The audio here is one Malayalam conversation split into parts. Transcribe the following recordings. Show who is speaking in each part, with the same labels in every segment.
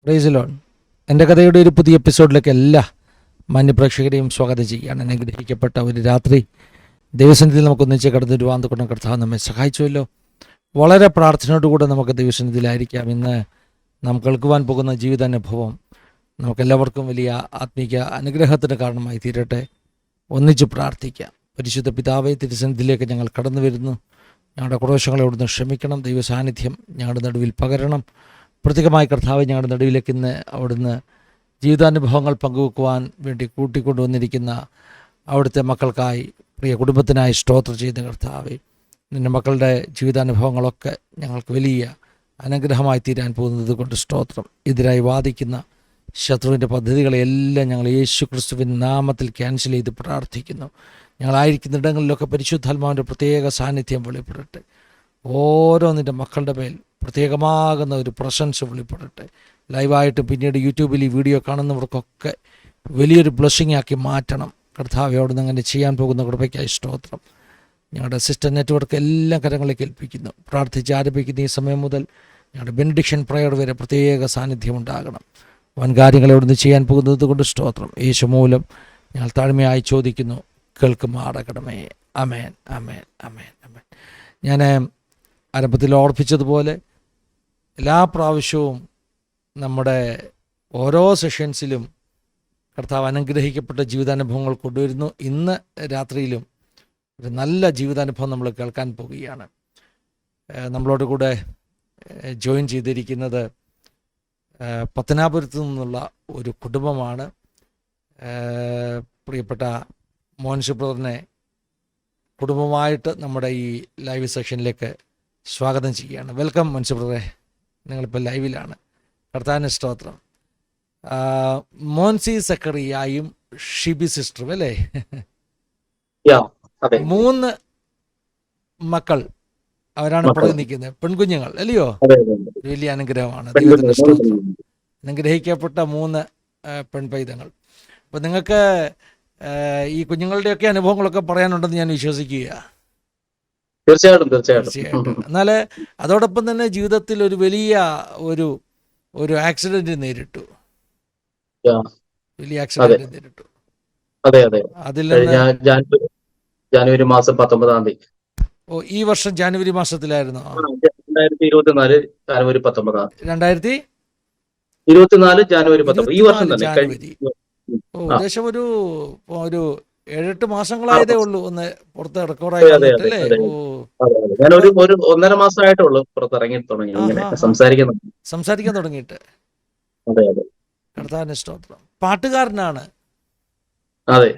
Speaker 1: Praise the Lord. എൻ്റെ കഥയുടെ ഒരു പുതിയ എപ്പിസോഡിലേക്ക് എല്ലാ മാന്യപ്രേക്ഷകരെയും സ്വാഗതം ചെയ്യുകയാണ്. അനുഗ്രഹിക്കപ്പെട്ട ഒരു രാത്രി ദൈവസന്നിധിയിൽ നമുക്ക് ഒന്നിച്ച് കടന്നു വരുവാൻ കർത്താവ് നമ്മെ സഹായിച്ചുവല്ലോ. വളരെ പ്രാർത്ഥനയോടുകൂടെ നമുക്ക് ദൈവസന്നിധിയിലായിരിക്കാം. ഇന്ന് നാം കേൾക്കുവാൻ പോകുന്ന ജീവിതാനുഭവം നമുക്കെല്ലാവർക്കും വലിയ ആത്മീക അനുഗ്രഹത്തിന് കാരണമായി തീരട്ടെ. ഒന്നിച്ച് പ്രാർത്ഥിക്കാം. പരിശുദ്ധ പിതാവേ, തിരുസന്നിധിയിലേക്ക് ഞങ്ങൾ കടന്നു വരുന്നു. ഞങ്ങളുടെ കുറവശങ്ങളെ അവിടുന്ന് ക്ഷമിക്കണം. ദൈവ സാന്നിധ്യം ഞങ്ങളുടെ നടുവിൽ പകരണം. പ്രത്യേകമായി കർത്താവ് ഞങ്ങളുടെ നടുവിലേക്ക് ഇന്ന് അവിടുന്ന് ജീവിതാനുഭവങ്ങൾ പങ്കുവെക്കുവാൻ വേണ്ടി കൂട്ടിക്കൊണ്ടുവന്നിരിക്കുന്ന അവിടുത്തെ മക്കൾക്കായി, പ്രിയ കുടുംബത്തിനായി സ്തോത്രം ചെയ്ത കർത്താവേ, നിൻ്റെ മക്കളുടെ ജീവിതാനുഭവങ്ങളൊക്കെ ഞങ്ങൾക്ക് വലിയ അനുഗ്രഹമായി തീരാൻ പോകുന്നത് കൊണ്ട് സ്തോത്രം. എതിരായി വാദിക്കുന്ന ശത്രുവിൻ്റെ പദ്ധതികളെല്ലാം ഞങ്ങൾ യേശു ക്രിസ്തുവിൻ്റെ നാമത്തിൽ ക്യാൻസൽ ചെയ്ത് പ്രാർത്ഥിക്കുന്നു. ഞങ്ങളായിരിക്കുന്ന ഇടങ്ങളിലൊക്കെ പരിശുദ്ധാത്മാവിൻ്റെ പ്രത്യേക സാന്നിധ്യം വെളിപ്പെടട്ടെ. ഓരോ നിൻ്റെ മക്കളുടെ മേൽ പ്രത്യേകമാകുന്ന ഒരു പ്രസൻസ് വെളിപ്പെടട്ടെ. ലൈവായിട്ട് പിന്നീട് യൂട്യൂബിൽ ഈ വീഡിയോ കാണുന്നവർക്കൊക്കെ വലിയൊരു ബ്ലെസ്സിങ് ആക്കി മാറ്റണം കർത്താവേ. അവിടുന്ന് അങ്ങനെ ചെയ്യാൻ പോകുന്ന കൃപയ്ക്കായി സ്തോത്രം. ഞങ്ങളുടെ സിസ്റ്റർ നെറ്റ്വർക്ക് എല്ലാം കരങ്ങളിലേക്ക് ഏൽപ്പിക്കുന്നു. പ്രാർത്ഥിച്ച് ആരംഭിക്കുന്ന ഈ സമയം മുതൽ ഞങ്ങളുടെ ബെനഡിക്ഷൻ പ്രയർ വരെ പ്രത്യേക സാന്നിധ്യം ഉണ്ടാകണം. വൻകാര്യങ്ങൾ അവിടുന്ന് ചെയ്യാൻ പോകുന്നത് കൊണ്ട് സ്തോത്രം. യേശു മൂലം ഞങ്ങൾ താഴ്മയായി ചോദിക്കുന്നു, കേൾക്കുമാറാകണമേ. അമേൻ, അമേൻ, അമേൻ, അമേൻ. ഞാൻ ആരംഭത്തിൽ ഓർപ്പിച്ചതുപോലെ എല്ലാ പ്രാവശ്യവും നമ്മുടെ ഓരോ സെഷൻസിലും കർത്താവ് അനുഗ്രഹിക്കപ്പെട്ട ജീവിതാനുഭവങ്ങൾ കൊണ്ടുവരുന്നു. ഇന്ന് രാത്രിയിലും ഒരു നല്ല ജീവിതാനുഭവം നമ്മൾ കേൾക്കാൻ പോവുകയാണ്. നമ്മളോട് കൂടെ ജോയിൻ ചെയ്തിരിക്കുന്നത് പത്തനാപുരത്തു നിന്നുള്ള ഒരു കുടുംബമാണ്. പ്രിയപ്പെട്ട മോൻസി ബ്രദറിനെ കുടുംബമായിട്ട് നമ്മുടെ ഈ ലൈവ് സെഷനിലേക്ക് സ്വാഗതം ചെയ്യുകയാണ്. വെൽക്കം മോൻസി ബ്രദറെ, നിങ്ങളിപ്പോൾ ലൈവിലാണ്. കർത്താവിന് സ്തോത്രം. മോൻസി സക്കറിയായും ഷിബി സിസ്റ്ററും അല്ലേ? 3 മക്കൾ അവരാണ് പുറകെ നിൽക്കുന്നത്, പെൺകുഞ്ഞുങ്ങൾ അല്ലയോ? വലിയ അനുഗ്രഹമാണ്. ദൈവത്തിൻ്റെ സ്തോത്രം. അനുഗ്രഹിക്കപ്പെട്ട 3 പെൺപൈതങ്ങൾ. അപ്പോൾ നിങ്ങൾക്ക് ഈ കുഞ്ഞുങ്ങളുടെയൊക്കെ അനുഭവങ്ങളൊക്കെ പറയാനുണ്ടെന്ന് ഞാൻ വിശ്വസിക്കുക.
Speaker 2: തീർച്ചയായിട്ടും.
Speaker 1: എന്നാൽ അതോടൊപ്പം തന്നെ ജീവിതത്തിൽ ഒരു വലിയ ഒരു ആക്സിഡന്റ് നേരിട്ടു. വലിയ ആക്സിഡന്റ് നേരിട്ടു.
Speaker 2: അതിൽ ജാനുവരി മാസം 19-ാം തീയതി.
Speaker 1: ഓ, ഈ വർഷം ജാനുവരി മാസത്തിലായിരുന്നു.
Speaker 2: 2024 ജാനുവരി 19.
Speaker 1: 2024
Speaker 2: ജാനുവരി 19, ഈ വർഷം തന്നെ.
Speaker 1: ഏകദേശം ഒരു 7-8 മാസങ്ങളായതേ ഉള്ളൂ ഒന്ന് പുറത്ത് റിക്കവറായി വന്നിട്ടല്ലേ?
Speaker 2: ഞാൻ ഒരു 1.5 മാസമായിട്ടേ ഉള്ളൂ പുറത്തിറങ്ങി തുടങ്ങി സംസാരിക്കാൻ
Speaker 1: തുടങ്ങിയിട്ട്. കർത്താവിന്റെ സ്തോത്രം. പാട്ടുകാരനാണ്.
Speaker 2: അതെ.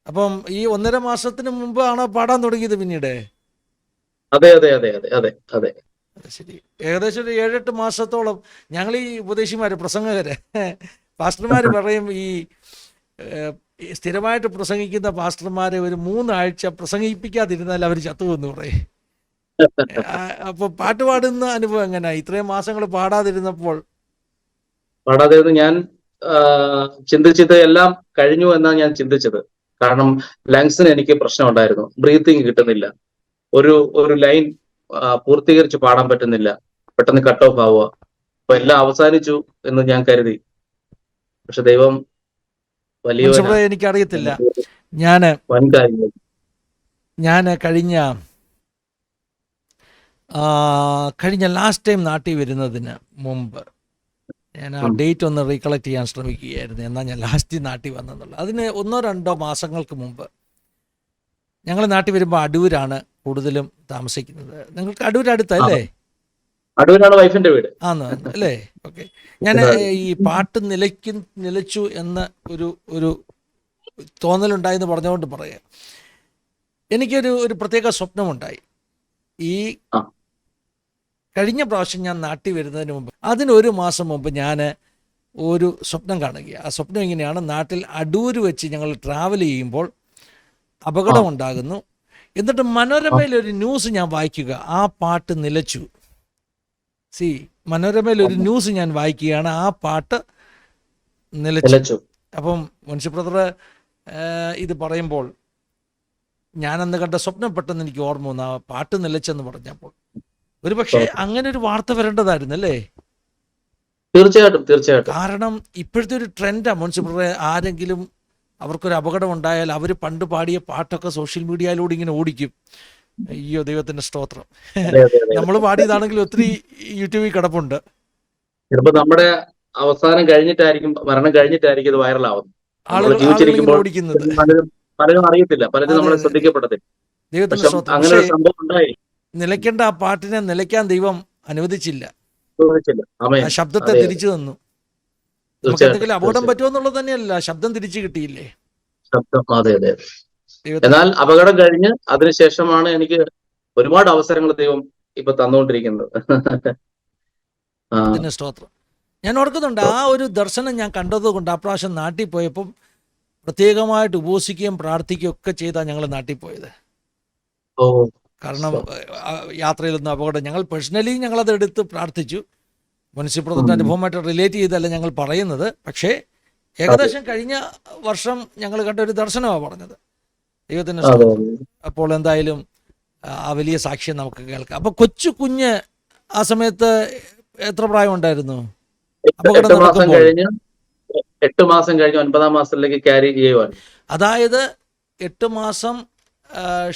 Speaker 1: അപ്പം ഈ 1.5 മാസത്തിന് മുമ്പ് ആണോ പാടാൻ തുടങ്ങിയത് പിന്നീട്?
Speaker 2: അതെ.
Speaker 1: ശരി. ഏകദേശം ഒരു 7-8 മാസത്തോളം ഞങ്ങൾ ഈ ഉപദേശിമാര്, പ്രസംഗകര്, പാസ്റ്റർമാർ പറയും, ഈ സ്ഥിരമായിട്ട് പ്രസംഗിക്കുന്ന പാസ്റ്റർമാരെ ഒരു 3 ആഴ്ച പ്രസംഗിപ്പിക്കാതിരുന്നാൽ അവർ ചത്തുവെന്ന് പറയും. അപ്പൊ പാട്ട് പാടുന്ന അനുഭവം എങ്ങനെയാ? ഇത്രയും മാസങ്ങൾ പാടാതിരുന്നപ്പോൾ?
Speaker 2: ഞാൻ ചിന്തിച്ചത് എല്ലാം കഴിഞ്ഞു എന്നാണ് ഞാൻ ചിന്തിച്ചത്. കാരണം ലങ്സിന് എനിക്ക് പ്രശ്നം ഉണ്ടായിരുന്നു. ബ്രീത്തിങ് കിട്ടുന്നില്ല. ഒരു ലൈൻ പൂർത്തീകരിച്ച് പാടാൻ പറ്റുന്നില്ല. പെട്ടെന്ന് കട്ട് ഓഫ് ആവുക. അപ്പൊ എല്ലാം അവസാനിച്ചു എന്ന് ഞാൻ കരുതി. പക്ഷെ ദൈവം വലിയ,
Speaker 1: എനിക്കറിയത്തില്ല. ഞാൻ കഴിഞ്ഞ ലാസ്റ്റ് ടൈം നാട്ടിൽ വരുന്നതിന് മുമ്പ് ഞാൻ ആ ഡേറ്റ് ഒന്ന് റീകളക്ട് ചെയ്യാൻ ശ്രമിക്കുകയായിരുന്നു. എന്നാൽ ഞാൻ ലാസ്റ്റ് നാട്ടിൽ വന്നെന്നുള്ളത്. അതിന് 1-2 മാസങ്ങൾക്ക് മുമ്പ് ഞങ്ങൾ നാട്ടിൽ വരുമ്പോൾ അടൂരാണ് കൂടുതലും താമസിക്കുന്നത്. നിങ്ങൾക്ക് അടൂർ അടുത്തല്ലേ?
Speaker 2: അടൂരാണ് വൈഫിന്റെ വീട്.
Speaker 1: ആന്ന് അല്ലേ? ഓക്കെ. ഞാൻ ഈ പാട്ട് നിലച്ചു എന്ന ഒരു തോന്നലുണ്ടായെന്ന് പറഞ്ഞുകൊണ്ട് പറയാം. എനിക്കൊരു പ്രത്യേക സ്വപ്നമുണ്ടായി. ഈ കഴിഞ്ഞ പ്രാവശ്യം ഞാൻ നാട്ടിൽ വരുന്നതിന് മുമ്പ്, അതിന്1 മാസം മുമ്പ് ഞാൻ ഒരു സ്വപ്നം കാണുകയാണ്. ആ സ്വപ്നം ഇങ്ങനെയാണ്: നാട്ടിൽ അടൂർ വെച്ച് ഞങ്ങൾ ട്രാവൽ ചെയ്യുമ്പോൾ അപകടമുണ്ടാകുന്നു. എന്നിട്ട് മനോരമയിൽ ഒരു ന്യൂസ് ഞാൻ വായിക്കുക, ആ പാട്ട് നിലച്ചു. മനോരമയിൽ ഒരു ന്യൂസ് ഞാൻ വായിക്കുകയാണ്, ആ പാട്ട് നിലച്ചു. അപ്പം മുൻസി ബ്രദർ ഇത് പറയുമ്പോൾ ഞാനന്ന് കണ്ട സ്വപ്നം പെട്ടെന്ന് എനിക്ക് ഓർമ്മ വന്നു. ആ പാട്ട് നിലച്ചെന്ന് പറഞ്ഞപ്പോൾ ഒരു പക്ഷേ അങ്ങനെ ഒരു വാർത്ത വരേണ്ടതായിരുന്നു അല്ലേ?
Speaker 2: തീർച്ചയായിട്ടും തീർച്ചയായിട്ടും.
Speaker 1: കാരണം ഇപ്പോഴത്തെ ഒരു ട്രെൻഡാണ് മുനിസിപ്പൽ ആരെങ്കിലും അവർക്കൊരു അപകടം ഉണ്ടായാൽ അവർ പണ്ട് പാടിയ പാട്ടൊക്കെ സോഷ്യൽ മീഡിയയിലൂടെ ഇങ്ങനെ ഓടിക്കും. അയ്യോ ദൈവത്തിന്റെ സ്തോത്രം.
Speaker 2: അതെ അതെ അതെ.
Speaker 1: നമ്മൾ പാടിയതാണെങ്കിൽ ഒത്തിരി യൂട്യൂബിൽ കിടപ്പുണ്ട്.
Speaker 2: ചിലപ്പോ നമ്മുടെ അവസാനം കഴിഞ്ഞിട്ടായിരിക്കും, മരണം കഴിഞ്ഞിട്ടായിരിക്കും ഇത് വൈറലാവുന്നത്. നമ്മൾ
Speaker 1: ആളുകൾ ഇങ്ങനെ
Speaker 2: ജീവിച്ചിരിക്കുമ്പോൾ
Speaker 1: ഓടിക്കുന്നത്.
Speaker 2: പലരും പലരും അറിയത്തില്ല, പലരും
Speaker 1: അതെ
Speaker 2: നമ്മളെ
Speaker 1: അതെ
Speaker 2: ശ്രദ്ധിക്കപ്പെടത്തില്ല.
Speaker 1: ദൈവത്തിന്റെ
Speaker 2: പക്ഷെ
Speaker 1: സ്തോത്രം.
Speaker 2: അങ്ങനെ
Speaker 1: പക്ഷേ
Speaker 2: ഒരു സംഭവം ഉണ്ടായി.
Speaker 1: നിലയ്ക്കേണ്ട ആ പാട്ടിനെ നിലയ്ക്കാൻ ദൈവം അനുവദിച്ചില്ല.
Speaker 2: ചോദിച്ചില്ല.
Speaker 1: ആ
Speaker 2: ആമേൻ.
Speaker 1: ശബ്ദത്തെ
Speaker 2: അതെ അതെ.
Speaker 1: തിരിച്ചു തന്നു. നമുക്ക്
Speaker 2: തീർച്ചയായിട്ടും
Speaker 1: എന്തെങ്കിലും അപകടം
Speaker 2: തീർച്ചയായിട്ടും.
Speaker 1: പറ്റുമോ എന്നുള്ളത് തന്നെയല്ല, ശബ്ദം തിരിച്ചു കിട്ടിയില്ലേ.
Speaker 2: ശബ്ദം. അതെ അതെ.
Speaker 1: ദൈവത്തിന്റെ
Speaker 2: എന്നാൽ അപകടം കഴിഞ്ഞ് അതിനുശേഷമാണ് എനിക്ക് ഒരുപാട് അവസരങ്ങൾ ദൈവം ഇപ്പൊ തന്നുകൊണ്ടിരിക്കുന്നത്. ആ,
Speaker 1: സ്തോത്രം. ഞാൻ ഓർക്കുന്നുണ്ട് ആ ഒരു ദർശനം ഞാൻ കണ്ടതുകൊണ്ട് ആ പ്രാവശ്യം നാട്ടിൽ പോയപ്പം പ്രത്യേകമായിട്ട് ഉപവസിക്കുകയും പ്രാർത്ഥിക്കുകയും ഒക്കെ ചെയ്താണ് ഞങ്ങൾ നാട്ടിൽ പോയത്.
Speaker 2: ഓ,
Speaker 1: കാരണം യാത്രയിലൊന്നും അപകടം, ഞങ്ങൾ പേഴ്സണലി ഞങ്ങളത് എടുത്ത് പ്രാർത്ഥിച്ചു. മുനിസിപ്പൽ
Speaker 2: ഉം.
Speaker 1: അനുഭവമായിട്ട് റിലേറ്റ് ചെയ്തല്ല ഞങ്ങൾ പറയുന്നത്. പക്ഷേ ഏകദേശം കഴിഞ്ഞ വർഷം ഞങ്ങൾ കണ്ട ഒരു ദർശനമാണ് പറഞ്ഞത്. ദൈവത്തിൻ്റെ
Speaker 2: അതെ
Speaker 1: സ്തോത്രം.
Speaker 2: അതെ.
Speaker 1: അപ്പോൾ എന്തായാലും ആ വലിയ സാക്ഷ്യം നമുക്ക് കേൾക്കാം. അപ്പോൾ കൊച്ചു കുഞ്ഞ് ആ സമയത്ത് എത്ര പ്രായം ഉണ്ടായിരുന്നു അപകടം
Speaker 2: 8 മാസം
Speaker 1: നടക്കുമ്പോൾ?
Speaker 2: കഴിഞ്ഞ് 8 മാസം കഴിഞ്ഞ് 9ാം മാസത്തിലേക്ക് ക്യാരി ചെയ്യുവാൻ.
Speaker 1: അതായത് 8 മാസം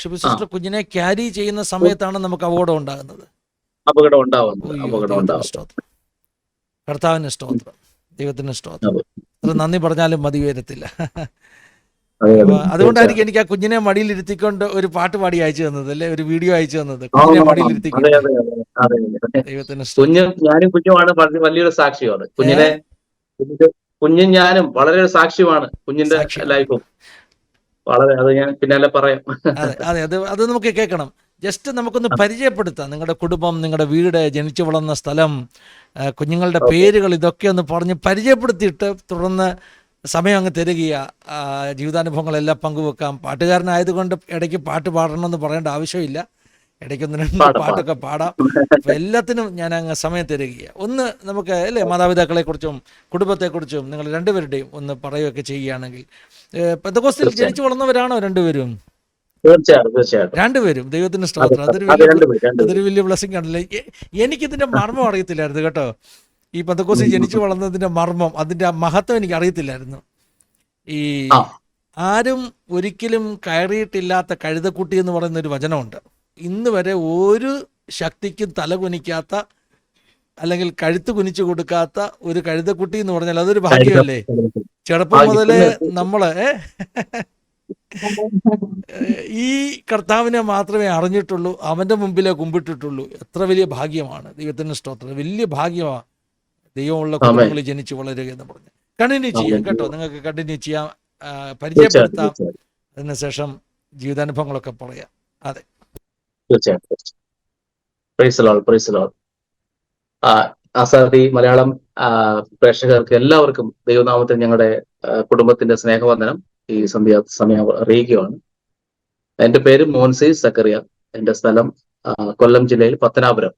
Speaker 1: ഷിബു
Speaker 2: ആ,
Speaker 1: സിസ്റ്റർ കുഞ്ഞിനെ ക്യാരി ചെയ്യുന്ന സമയത്താണ് നമുക്ക് അപകടം ഉണ്ടാകുന്നത്.
Speaker 2: അപകടം ഉണ്ടാവുന്നത്.
Speaker 1: അയ്യോ
Speaker 2: അപകടം
Speaker 1: ദൈവത്തിന്
Speaker 2: ഉണ്ടാവുന്നത്.
Speaker 1: സ്തോത്രം, കർത്താവിന് സ്തോത്രം, ദൈവത്തിന് സ്തോത്രം.
Speaker 2: അതെ
Speaker 1: അത് നന്ദി പറഞ്ഞാലും മതി വരത്തില്ല.
Speaker 2: അതെ അതെ.
Speaker 1: അതുകൊണ്ടായിരിക്കും എനിക്ക് ആ കുഞ്ഞിനെ മടിയിലിരുത്തിക്കൊണ്ട് ഒരു പാട്ട് പാടി അയച്ചു തന്നത്, അല്ലെ ഒരു വീഡിയോ അയച്ചു തന്നത്,
Speaker 2: ആ,
Speaker 1: കുഞ്ഞിനെ
Speaker 2: അതെ
Speaker 1: മടിയിലിരുത്തിക്കൊണ്ട്.
Speaker 2: അതെ അതെ. അതെ അതെ.
Speaker 1: ദൈവത്തിന്
Speaker 2: കുഞ്ഞ്
Speaker 1: സ്തോത്രം.
Speaker 2: ഞാനും കുഞ്ഞുമാണ് വലിയൊരു സാക്ഷിയാണ്.
Speaker 1: ഏ
Speaker 2: കുഞ്ഞും ഞാനും വളരെ ഒരു സാക്ഷ്യമാണ്. കുഞ്ഞിന്റെ
Speaker 1: സാക്ഷിയാണ്.
Speaker 2: ലൈഫും വളരെ, അത് ഞാൻ പിന്നാലെ പറയാം.
Speaker 1: അതെ അതെ, അത് നമുക്ക് കേൾക്കണം. ജസ്റ്റ് നമുക്കൊന്ന് പരിചയപ്പെടുത്താം നിങ്ങളുടെ കുടുംബം, നിങ്ങളുടെ വീട്, ജനിച്ചു വളർന്ന സ്ഥലം, കുഞ്ഞുങ്ങളുടെ
Speaker 2: ഓക്കെ.
Speaker 1: പേരുകൾ, ഇതൊക്കെ ഒന്ന് പറഞ്ഞ് പരിചയപ്പെടുത്തിയിട്ട് തുടർന്ന് സമയം അങ്ങ് തരികയാ. ജീവിതാനുഭവങ്ങളെല്ലാം പങ്കുവെക്കാം. പാട്ടുകാരനായതുകൊണ്ട് ഇടയ്ക്ക് പാട്ട് പാടണമെന്ന് പറയേണ്ട ആവശ്യമില്ല. ഇടയ്ക്കൊന്ന് രണ്ട്
Speaker 2: പാടാം പാടാം.
Speaker 1: പാട്ടൊക്കെ പാടാം. അപ്പോൾ എല്ലാത്തിനും ഞാൻ അങ്ങ് സമയം തരികയാണ്. ഒന്ന് നമുക്ക് അല്ലേ മാതാപിതാക്കളെക്കുറിച്ചും കുടുംബത്തെക്കുറിച്ചും നിങ്ങൾ രണ്ടുപേരുടെയും ഒന്ന് പറയുകയൊക്കെ ചെയ്യുകയാണെങ്കിൽ. പെന്തക്കോസ്തിൽ ജനിച്ചു
Speaker 2: തീർച്ചയായും
Speaker 1: വളർന്നവരാണോ രണ്ടുപേരും?
Speaker 2: തീർച്ചയായിട്ടും തീർച്ചയായിട്ടും.
Speaker 1: രണ്ടുപേരും. ദൈവത്തിന്
Speaker 2: അതെ
Speaker 1: സ്തോത്രം.
Speaker 2: അതെ അതെ. രണ്ടുപേരും
Speaker 1: അതൊരു
Speaker 2: രണ്ടുപേരും.
Speaker 1: വലിയ ബ്ലെസ്സിങ് ആണല്ലേ. എനിക്കിതിൻ്റെ മർമ്മം അറിയത്തില്ലായിരുന്നു കേട്ടോ. ഈ പെന്തക്കോസ്തിൽ ജനിച്ചു വളർന്നതിൻ്റെ മർമ്മം, അതിൻ്റെ ആ മഹത്വം എനിക്ക് അറിയത്തില്ലായിരുന്നു. ഈ
Speaker 2: ആ,
Speaker 1: ആരും ഒരിക്കലും കയറിയിട്ടില്ലാത്ത കഴുതക്കുട്ടി എന്ന് പറയുന്നൊരു വചനമുണ്ട്. ഇന്ന് വരെ ഒരു ശക്തിക്കും തല കുനിക്കാത്ത, അല്ലെങ്കിൽ കഴുത്ത് കുനിച്ചു കൊടുക്കാത്ത ഒരു കഴുതക്കുട്ടി എന്ന് പറഞ്ഞാൽ അതൊരു ഭാഗ്യമല്ലേ. ചെറുപ്പം
Speaker 2: ഭാഗ്യം.
Speaker 1: മുതലേ
Speaker 2: പിന്നെ
Speaker 1: നമ്മള് ഈ കർത്താവിനെ മാത്രമേ അറിഞ്ഞിട്ടുള്ളൂ, അവൻ്റെ മുമ്പിലേ കുമ്പിട്ടിട്ടുള്ളൂ. എത്ര വലിയ ഭാഗ്യമാണ്. ദൈവത്തിന് സ്തോത്രം. വലിയ ഭാഗ്യമാണ് ദൈവമുള്ള
Speaker 2: ആമേൻ.
Speaker 1: കുടുംബങ്ങളിൽ ജനിച്ചു വളരുക എന്ന് പറഞ്ഞ്. കണ്ടിന്യൂ ചെയ്യാം
Speaker 2: ആമേൻ.
Speaker 1: കേട്ടോ, നിങ്ങൾക്ക് കണ്ടിന്യൂ ചെയ്യാം.
Speaker 2: തീർച്ചയായിട്ടും
Speaker 1: പരിചയപ്പെടുത്താം.
Speaker 2: തീർച്ചയായിട്ടും
Speaker 1: അതിനുശേഷം ജീവിതാനുഭവങ്ങളൊക്കെ പറയാം. അതെ
Speaker 2: തീർച്ചയായിട്ടും. Praise lord praise lord. Azadi Malayalam പ്രേക്ഷകർക്ക് എല്ലാവർക്കും ദൈവനാമത്തിൽ ഞങ്ങളുടെ കുടുംബത്തിന്റെ സ്നേഹവന്ദനം ഈ സമയം അറിയിക്കുകയാണ്. എന്റെ പേര് മോൻസി സക്കറിയ. എന്റെ സ്ഥലം കൊല്ലം ജില്ലയിൽ പത്തനാപുരം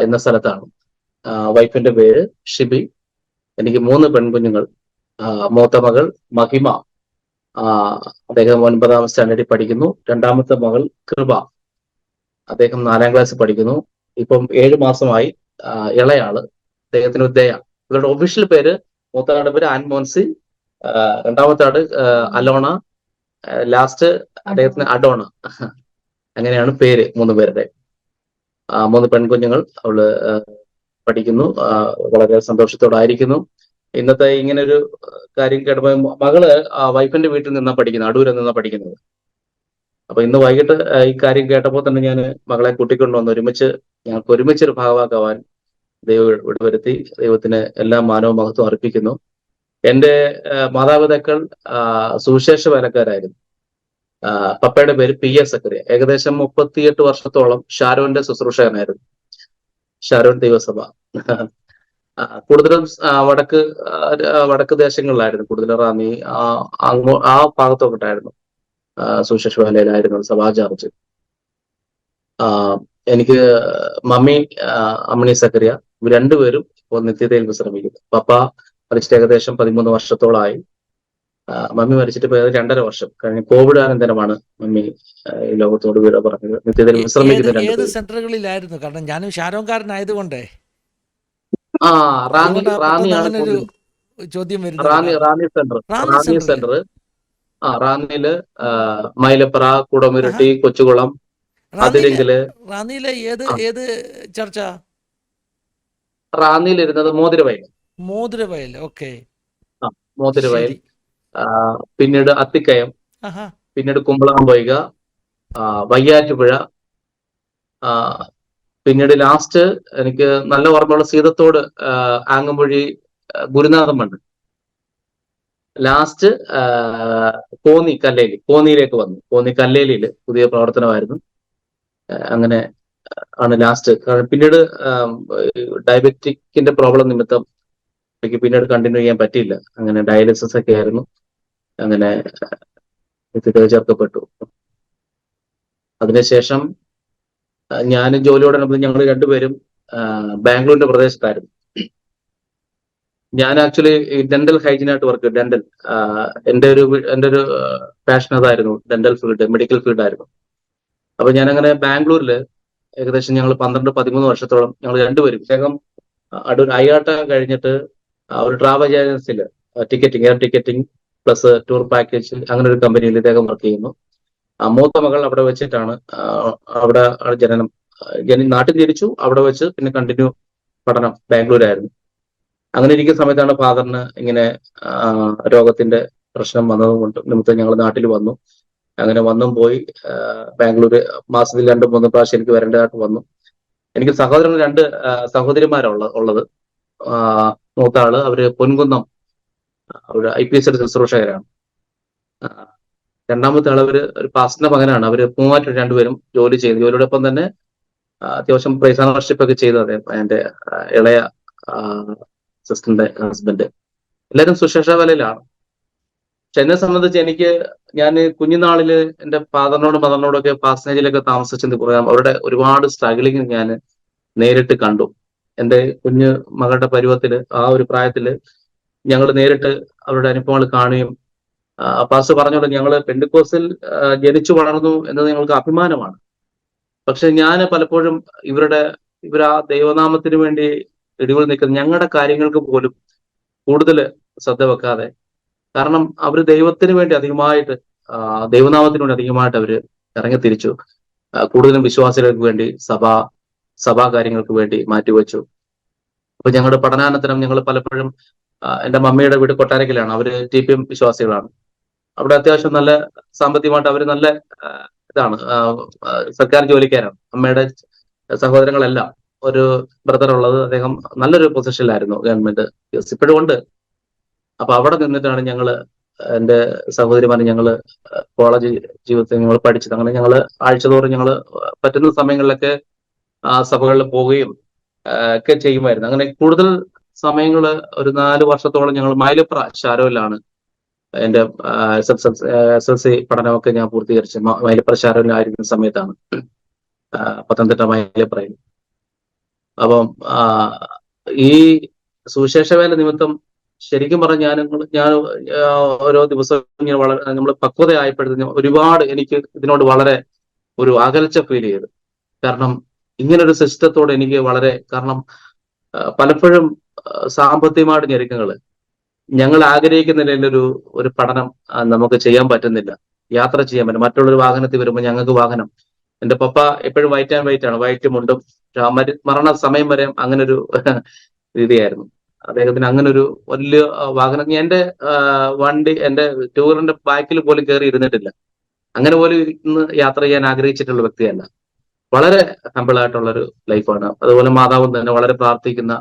Speaker 2: എന്ന സ്ഥലത്താണ്. വൈഫിന്റെ പേര് ഷിബി. എനിക്ക് 3 പെൺകുഞ്ഞുങ്ങൾ. മൂത്ത മകൾ മഹിമ, അദ്ദേഹം 9ാം സ്റ്റാൻഡേർഡിൽ പഠിക്കുന്നു. രണ്ടാമത്തെ മകൾ കൃപ, അദ്ദേഹം 4ാം ക്ലാസ്സിൽ പഠിക്കുന്നു. ഇപ്പം 7 മാസമായി. ഇളയാള് അദ്ദേഹത്തിന് ദയ. ഇവരുടെ ഒഫീഷ്യൽ പേര്, മൂത്തയാളുടെ പേര് ആൻമോൻസി, രണ്ടാമത്തെ ആട് അലോണ, ലാസ്റ്റ് അദ്ദേഹത്തിന് അഡോണ. അങ്ങനെയാണ് പേര് 3 പേരുടെ. 3 പെൺകുഞ്ഞുങ്ങൾ. അവള് പഠിക്കുന്നു. വളരെ സന്തോഷത്തോടായിരിക്കുന്നു. ഇന്നത്തെ ഇങ്ങനെ ഒരു കാര്യം കേട്ടപ്പോ, മകള് വൈഫിന്റെ വീട്ടിൽ നിന്നാ പഠിക്കുന്നത്, അടൂരിൽ നിന്നാ പഠിക്കുന്നത്. അപ്പൊ ഇന്ന് വൈകിട്ട് ഈ കാര്യം കേട്ടപ്പോൾ തന്നെ ഞാൻ മകളെ കൂട്ടിക്കൊണ്ടുവന്ന് ഞങ്ങൾക്ക് ഒരുമിച്ചൊരു ഭാഗമാക്കുവാൻ ദൈവം ഇടവരുത്തി. ദൈവത്തിന് എല്ലാ മാനവ മഹത്വം അർപ്പിക്കുന്നു. എന്റെ മാതാപിതാക്കൾ സുവിശേഷ വേലക്കാരായിരുന്നു. പപ്പയുടെ പേര് PS സക്കറിയ. ഏകദേശം 38 വർഷത്തോളം ഷാരോന്റെ ശുശ്രൂഷകനായിരുന്നു. ഷാരോൻ ദൈവസഭ. കൂടുതലും വടക്ക് ദേശങ്ങളിലായിരുന്നു. കൂടുതലും റാന്നി ആ ഭാഗത്തൊക്കെ ഉണ്ടായിരുന്നു. സുവിശേഷ വേലയിലായിരുന്നു, സഭാ ചാർജ്. എനിക്ക് മമ്മി അമ്മിണി സക്കറിയ, ഇവർ രണ്ടുപേരും ഇപ്പോൾ നിത്യതയിൽ വിശ്രമിക്കുന്നു. പപ്പ മരിച്ചിട്ട് ഏകദേശം 13 വർഷത്തോളമായി. മമ്മി മരിച്ചിട്ട് ഇപ്പോൾ 2.5 വർഷം കഴിഞ്ഞ് കോവിഡ് അനന്തരമാണ് മമ്മി ഈ ലോകത്തോട് വിട പറഞ്ഞത്. നിത്യതയിൽ വിശ്രമിക്കുന്ന
Speaker 1: ഏത്
Speaker 2: 2 പേരും.
Speaker 1: സെന്ററുകളിലായിരുന്നു? കാരണം ഞാനും ഷാരോൺകാരനായതുകൊണ്ടേ.
Speaker 2: ആ റാന്നി
Speaker 1: അതുകൊണ്ടാ പെട്ടെന്ന്
Speaker 2: റാന്നിയാണ്
Speaker 1: അങ്ങനെ ഒരു
Speaker 2: കൂടുതൽ.
Speaker 1: ചോദ്യം വരുന്നത്.
Speaker 2: റാന്നി
Speaker 1: കാരണം
Speaker 2: Ranni centre.
Speaker 1: Ranni
Speaker 2: Ranni
Speaker 1: central.
Speaker 2: Centre. ആ റാന്നിയില് മൈലപ്ര,
Speaker 1: ആഹാ.
Speaker 2: കുടമിരട്ടി, കൊച്ചുകുളം,
Speaker 1: റാന്നിയിലെ
Speaker 2: അതിരെങ്കില്.
Speaker 1: റാന്നിയിലെ ഏത്
Speaker 2: ആ
Speaker 1: ഏത് ചർച്ച?
Speaker 2: റാന്നിയിലിരുന്നത് മോതിരവയൽ.
Speaker 1: മോതിരവയൽ. ഓക്കെ.
Speaker 2: ആ മോതിരവയൽ.
Speaker 1: ശരി.
Speaker 2: ആ, പിന്നീട് അത്തിക്കയം,
Speaker 1: ആഹാ.
Speaker 2: പിന്നീട് കുമ്പളാംപൊയ്ക, വയ്യാറ്റുപുഴ, ആ, പിന്നീട് ലാസ്റ്റ് എനിക്ക് നല്ല ഓർമ്മയുള്ള സീതത്തോട്, ആങ്ങമ്പുഴി, ഗുരുനാഥൻ മണ്ണ്. ലാസ്റ്റ് കോന്നി കല്ലേലി, കോന്നിയിലേക്ക് വന്നു. കോന്നി കല്ലേലിയില് പുതിയ പ്രവർത്തനമായിരുന്നു. അങ്ങനെ ആണ് ലാസ്റ്റ്. പിന്നീട് ഡയബറ്റിക്കിന്റെ പ്രോബ്ലം നിമിത്തം എനിക്ക് പിന്നീട് കണ്ടിന്യൂ ചെയ്യാൻ പറ്റിയില്ല. അങ്ങനെ ഡയാലിസിസ് ഒക്കെ ആയിരുന്നു. അങ്ങനെ ഇത് ചേർക്കപ്പെട്ടു. അതിനുശേഷം ഞാൻ ജോലിയോടനുബന്ധിച്ച് ഞങ്ങൾ രണ്ടുപേരും ബാംഗ്ലൂരിന്റെ പ്രദേശത്തായിരുന്നു. ഞാൻ ആക്ച്വലി ഡെന്റൽ ഹൈജീനായിട്ട് വർക്ക്. ഡെന്റൽ എൻ്റെ ഒരു പാഷൻ അതായിരുന്നു. ഡെന്റൽ ഫീൽഡ്, മെഡിക്കൽ ഫീൽഡ് ആയിരുന്നു. അപ്പൊ ഞാനങ്ങനെ ബാംഗ്ലൂരിൽ ഏകദേശം ഞങ്ങൾ 12-13 വർഷത്തോളം ഞങ്ങൾ രണ്ടുപേരും വേഗം അടൂർ അയ്യാട്ട കഴിഞ്ഞിട്ട് ഒരു ട്രാവൽ ഏജൻസിയിൽ ticketing, air ticketing plus tour package, അങ്ങനെ ഒരു കമ്പനിയിൽ ഇദ്ദേഹം വർക്ക് ചെയ്യുന്നു. മൂത്ത മകൾ അവിടെ വെച്ചിട്ടാണ് അവിടെ ജനനം. നാട്ടിൽ ജനിച്ചു, അവിടെ വെച്ച് പിന്നെ കണ്ടിന്യൂ പഠനം ബാംഗ്ലൂരായിരുന്നു. അങ്ങനെ ഇരിക്കുന്ന സമയത്താണ് ഫാദറിന് ഇങ്ങനെ രോഗത്തിന്റെ പ്രശ്നം വന്നതുകൊണ്ട് നിമിത്തം ഞങ്ങൾ നാട്ടിൽ വന്നു. അങ്ങനെ വന്നും പോയി. ബാംഗ്ലൂര് മാസത്തിൽ 2-3 പ്രാവശ്യം എനിക്ക് വരേണ്ടതായിട്ട് വന്നു. എനിക്ക് സഹോദരങ്ങൾ 2 സഹോദരിമാരാണ് ഉള്ളത്. മൂത്ത ആള് അവര് പൊൻകുന്നം അവിടെ IPS ശുശ്രൂഷകരാണ്. രണ്ടാമത്തെ ആൾ ഒരു പാസ്റ്ററിന്റെ മകനാണ്. അവര് മൂവാറ്റ് രണ്ടുപേരും ജോലി ചെയ്യുന്നു. ജോലിയോടൊപ്പം തന്നെ അത്യാവശ്യം പ്രൈസ് ആൻഡ് വർഷിപ്പ് ഒക്കെ ചെയ്തു. അതെ, എന്റെ ഇളയ സിസ്റ്ററിന്റെ ഹസ്ബൻഡ്. എല്ലാവരും സുശേഷ വേലയിലാണ്. പക്ഷെ എന്നെ സംബന്ധിച്ച് ഞാൻ കുഞ്ഞുനാളില് എന്റെ ഫാദറിനോടും മദറിനോടും ഒക്കെ പാസനേജിലൊക്കെ താമസിച്ചെന്ന് പറയാം. അവരുടെ ഒരുപാട് സ്ട്രഗിളിങ് ഞാൻ നേരിട്ട് കണ്ടു. എന്റെ കുഞ്ഞു മകളുടെ പരുവത്തില്, ആ ഒരു പ്രായത്തില് ഞങ്ങൾ നേരിട്ട് അവരുടെ അനുഭവങ്ങൾ കാണുകയും, പാസ്റ്റർ പറഞ്ഞോളൂ, ഞങ്ങള് പെന്തിക്കോസിൽ ജനിച്ചു വളർന്നു എന്നത് ഞങ്ങൾക്ക് അഭിമാനമാണ്. പക്ഷെ ഞാൻ പലപ്പോഴും ഇവരാ ദൈവനാമത്തിന് വേണ്ടി ഇടിവുകൾ നിൽക്കുന്ന ഞങ്ങളുടെ കാര്യങ്ങൾക്ക് പോലും കൂടുതൽ ശ്രദ്ധ വെക്കാതെ, കാരണം അവർ ദൈവത്തിന് വേണ്ടി അധികമായിട്ട്, ദൈവനാമത്തിന് വേണ്ടി അധികമായിട്ട് അവര് ഇറങ്ങി തിരിച്ചു. കൂടുതലും വിശ്വാസികൾക്ക് വേണ്ടി സഭാ കാര്യങ്ങൾക്ക് വേണ്ടി മാറ്റിവെച്ചു. അപ്പൊ ഞങ്ങളുടെ പഠനാനന്തരം ഞങ്ങൾ പലപ്പോഴും എന്റെ മമ്മിയുടെ വീട് കൊട്ടാരക്കലാണ്. അവര് TPM വിശ്വാസികളാണ്. അവിടെ അത്യാവശ്യം നല്ല സാമ്പത്തികമായിട്ട് അവർ നല്ല ഇതാണ്, സർക്കാർ ജോലിക്കാരാണ്. അമ്മയുടെ സഹോദരങ്ങളെല്ലാം, ഒരു ബ്രദർ ഉള്ളത്, അദ്ദേഹം നല്ലൊരു പൊസിഷനിലായിരുന്നു ഗവൺമെന്റ്. ഇപ്പോഴും ഉണ്ട്. അപ്പൊ അവിടെ നിന്നിട്ടാണ് എന്റെ സഹോദരിമാരെ ഞങ്ങള് കോളേജ് ജീവിതത്തിൽ ഞങ്ങൾ പഠിച്ചത്. അങ്ങനെ ഞങ്ങള് ആഴ്ചതോറും ഞങ്ങള് പറ്റുന്ന സമയങ്ങളിലൊക്കെ സഭകളിൽ പോവുകയും ഒക്കെ ചെയ്യുമായിരുന്നു. അങ്ങനെ കൂടുതൽ സമയങ്ങള് ഒരു 4 വർഷത്തോളം ഞങ്ങൾ മൈലപ്ര ശാരോയിലാണ് എന്റെ SSLC പഠനമൊക്കെ ഞാൻ പൂർത്തീകരിച്ചത്. മൈലപ്ര ശാരോയിലായിരിക്കുന്ന സമയത്താണ്, പത്തനംതിട്ട മൈലപ്രയിൽ. അപ്പം ഈ സുവിശേഷ വേല നിമിത്തം ശരിക്കും പറഞ്ഞാൽ ഞാൻ ഓരോ ദിവസവും നമ്മൾ പക്വതയായപ്പോഴത്തേക്കും ഒരുപാട് എനിക്ക് ഇതിനോട് വളരെ ഒരു അകൽച്ച ഫീൽ ചെയ്തു. കാരണം ഇങ്ങനൊരു സിസ്റ്റത്തോട് എനിക്ക് കാരണം പലപ്പോഴും സാമ്പത്തികമായിട്ട് ഞെരുക്കങ്ങള്, ഞങ്ങൾ ആഗ്രഹിക്കുന്ന നിലയിലൊരു പഠനം നമുക്ക് ചെയ്യാൻ പറ്റുന്നില്ല. യാത്ര ചെയ്യാൻ പറ്റും. മറ്റുള്ളൊരു വാഹനത്തിൽ വരുമ്പോൾ ഞങ്ങൾക്ക് വാഹനം. എന്റെ പപ്പ എപ്പോഴും വൈറ്റ് ആൻഡ് വൈറ്റ് ആണ്, വൈറ്റ് മുണ്ടും. മരണ സമയം വരെ അങ്ങനെ ഒരു രീതിയായിരുന്നു അദ്ദേഹത്തിന്. അങ്ങനെ ഒരു വലിയ വാഹനം, എന്റെ വണ്ടി, എന്റെ ടൂറിന്റെ ബാക്കിൽ പോലും കയറി ഇരുന്നിട്ടില്ല. അങ്ങനെ പോലും ഇന്ന് യാത്ര ചെയ്യാൻ ആഗ്രഹിച്ചിട്ടുള്ള വ്യക്തിയല്ല. വളരെ ഹമ്പിൾ ആയിട്ടുള്ള ഒരു ലൈഫാണ്. അതുപോലെ മാതാവും തന്നെ വളരെ പ്രാർത്ഥിക്കുന്ന,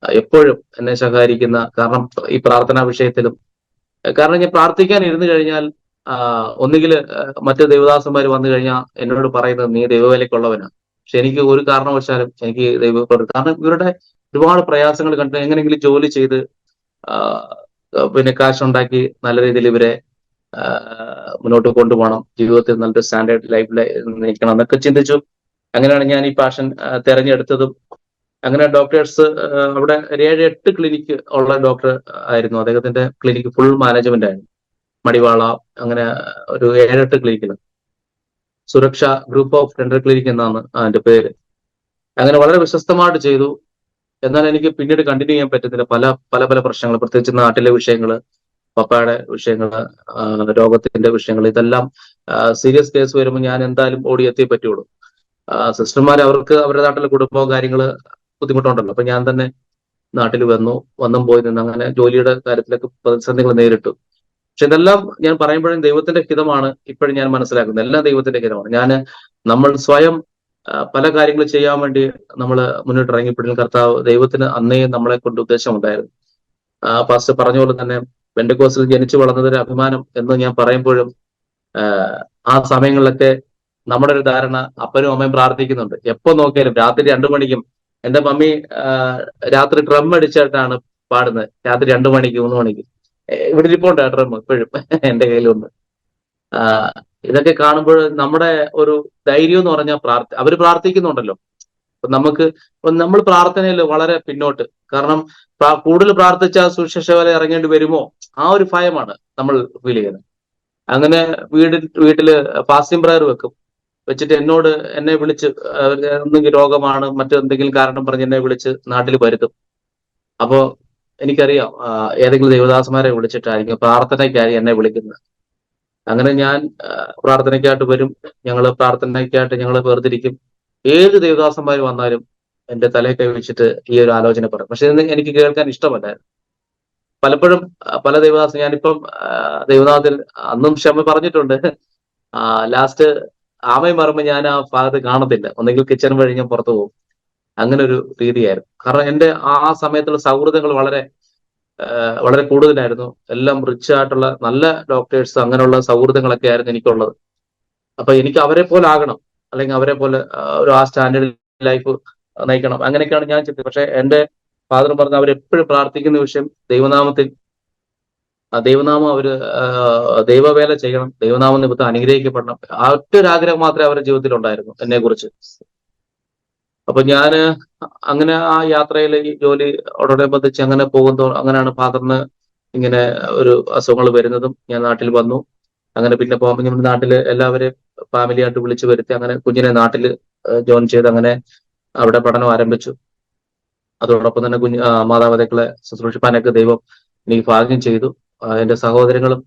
Speaker 2: എപ്പോഴും എന്നെ സഹകരിക്കുന്ന. കാരണം ഈ പ്രാർത്ഥനാ വിഷയത്തിലും, കാരണം ഞാൻ പ്രാർത്ഥിക്കാൻ ഇരുന്നു കഴിഞ്ഞാൽ ഒന്നുകിൽ മറ്റു ദൈവദാസന്മാർ വന്നു കഴിഞ്ഞാൽ എന്നോട് പറയുന്നത് നീ ദൈവവേലയ്ക്കുള്ളവനാണ്. പക്ഷെ എനിക്ക് ഒരു കാരണവശാലും എനിക്ക് കാരണം ഇവരുടെ ഒരുപാട് പ്രയാസങ്ങൾ കണ്ട് എങ്ങനെയെങ്കിലും ജോലി ചെയ്ത് പിന്നെ കാശുണ്ടാക്കി നല്ല രീതിയിൽ ഇവരെ മുന്നോട്ട് കൊണ്ടുപോകണം, ജീവിതത്തിൽ നല്ലൊരു സ്റ്റാൻഡേർഡ് ലൈഫ് നയിക്കണം എന്നൊക്കെ ചിന്തിച്ചു. അങ്ങനെയാണ് ഞാൻ ഈ പാഷൻ തെരഞ്ഞെടുത്തതും. അങ്ങനെ ഡോക്ടേഴ്സ് അവിടെ 7-8 ക്ലിനിക്ക് ഉള്ള ഡോക്ടർ ആയിരുന്നു. അദ്ദേഹത്തിന്റെ ക്ലിനിക്ക് ഫുൾ മാനേജ്മെന്റ് ആയിരുന്നു. മടിവാള, അങ്ങനെ ഒരു 7-8 ക്ലിനിക്കിൽ. സുരക്ഷ ഗ്രൂപ്പ് ഓഫ് ഡെന്റൽ ക്ലിനിക് എന്നാണ് അതിന്റെ പേര്. അങ്ങനെ വളരെ വിശ്വസ്തമായിട്ട് ചെയ്തു. എന്നാൽ എനിക്ക് പിന്നീട് കണ്ടിന്യൂ ചെയ്യാൻ പറ്റുന്നില്ല. പല പല പല പ്രശ്നങ്ങൾ, പ്രത്യേകിച്ച് നാട്ടിലെ വിഷയങ്ങള്, പപ്പയുടെ വിഷയങ്ങള്, രോഗത്തിന്റെ വിഷയങ്ങൾ, ഇതെല്ലാം സീരിയസ് കേസ് വരുമ്പോൾ ഞാൻ എന്തായാലും ഓടിയെത്തിയേ പറ്റുള്ളൂ. സിസ്റ്റർമാർ അവർക്ക് അവരുടെ നാട്ടിലെ കുടുംബവും കാര്യങ്ങള് ബുദ്ധിമുട്ടുണ്ടല്ലോ. അപ്പൊ ഞാൻ തന്നെ നാട്ടിൽ വന്നും പോയി നിന്ന് അങ്ങനെ ജോലിയുടെ കാര്യത്തിലൊക്കെ പ്രതിസന്ധികൾ നേരിട്ടു. പക്ഷെ ഇതെല്ലാം ഞാൻ പറയുമ്പോഴും ദൈവത്തിന്റെ ഹിതമാണ് ഇപ്പോഴും ഞാൻ മനസ്സിലാക്കുന്നത്. എല്ലാം ദൈവത്തിന്റെ ഹിതമാണ്. നമ്മൾ സ്വയം പല കാര്യങ്ങൾ ചെയ്യാൻ വേണ്ടി നമ്മൾ മുന്നോട്ട് ഇറങ്ങിയപ്പോഴും കർത്താവ് ദൈവത്തിന് അന്നേ നമ്മളെ കൊണ്ട് ഉദ്ദേശം ഉണ്ടായിരുന്നു. പാസ്റ്റർ പറഞ്ഞ പോലെ തന്നെ പെന്റക്കോസ്റ്റിൽ ജനിച്ചു വളർന്നതൊരു അഭിമാനം എന്ന് ഞാൻ പറയുമ്പോഴും ആ സമയങ്ങളിലൊക്കെ നമ്മുടെ ഒരു ധാരണ, അപ്പനും അമ്മയും പ്രാർത്ഥിക്കുന്നുണ്ട്. എപ്പോ നോക്കിയാലും രാത്രി 2 മണിക്കും എന്റെ മമ്മി രാത്രി ഡ്രം അടിച്ചിട്ടാണ് പാടുന്നത്. രാത്രി 2 മണിക്ക് 3 മണിക്ക് ഇവിടെ ഇരിപ്പുണ്ട് ആ ഡ്രം ഇപ്പോഴും എന്റെ കയ്യിലുണ്ട്. ഇതൊക്കെ കാണുമ്പോൾ നമ്മുടെ ഒരു ധൈര്യം എന്ന് പറഞ്ഞാൽ അവര് പ്രാർത്ഥിക്കുന്നുണ്ടല്ലോ. നമുക്ക് നമ്മൾ പ്രാർത്ഥനയിൽ വളരെ പിന്നോട്ട്. കാരണം കൂടുതൽ പ്രാർത്ഥിച്ച സുശേഷ പോലെ ഇറങ്ങേണ്ടി വരുമോ, ആ ഒരു ഭയമാണ് നമ്മൾ ഫീൽ ചെയ്യുന്നത്. അങ്ങനെ വീട്ടില് ഫാസ്റ്റിംഗ് പ്രയർ വെച്ചിട്ട് എന്നെ വിളിച്ച് എന്തെങ്കിലും രോഗമാണ് മറ്റെന്തെങ്കിലും കാരണം പറഞ്ഞ് എന്നെ വിളിച്ച് നാട്ടിൽ വരുത്തും. അപ്പോ എനിക്കറിയാം ഏതെങ്കിലും ദേവദാസന്മാരെ വിളിച്ചിട്ടായിരിക്കും പ്രാർത്ഥനയ്ക്കായി എന്നെ വിളിക്കുന്നത്. അങ്ങനെ ഞാൻ പ്രാർത്ഥനയ്ക്കായിട്ട് വരും. ഞങ്ങൾ വേർതിരിക്കും. ഏത് ദേവദാസന്മാർ വന്നാലും എന്റെ തലയിൽ കൈ വെച്ചിട്ട് ഈ ഒരു ആലോചന പറയും. പക്ഷെ ഇത് എനിക്ക് കേൾക്കാൻ ഇഷ്ടമല്ലായിരുന്നു. പലപ്പോഴും പല ദേവദാസം ഞാനിപ്പം ദൈവനാഥത്തിൽ അന്നും ക്ഷമ പറഞ്ഞിട്ടുണ്ട്. ലാസ്റ്റ് ആമയും പറയുമ്പോൾ ഞാൻ ആ ഭാഗത്ത് കാണത്തില്ല. ഒന്നെങ്കിൽ കിച്ചൺ വഴി ഞാൻ പുറത്തു പോകും. അങ്ങനെ ഒരു രീതിയായിരുന്നു. കാരണം എന്റെ ആ സമയത്തുള്ള സൗഹൃദങ്ങൾ വളരെ വളരെ കൂടുതലായിരുന്നു. എല്ലാം റിച്ച് ആയിട്ടുള്ള നല്ല ഡോക്ടേഴ്സ്, അങ്ങനെയുള്ള സൗഹൃദങ്ങളൊക്കെ ആയിരുന്നു എനിക്കുള്ളത്. അപ്പൊ എനിക്ക് അവരെ പോലെ ആകണം, അല്ലെങ്കിൽ അവരെ പോലെ ഒരു ആ സ്റ്റാൻഡേർഡ് ലൈഫ് നയിക്കണം, അങ്ങനെയൊക്കെയാണ് ഞാൻ ചിന്തിച്ചത്. പക്ഷെ എന്റെ ഫാദർ പറഞ്ഞ അവരെപ്പോഴും പ്രാർത്ഥിക്കുന്ന വിഷയം ദൈവനാമം അവര് ദൈവവേല ചെയ്യണം, ദൈവനാമം നിമിത്തം അനുഗ്രഹിക്കപ്പെടണം. ആ ഒറ്റൊരാഗ്രഹം മാത്രമേ അവരുടെ ജീവിതത്തിൽ ഉണ്ടായിരുന്നു എന്നെ കുറിച്ച്. അപ്പൊ ഞാന് അങ്ങനെ ആ യാത്രയിൽ ഈ ജോലിയോടനുബന്ധിച്ച് അങ്ങനെ അങ്ങനെയാണ് ഫാദറിന് ഇങ്ങനെ ഒരു അസുഖങ്ങൾ വരുന്നതും ഞാൻ നാട്ടിൽ വന്നു. അങ്ങനെ പിന്നെ പോകുമ്പോൾ നമ്മുടെ നാട്ടില് എല്ലാവരെയും ഫാമിലിയായിട്ട് വിളിച്ചു വരുത്തി അങ്ങനെ കുഞ്ഞിനെ നാട്ടിൽ ജോയിൻ ചെയ്ത് അങ്ങനെ അവിടെ പഠനം ആരംഭിച്ചു. അതോടൊപ്പം തന്നെ മാതാപിതാക്കളെ ശുശ്രൂഷിപ്പാനൊക്കെ ദൈവം എനിക്ക് ഭാഗ്യം ചെയ്തു. എന്റെ സഹോദരങ്ങളും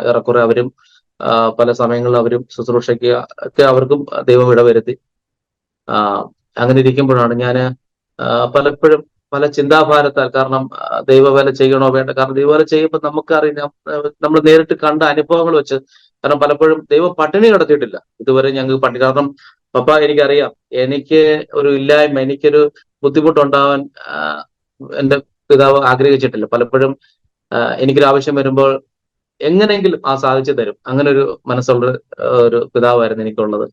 Speaker 2: ഏറെക്കുറെ അവരും പല സമയങ്ങളിൽ അവരും ശുശ്രൂഷയ്ക്ക് ഒക്കെ അവർക്കും ദൈവം ഇടവരുത്തി. അങ്ങനെ ഇരിക്കുമ്പോഴാണ് ഞാൻ പലപ്പോഴും പല ചിന്താഭാരത്താൽ, കാരണം ദൈവവേല ചെയ്യണോ വേണ്ട, കാരണം ദൈവവേല ചെയ്യുമ്പോൾ നമുക്കറിയാം നമ്മൾ നേരിട്ട് കണ്ട അനുഭവങ്ങൾ വെച്ച്. കാരണം പലപ്പോഴും ദൈവം പട്ടിണി കിടത്തിയിട്ടില്ല ഇതുവരെ ഞങ്ങൾക്ക് പട്ടിണി. കാരണം പപ്പ എനിക്കറിയാം എനിക്ക് ഒരു ഇല്ലായ്മ, എനിക്കൊരു ബുദ്ധിമുട്ടുണ്ടാവാൻ എന്റെ പിതാവ് ആഗ്രഹിച്ചിട്ടില്ല. പലപ്പോഴും എനിക്കൊരു ആവശ്യം വരുമ്പോൾ എങ്ങനെയെങ്കിലും സാധിച്ചു തരും. അങ്ങനെ ഒരു മനസ്സുള്ള ഒരു പിതാവായിരുന്നു എനിക്കുള്ളത്.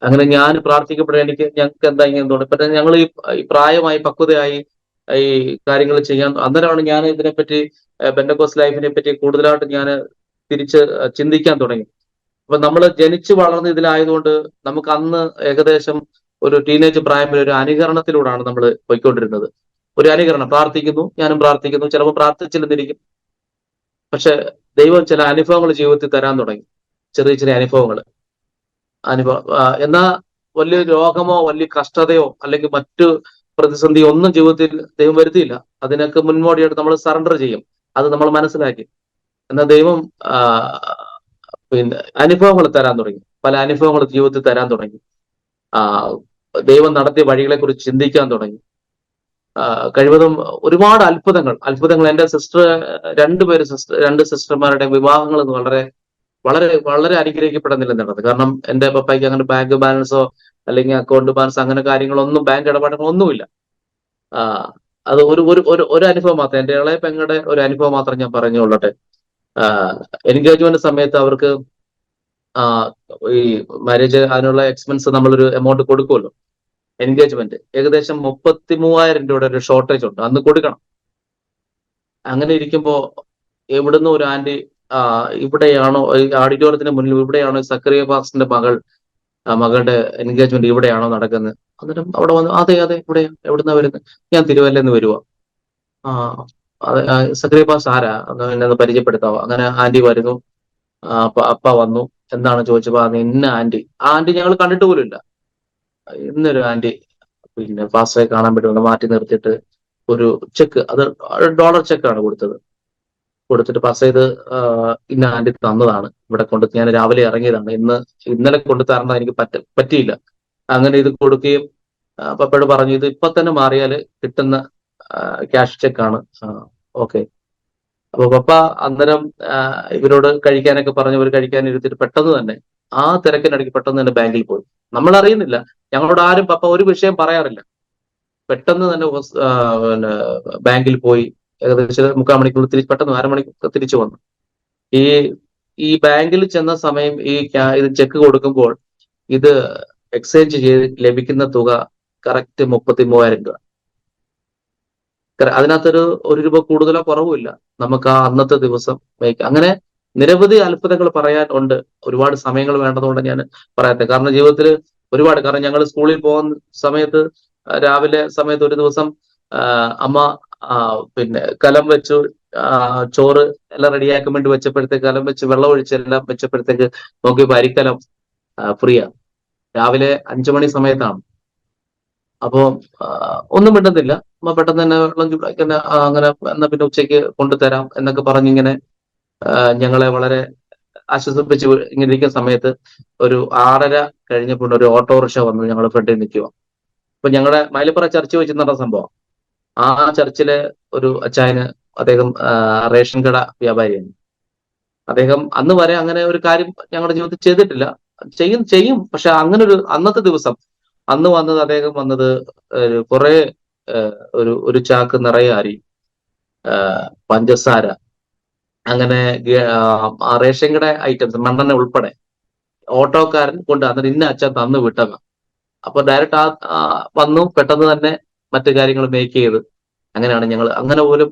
Speaker 2: അങ്ങനെ ഞാൻ പ്രാർത്ഥിക്കപ്പെടാൻ ഞങ്ങൾക്ക് എന്താ ഇങ്ങനെ തോന്നി. പക്ഷെ ഞങ്ങൾ ഈ പ്രായമായി പക്വതയായി ഈ കാര്യങ്ങൾ ചെയ്യാൻ, അന്നേരമാണ് ഞാൻ ഇതിനെപ്പറ്റി പെന്റക്കോസ്റ്റ് ലൈഫിനെ പറ്റി കൂടുതലായിട്ട് ഞാൻ തിരിച്ച് ചിന്തിക്കാൻ തുടങ്ങി. അപ്പൊ നമ്മൾ ജനിച്ചു വളർന്ന് ഇതിലായതുകൊണ്ട് നമുക്ക് അന്ന് ഏകദേശം ഒരു ടീനേജ് പ്രായം ഒരു അനുകരണത്തിലൂടെയാണ് നമ്മൾ പോയിക്കൊണ്ടിരുന്നത്. ഒരു അനുകരണം, പ്രാർത്ഥിക്കുന്നു, ഞാനും പ്രാർത്ഥിക്കുന്നു, ചിലപ്പോൾ പ്രാർത്ഥിച്ചില്ലെന്നിരിക്കും. പക്ഷെ ദൈവം ചില അനുഭവങ്ങൾ ജീവിതത്തിൽ തരാൻ തുടങ്ങി, ചെറിയ ചെറിയ അനുഭവങ്ങൾ. എന്നാ വലിയ രോഗമോ വലിയ കഷ്ടതയോ അല്ലെങ്കിൽ മറ്റു പ്രതിസന്ധിയോ ഒന്നും ജീവിതത്തിൽ ദൈവം വരുത്തിയില്ല. അതിനൊക്കെ മുൻപോടിയായിട്ട് നമ്മൾ സറണ്ടർ ചെയ്യും. അത് നമ്മൾ മനസ്സിലാക്കി. എന്നാൽ ദൈവം പിന്നെ അനുഭവങ്ങൾ തരാൻ തുടങ്ങി, പല അനുഭവങ്ങൾ ജീവിതത്തിൽ തരാൻ തുടങ്ങി. ദൈവം നടത്തിയ വഴികളെ കുറിച്ച് ചിന്തിക്കാൻ തുടങ്ങി. കഴിവതും ഒരുപാട് അത്ഭുതങ്ങൾ എന്റെ രണ്ട് സിസ്റ്റർമാരുടെ വിവാഹങ്ങൾ വളരെ വളരെ വളരെ അനുഗ്രഹിക്കപ്പെടുന്നില്ല നടന്നത്. കാരണം എന്റെ പപ്പയ്ക്ക് അങ്ങനെ ബാങ്ക് ബാലൻസോ അല്ലെങ്കിൽ അക്കൗണ്ട് ബാലൻസ് അങ്ങനെ കാര്യങ്ങളൊന്നും, ബാങ്ക് ഇടപാടുകളൊന്നുമില്ല. അത് ഒരു അനുഭവം മാത്രം, എന്റെ ഇളയ പെങ്ങളുടെ ഒരു അനുഭവം മാത്രം ഞാൻ പറഞ്ഞുകൊള്ളട്ടെ. എൻഗേജ്മെന്റ് സമയത്ത് അവർക്ക് ഈ മാരേജ് അതിനുള്ള എക്സ്പെൻസ് നമ്മളൊരു എമൗണ്ട് കൊടുക്കുമല്ലോ. എൻഗേജ്മെന്റ് ഏകദേശം 33,000 രൂപയുടെ ഒരു ഷോർട്ടേജ് ഉണ്ട്, അന്ന് കൊടുക്കണം. അങ്ങനെ ഇരിക്കുമ്പോ എവിടുന്ന് ഒരു ആന്റി ഇവിടെയാണോ, ഈ ഓഡിറ്റോറിയത്തിന് മുന്നിൽ ഇവിടെയാണോ സക്കറിയ പാസ്റ്ററിന്റെ മകളുടെ എൻഗേജ്മെന്റ് ഇവിടെയാണോ നടക്കുന്നത്? അന്നേരം അവിടെ വന്ന് അതെ എവിടുന്നാ വരുന്നത്? ഞാൻ തിരുവല്ലെന്ന് വരുവാ. അതെ, സക്കറിയ പാസ്റ്റർ ആരാ എന്നെ ഒന്ന് പരിചയപ്പെടുത്താവോ? അങ്ങനെ ആന്റി വരുന്നു. അപ്പ വന്നു. എന്താണ് ചോദിച്ചപ്പോ ഇന്ന ആന്റി. ആ ആന്റി ഞങ്ങൾ കണ്ടിട്ട് പോലും ഇല്ല. ഇന്നൊരു ആന്റി പിന്നെ ഫാസ്റ്റായി കാണാൻ പറ്റുമെന്ന് മാറ്റി നിർത്തിയിട്ട് ഒരു ചെക്ക്, അത് ഡോളർ ചെക്കാണ് കൊടുത്തത്. കൊടുത്തിട്ട് പാസ് ചെയ്ത് ഇന്ന ആന്റി തന്നതാണ്, ഇവിടെ കൊണ്ട് ഞാൻ രാവിലെ ഇറങ്ങിയതാണ്, ഇന്നലെ കൊണ്ട് തരണം, എനിക്ക് പറ്റിയില്ല. അങ്ങനെ ഇത് കൊടുക്കുകയും പപ്പയോട് പറഞ്ഞു ഇത് ഇപ്പൊ തന്നെ മാറിയാൽ കിട്ടുന്ന ക്യാഷ് ചെക്കാണ്. ഓക്കെ. അപ്പൊ പപ്പ അന്നേരം ഇവരോട് കഴിക്കാനൊക്കെ പറഞ്ഞു, ഇവർ കഴിക്കാൻ ഇരുത്തിട്ട് പെട്ടെന്ന് തന്നെ ആ തിരക്കിനിടയ്ക്ക് പെട്ടെന്ന് തന്നെ ബാങ്കിൽ പോയി. നമ്മൾ അറിയുന്നില്ല, ഞങ്ങളോട് ആരും പപ്പ ഒരു വിഷയം പറയാറില്ല. പെട്ടെന്ന് തന്നെ പിന്നെ ബാങ്കിൽ പോയി. ഏകദേശം 3/4 മണിക്കൂർ പെട്ടെന്ന് 1/2 മണിക്കൂർ തിരിച്ചു വന്നു. ഈ ഈ ബാങ്കിൽ ചെന്ന സമയം ഇത് ചെക്ക് കൊടുക്കുമ്പോൾ ഇത് എക്സ്ചേഞ്ച് ചെയ്ത് ലഭിക്കുന്ന തുക കറക്റ്റ് 33,000 രൂപ. അതിനകത്തൊരു 1 രൂപ കൂടുതലോ കുറവുമില്ല. നമുക്ക് ആ അന്നത്തെ ദിവസം അങ്ങനെ നിരവധി അത്ഭുതങ്ങൾ പറയാൻ ഉണ്ട്. ഒരുപാട് സമയങ്ങൾ വേണ്ടതുകൊണ്ട് ഞാൻ പറയാത്തത്. കാരണം ജീവിതത്തിൽ ഒരുപാട്, കാരണം ഞങ്ങൾ സ്കൂളിൽ പോകുന്ന സമയത്ത് രാവിലെ സമയത്ത് ഒരു ദിവസം അമ്മ പിന്നെ കലം വെച്ചു, ചോറ് എല്ലാം റെഡിയാക്കാൻ വേണ്ടി വെച്ചപ്പോഴത്തേക്ക് കലം വെച്ച് വെള്ളം ഒഴിച്ച് എല്ലാം വെച്ചപ്പോഴത്തേക്ക് നോക്കിയപ്പോ അരിക്കലം ഫ്രീയാ. രാവിലെ 5 മണി സമയത്താണ്. അപ്പോ ഒന്നും മിണ്ടുന്നില്ല. അമ്മ പെട്ടെന്ന് തന്നെ വെള്ളം ചൂടാക്കി തന്നെ അങ്ങനെ എന്നാ പിന്നെ ഉച്ചയ്ക്ക് കൊണ്ടുതരാം എന്നൊക്കെ പറഞ്ഞിങ്ങനെ ഞങ്ങളെ വളരെ ആശ്വസിപ്പിച്ച് ഇങ്ങനെ ഇരിക്കുന്ന സമയത്ത് ഒരു 6:30 കഴിഞ്ഞപ്പോൾ ഒരു ഓട്ടോറിക്ഷ വന്ന് ഞങ്ങളുടെ ഫ്രണ്ടിൽ നിൽക്കുക. അപ്പൊ ഞങ്ങളുടെ മൈലപ്പുറ ചർച്ച് വെച്ച് നടന്ന സംഭവം. ആ ചർച്ചിലെ ഒരു അച്ചായന്, അദ്ദേഹം റേഷൻ കട വ്യാപാരിയാണ്. അദ്ദേഹം അന്ന് വരെ അങ്ങനെ ഒരു കാര്യം ഞങ്ങളുടെ ജീവിതത്തിൽ ചെയ്തിട്ടില്ല. ചെയ്യും പക്ഷെ അങ്ങനെ അന്നത്തെ ദിവസം അന്ന് വന്നത്, അദ്ദേഹം വന്നത് കുറെ ഒരു ചാക്ക് നിറയെ അരി, പഞ്ചസാര, അങ്ങനെ റേഷൻ കട ഐറ്റംസ്, മണ്ണെണ്ണ ഉൾപ്പെടെ ഓട്ടോക്കാരൻ കൊണ്ട് അന്നേരം ഇന്ന അച്ഛൻ തന്നു വിട്ടതാണ്. അപ്പൊ ഡയറക്റ്റ് വന്നു, പെട്ടെന്ന് തന്നെ മറ്റു കാര്യങ്ങൾ മേക്ക് ചെയ്ത്. അങ്ങനെയാണ് ഞങ്ങൾ അങ്ങനെ പോലും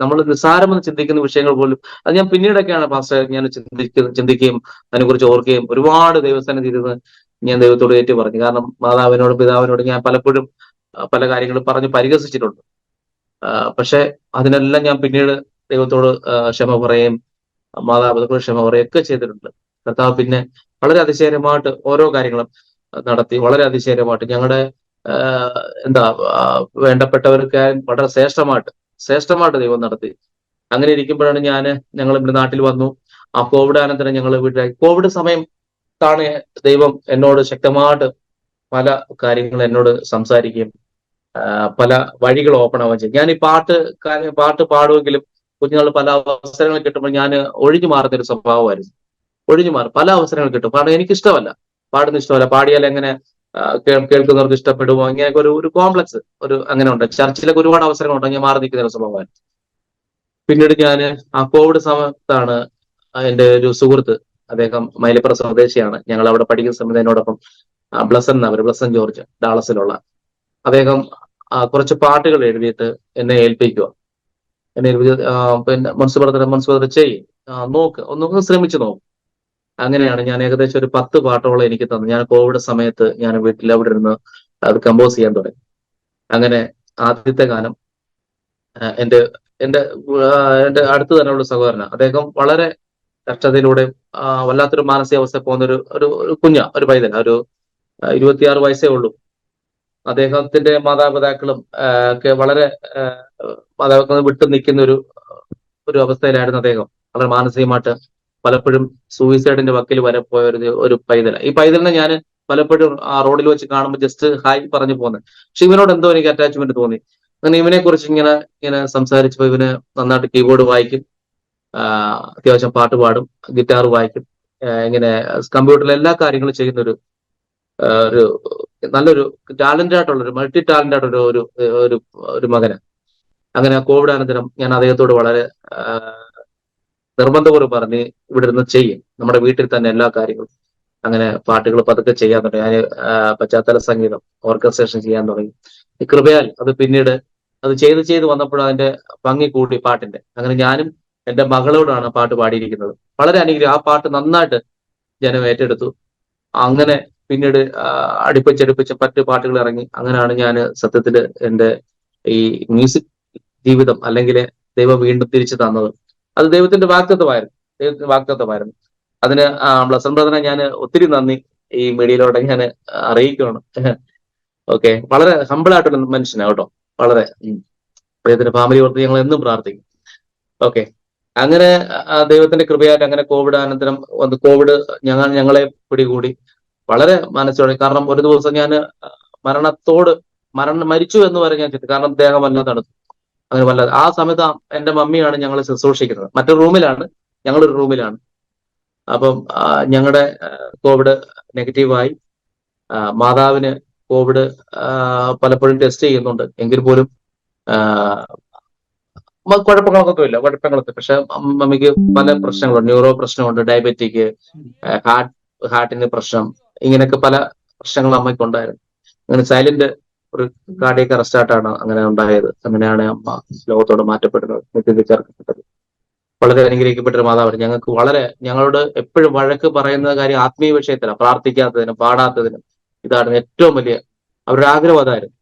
Speaker 2: നമ്മൾ നിസ്സാരമെന്ന് ചിന്തിക്കുന്ന വിഷയങ്ങൾ പോലും, അത് ഞാൻ പിന്നീടൊക്കെയാണ് പാസ്റ്റർ ഞാൻ ചിന്തിക്കുകയും അതിനെക്കുറിച്ച് ഓർക്കുകയും ഒരുപാട് ദൈവസ്ഥാനം ഇരുന്ന് ഞാൻ ദൈവത്തോട് ഏറ്റു പറഞ്ഞു. കാരണം മാതാവിനോടും പിതാവിനോടും ഞാൻ പലപ്പോഴും പല കാര്യങ്ങളും പറഞ്ഞ് പരിഹസിച്ചിട്ടുണ്ട്. പക്ഷെ അതിനെല്ലാം ഞാൻ പിന്നീട് ദൈവത്തോട് ക്ഷമ പറയുകയും മാതാപിതാക്കളോട് ക്ഷമ പറയുകയും ഒക്കെ ചെയ്തിട്ടുണ്ട്. കർത്താവ് പിന്നെ വളരെ അതിശയകരമായിട്ട് ഓരോ കാര്യങ്ങളും നടത്തി. വളരെ അതിശയകരമായിട്ട് ഞങ്ങളുടെ എന്താ വേണ്ടപ്പെട്ടവർക്ക് വളരെ ശ്രേഷ്ഠമായിട്ട് ദൈവം നടത്തി. അങ്ങനെ ഇരിക്കുമ്പോഴാണ് ഞങ്ങൾ ഇവിടെ നാട്ടിൽ വന്നു. ആ കോവിഡ് അനന്തരം ഞങ്ങൾ വീട്ടിലായി. കോവിഡ് സമയത്താണ് ദൈവം എന്നോട് ശക്തമായിട്ട് പല കാര്യങ്ങൾ എന്നോട് സംസാരിക്കുകയും പല വഴികൾ ഓപ്പൺ ആവുകയും ചെയ്യും. ഞാൻ ഈ പാട്ട് പാടുമെങ്കിലും കുഞ്ഞുങ്ങൾ പല അവസരങ്ങൾ കിട്ടുമ്പോൾ ഞാൻ ഒഴിഞ്ഞു മാറുന്ന ഒരു സ്വഭാവമായിരുന്നു. ഒഴിഞ്ഞു മാറും, പല അവസരങ്ങൾ കിട്ടും. കാരണം എനിക്കിഷ്ടമല്ല, പാടുന്ന ഇഷ്ടമല്ല. പാടിയാൽ എങ്ങനെ കേൾക്കുന്നവർക്ക് ഇഷ്ടപ്പെടുമോ, ഇങ്ങനെയൊക്കെ ഒരു കോംപ്ലക്സ് അങ്ങനെ ഉണ്ട്. ചർച്ചിലൊക്കെ ഒരുപാട് അവസരങ്ങളുണ്ട്, ഞാൻ മാറി നിൽക്കുന്ന ഒരു സ്വഭാവമായിരുന്നു. പിന്നീട് ഞാൻ ആ കോവിഡ് സമയത്താണ് എൻ്റെ ഒരു സുഹൃത്ത്, അദ്ദേഹം മൈലപ്പുറം സ്വദേശിയാണ്, ഞങ്ങൾ അവിടെ പഠിക്കുന്ന സമയത്ത് എന്നോടൊപ്പം ബ്ലസൻ ജോർജ്, ഡാളസിലുള്ള അദ്ദേഹം കുറച്ച് പാട്ടുകൾ എഴുതിയിട്ട് എന്നെ ഏൽപ്പിക്കുക. എന്നെ പിന്നെ മനസ്സുപുറത്ത് ചെയ്യും, ഒന്ന് ശ്രമിച്ചു നോക്കും. അങ്ങനെയാണ് ഞാൻ ഏകദേശം ഒരു 10 പാട്ടോളം എനിക്ക് തന്നു. ഞാൻ കോവിഡ് സമയത്ത് ഞാൻ വീട്ടിൽ അവിടെ ഇരുന്ന് അത് കമ്പോസ് ചെയ്യാൻ തുടങ്ങി. അങ്ങനെ ആദ്യത്തെ ഗാനം എൻ്റെ എൻ്റെ എൻ്റെ അടുത്ത് തന്നെയുള്ള സഹോദരന, അദ്ദേഹം വളരെ കഷ്ടതയിലൂടെ വല്ലാത്തൊരു മാനസികാവസ്ഥ പോകുന്ന ഒരു പൈതൽ, ഒരു 26 വയസ്സേ ഉള്ളൂ. അദ്ദേഹത്തിന്റെ മാതാപിതാക്കളും ഒക്കെ വളരെ മാതാപിതാക്കൾ വിട്ടു നിൽക്കുന്ന ഒരു അവസ്ഥയിലായിരുന്നു അദ്ദേഹം. വളരെ മാനസികമായിട്ട് പലപ്പോഴും സൂയിസൈഡിന്റെ വക്കിൽ വരെ പോയ ഒരു പൈതൽ. ഈ പൈതലിനെ ഞാൻ പലപ്പോഴും ആ റോഡിൽ വെച്ച് കാണുമ്പോൾ ജസ്റ്റ് ഹായ് പറഞ്ഞു പോകുന്നത്. പക്ഷെ ഇവനോട് എന്തോ എനിക്ക് അറ്റാച്ച്മെന്റ് തോന്നി. അങ്ങനെ ഇവനെ കുറിച്ച് ഇങ്ങനെ സംസാരിച്ചപ്പോൾ ഇവന് നന്നായിട്ട് കീബോർഡ് വായിക്കും, അത്യാവശ്യം പാട്ട് പാടും, ഗിറ്റാർ വായിക്കും, ഇങ്ങനെ കമ്പ്യൂട്ടറിൽ എല്ലാ കാര്യങ്ങളും ചെയ്യുന്ന ഒരു നല്ലൊരു ടാലന്റഡ് ആയിട്ടുള്ള ഒരു മൾട്ടി ടാലന്റഡ് ആയിട്ടുള്ള ഒരു മകന്. അങ്ങനെ കോവിഡ് അനന്തരം ഞാൻ അദ്ദേഹത്തോട് വളരെ നിർബന്ധപൂർവ്വം പറഞ്ഞ് ഇവിടെ ഇരുന്ന് ചെയ്യും, നമ്മുടെ വീട്ടിൽ തന്നെ എല്ലാ കാര്യങ്ങളും. അങ്ങനെ പാട്ടുകൾ പതുക്കെ ചെയ്യാൻ തുടങ്ങി. ഞാൻ പശ്ചാത്തല സംഗീതം, ഓർക്കസ്ട്രേഷൻ ചെയ്യാൻ തുടങ്ങി. കൃപയാൽ അത് പിന്നീട് അത് ചെയ്ത് വന്നപ്പോൾ അതിന്റെ ഭംഗി കൂടി പാട്ടിന്റെ. അങ്ങനെ ഞാനും എന്റെ മകളോടാണ് പാട്ട് പാടിയിരിക്കുന്നത്. വളരെ അനുഗ്രഹം. ആ പാട്ട് നന്നായിട്ട് ജനം ഏറ്റെടുത്തു. അങ്ങനെ പിന്നീട് അടുപ്പിച്ചടുപ്പിച്ച് മറ്റു പാട്ടുകൾ ഇറങ്ങി. അങ്ങനെയാണ് ഞാൻ സത്യത്തില് എൻ്റെ ഈ മ്യൂസിക് ജീവിതം അല്ലെങ്കിൽ ദൈവം വീണ്ടും തിരിച്ചു തന്നത്. അത് ദൈവത്തിന്റെ വാഗ്ദത്തമായിരുന്നു. അതിന് ബ്ലസൻ ബ്രദറിനെ ഞാൻ ഒത്തിരി നന്ദി ഈ മീഡിയയിലൂടെ ഞാൻ അറിയിക്കുകയാണ്. ഓക്കെ, വളരെ ഹമ്പിൾ ആയിട്ടുള്ള മനുഷ്യനാണ് കേട്ടോ. വളരെ അദ്ദേഹത്തിന്റെ ഫാമിലി ഓർത്ത് ഞങ്ങൾ എന്നും പ്രാർത്ഥിക്കും. ഓക്കെ, അങ്ങനെ ദൈവത്തിന്റെ കൃപയായിട്ട് അങ്ങനെ കോവിഡ് അനന്തരം വന്ന് കോവിഡ് ഞങ്ങളെ പിടികൂടി. വളരെ മനസ്സോടെ, കാരണം ഒരു ദിവസം ഞാൻ മരിച്ചു എന്ന് വരെ ഞാൻ ചിന്തിച്ചു. കാരണം ദേഹം വല്ലാതെ തണുത്തു, അങ്ങനെ വല്ലാതെ. ആ സമയത്ത് എന്റെ മമ്മിയാണ് ഞങ്ങളെ ശുശ്രൂഷിക്കുന്നത്. മറ്റൊരു റൂമിലാണ്, ഞങ്ങളൊരു റൂമിലാണ്. അപ്പം ഞങ്ങളുടെ കോവിഡ് നെഗറ്റീവായി. മാതാവിന് കോവിഡ് പലപ്പോഴും ടെസ്റ്റ് ചെയ്യുന്നുണ്ട്, എങ്കിൽ പോലും കുഴപ്പങ്ങളൊക്കെ. പക്ഷെ മമ്മിക്ക് പല പ്രശ്നങ്ങളുണ്ട്, ന്യൂറോ പ്രശ്നമുണ്ട്, ഡയബറ്റിക്, ഹാർട്ടിന് പ്രശ്നം, ഇങ്ങനെയൊക്കെ പല പ്രശ്നങ്ങൾ അമ്മയ്ക്ക് ഉണ്ടായിരുന്നു. അങ്ങനെ സൈലന്റ് ഒരു കാർഡിയക് അറസ്റ്റായിട്ടാണ് അങ്ങനെ ഉണ്ടായത്. അങ്ങനെയാണ് അമ്മ ലോകത്തോട് മാറ്റപ്പെടുന്നത്, നിത്യത്തിൽ ചേർക്കപ്പെട്ടത്. വളരെ അനുഗ്രഹിക്കപ്പെട്ട ഒരു മാതാവാണ്. ഞങ്ങളോട് എപ്പോഴും വഴക്ക് പറയുന്ന കാര്യം ആത്മീയ വിഷയത്തിലാണ്, പ്രാർത്ഥിക്കാത്തതിനും പാടാത്തതിനും. ഇതാണ് ഏറ്റവും വലിയ അവരുടെ ആഗ്രഹം, അതായിരുന്നു.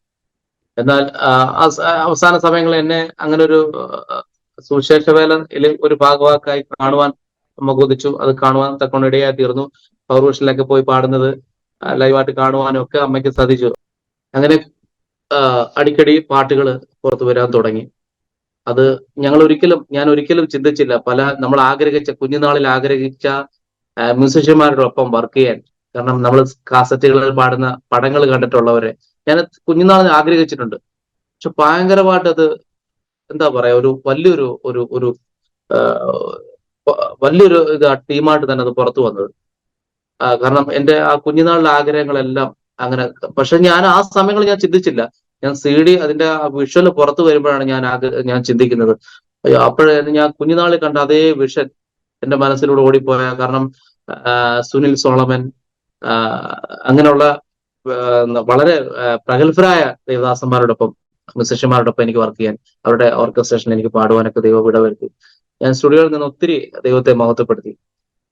Speaker 2: എന്നാൽ അവസാന സമയങ്ങളിൽ എന്നെ അങ്ങനെ ഒരു സുവിശേഷ വേലയിൽ ഒരു ഭാഗവാക്കായി കാണുവാൻ അമ്മ കൊതിച്ചു. അത് കാണുവാൻ തക്കൊണ്ട് ഇടയായി തീർന്നു. പൗർവിഷനിലൊക്കെ പോയി പാടുന്നത് ലൈവായിട്ട് കാണുവാനും ഒക്കെ അമ്മയ്ക്ക് സാധിച്ചു. അങ്ങനെ അടിക്കടി പാട്ടുകൾ പുറത്തു വരാൻ തുടങ്ങി. അത് ഞാൻ ഒരിക്കലും ചിന്തിച്ചില്ല, നമ്മൾ കുഞ്ഞുനാളിൽ ആഗ്രഹിച്ച മ്യൂസിഷ്യന്മാരോടൊപ്പം വർക്ക് ചെയ്യാൻ. കാരണം നമ്മൾ കാസറ്റുകളിൽ പാടുന്ന പടങ്ങൾ കണ്ടിട്ടുള്ളവരെ ഞാൻ കുഞ്ഞുനാളിൽ ആഗ്രഹിച്ചിട്ടുണ്ട്. പക്ഷെ ഭയങ്കരമായിട്ട് അത് എന്താ പറയാ, ഒരു വലിയൊരു ഒരു ഒരു വലിയൊരു ടീമായിട്ട് തന്നെ അത് പുറത്തു വന്നത്. കാരണം എന്റെ ആ കുഞ്ഞുനാളിലെ ആഗ്രഹങ്ങളെല്ലാം അങ്ങനെ. പക്ഷെ ഞാൻ ആ സമയങ്ങളിൽ ഞാൻ ചിന്തിച്ചില്ല. ഞാൻ CD അതിന്റെ വിഷ്വൽ പുറത്തു വരുമ്പോഴാണ് ഞാൻ ചിന്തിക്കുന്നത്, അപ്പോഴേ ഞാൻ കുഞ്ഞുനാളിൽ കണ്ട അതേ വിഷൻ എന്റെ മനസ്സിലൂടെ ഓടിപ്പോയ. കാരണം സുനിൽ സോളമൻ, അങ്ങനെയുള്ള വളരെ പ്രഗത്ഭരായ ദേവദാസന്മാരോടൊപ്പം, മ്യൂസിഷ്യന്മാരോടൊപ്പം എനിക്ക് വർക്ക് ചെയ്യാൻ, അവരുടെ ഓർക്കസ്ട്രേഷൻ എനിക്ക് പാടുവാനൊക്കെ ദൈവം ഇടവരുത്തി. ഞാൻ സ്റ്റുഡിയോയിൽ നിന്ന് ഒത്തിരി ദൈവത്തെ മഹത്വപ്പെടുത്തി.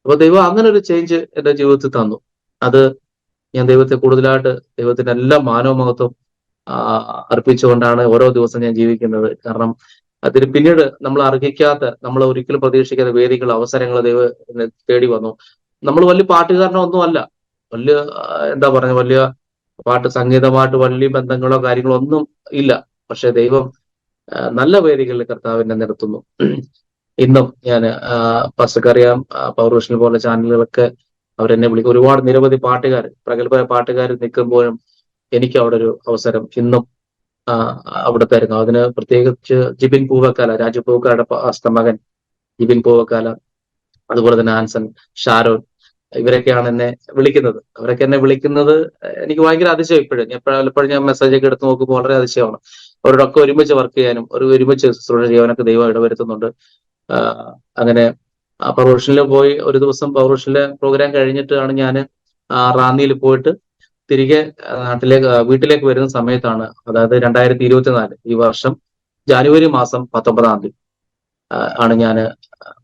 Speaker 2: അപ്പൊ ദൈവം അങ്ങനെ ഒരു ചേഞ്ച് എന്റെ ജീവിതത്തിൽ തന്നു. അത് ഞാൻ ദൈവത്തെ കൂടുതലായിട്ട്, ദൈവത്തിന്റെ എല്ലാ മാനവ മഹത്വം അർപ്പിച്ചുകൊണ്ടാണ് ഓരോ ദിവസം ഞാൻ ജീവിക്കുന്നത്. കാരണം അതിന് പിന്നീട് നമ്മൾ അർഹിക്കാത്ത, നമ്മൾ ഒരിക്കലും പ്രതീക്ഷിക്കാത്ത വേദികൾ, അവസരങ്ങൾ ദൈവം തേടി വന്നു. നമ്മൾ വലിയ പാട്ടുകാരനോ ഒന്നും അല്ല, വലിയ എന്താ പറയുക, വലിയ സംഗീതമായിട്ട് വലിയ ബന്ധങ്ങളോ കാര്യങ്ങളോ ഒന്നും ഇല്ല. പക്ഷെ ദൈവം നല്ല വേദികളിൽ കർത്താവിനെ നിർത്തുന്നു. ഇന്നും ഞാൻ പച്ചക്കറിയാം, പൗർവിഷനിൽ പോലെ ചാനലുകളൊക്കെ അവരെന്നെ വിളിക്കും. ഒരുപാട് നിരവധി പ്രഗത്ഭ പാട്ടുകാർ നിൽക്കുമ്പോഴും എനിക്ക് അവിടെ ഒരു അവസരം ഇന്നും അവിടെ തരുന്നു. അതിന് പ്രത്യേകിച്ച് ജിബിൻ പൂവക്കാല, രാജു പൂവക്കാലയുടെ മകൻ ജിബിൻ പൂവക്കാല, അതുപോലെ തന്നെ ആൻസൺ, ഷാരോൺ, ഇവരൊക്കെയാണ് എന്നെ വിളിക്കുന്നത്. അവരൊക്കെ എന്നെ വിളിക്കുന്നത് എനിക്ക് ഭയങ്കര അതിശയം. പലപ്പോഴും ഞാൻ മെസ്സേജ് ഒക്കെ എടുത്ത് നോക്കുമ്പോൾ വളരെ അതിശയമാണ്. അവരോടൊക്കെ ഒരുമിച്ച് വർക്ക് ചെയ്യാനും ഒരുമിച്ച് ശുശ്രൂഷ ചെയ്യാനൊക്കെ ദൈവം ഇടവരുത്തുന്നുണ്ട്. അങ്ങനെ പൗർവിഷനിൽ പോയി ഒരു ദിവസം പൗർവിഷനിലെ പ്രോഗ്രാം കഴിഞ്ഞിട്ടാണ് ഞാൻ റാന്നിയിൽ പോയിട്ട് തിരികെ വീട്ടിലേക്ക് വരുന്ന സമയത്താണ്, അതായത് 2024 ഈ വർഷം ജാനുവരി മാസം 19 ആണ് ഞാൻ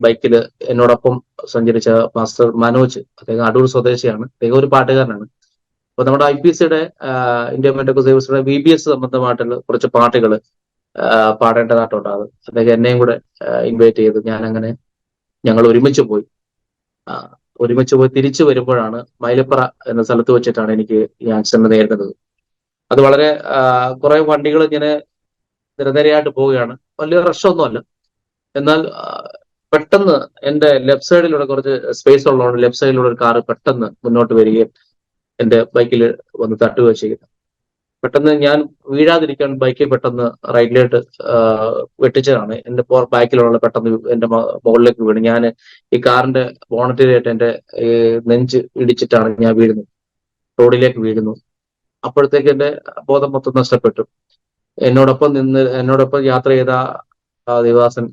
Speaker 2: ബൈക്കിൽ എന്നോടൊപ്പം സഞ്ചരിച്ച മാസ്റ്റർ മനോജ്, അദ്ദേഹം അടൂർ സ്വദേശിയാണ്, അദ്ദേഹം ഒരു പാട്ടുകാരനാണ്. അപ്പൊ നമ്മുടെ IPCയുടെ ഇന്ത്യൻ പെന്തക്കോസ്ത് ദേവസ്വയുടെ VBS സംബന്ധമായിട്ടുള്ള കുറച്ച് പാട്ടുകൾ പാടേണ്ടതായിട്ടുണ്ട്. അദ്ദേഹം എന്നെയും കൂടെ ഇൻവൈറ്റ് ചെയ്തു. ഞങ്ങൾ ഒരുമിച്ച് പോയി തിരിച്ചു വരുമ്പോഴാണ് മൈലപ്പുറ എന്ന സ്ഥലത്ത് വെച്ചിട്ടാണ് എനിക്ക് ഈ ആക്സിഡന്റ് നേരിടുന്നത്. അത് വളരെ കുറെ വണ്ടികൾ ഇങ്ങനെ നിരനിരയായിട്ട് പോവുകയാണ്, വലിയ റഷൊന്നുമല്ല. എന്നാൽ പെട്ടെന്ന് എന്റെ ലെഫ്റ്റ് സൈഡിലൂടെ കുറച്ച് സ്പേസ് ഉള്ളതുകൊണ്ട് ലെഫ്റ്റ് സൈഡിലൂടെ ഒരു കാറ് പെട്ടെന്ന് മുന്നോട്ട് വരികയും എന്റെ ബൈക്കിൽ വന്ന് തട്ടുകയും ചെയ്യുന്നു. പെട്ടെന്ന് ഞാൻ വീഴാതിരിക്കാൻ ബൈക്കിൽ പെട്ടെന്ന് റൈറ്റിലോട്ട് വെട്ടിച്ചതാണ്. എന്റെ ബാക്കിലുള്ള പെട്ടെന്ന് എന്റെ മുകളിലേക്ക് വീണ് ഞാൻ ഈ കാറിന്റെ ബോണറ്റിലായിട്ട് എന്റെ നെഞ്ച് ഇടിച്ചിട്ടാണ് ഞാൻ വീഴുന്നത്, റോഡിലേക്ക് വീഴുന്നു. അപ്പോഴത്തേക്ക് എന്റെ ബോധം മൊത്തം നഷ്ടപ്പെട്ടു. എന്നോടൊപ്പം യാത്ര ചെയ്ത ദേവദാസൻ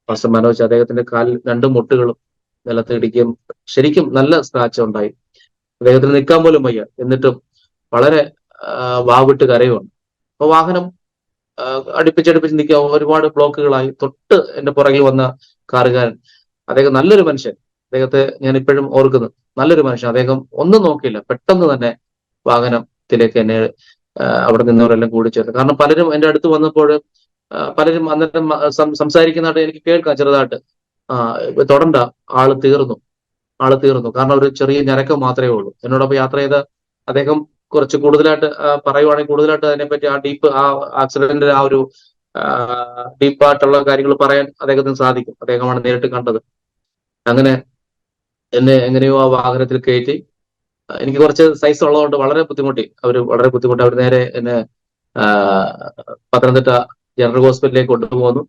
Speaker 2: മാസ്റ്റർ മനോജ്, അദ്ദേഹത്തിന്റെ കാലിൽ 2 മുട്ടുകളും നിലത്ത് ഇടിക്കും. ശരിക്കും നല്ല സ്ക്രാച്ച് ഉണ്ടായി. അദ്ദേഹത്തിന് നിൽക്കാൻ പോലും വയ്യ. എന്നിട്ടും വളരെ വാവിട്ട് കരയുമാണ്. അപ്പൊ വാഹനം അടുപ്പിച്ചടുപ്പിച്ച് നിൽക്കുക, ഒരുപാട് ബ്ലോക്കുകളായി. തൊട്ട് എന്റെ പുറകിൽ വന്ന കാറുകാരൻ, അദ്ദേഹം നല്ലൊരു മനുഷ്യൻ, അദ്ദേഹത്തെ ഞാൻ ഇപ്പോഴും ഓർക്കുന്നു, നല്ലൊരു മനുഷ്യൻ. അദ്ദേഹം ഒന്നും നോക്കിയില്ല, പെട്ടെന്ന് തന്നെ വാഹനത്തിലേക്ക് എന്നെ അവിടെ നിന്നവരെല്ലാം കൂടി ചേർന്നു. കാരണം പലരും എന്റെ അടുത്ത് വന്നപ്പോൾ പലരും അന്നേരം സംസാരിക്കുന്നതായിട്ട് എനിക്ക് കേൾക്കാം ചെറുതായിട്ട്. തൊടണ്ട, ആള് തീർന്നു. കാരണം ഒരു ചെറിയ ഞരക്കം മാത്രമേ ഉള്ളൂ. എന്നോടൊപ്പം യാത്ര ചെയ്ത അദ്ദേഹം കുറച്ച് കൂടുതലായിട്ട് പറയുവാണെങ്കിൽ കൂടുതലായിട്ട് അതിനെപ്പറ്റി ആ ഡീപ്പ് ആ ആക്സിഡന്റിന്റെ ആ ഒരു ഡീപ്പായിട്ടുള്ള കാര്യങ്ങൾ പറയാൻ അദ്ദേഹത്തിന് സാധിക്കും. അദ്ദേഹമാണ് നേരിട്ട് കണ്ടത്. അങ്ങനെ എന്നെ എങ്ങനെയോ ആ വാഹനത്തിൽ കയറ്റി, എനിക്ക് കുറച്ച് സൈസ് ഉള്ളതുകൊണ്ട് വളരെ ബുദ്ധിമുട്ടി. അവർ നേരെ എന്നെ ആ, പത്തനംതിട്ട ജനറൽ ഹോസ്പിറ്റലിലേക്ക് കൊണ്ടുപോകുന്നു.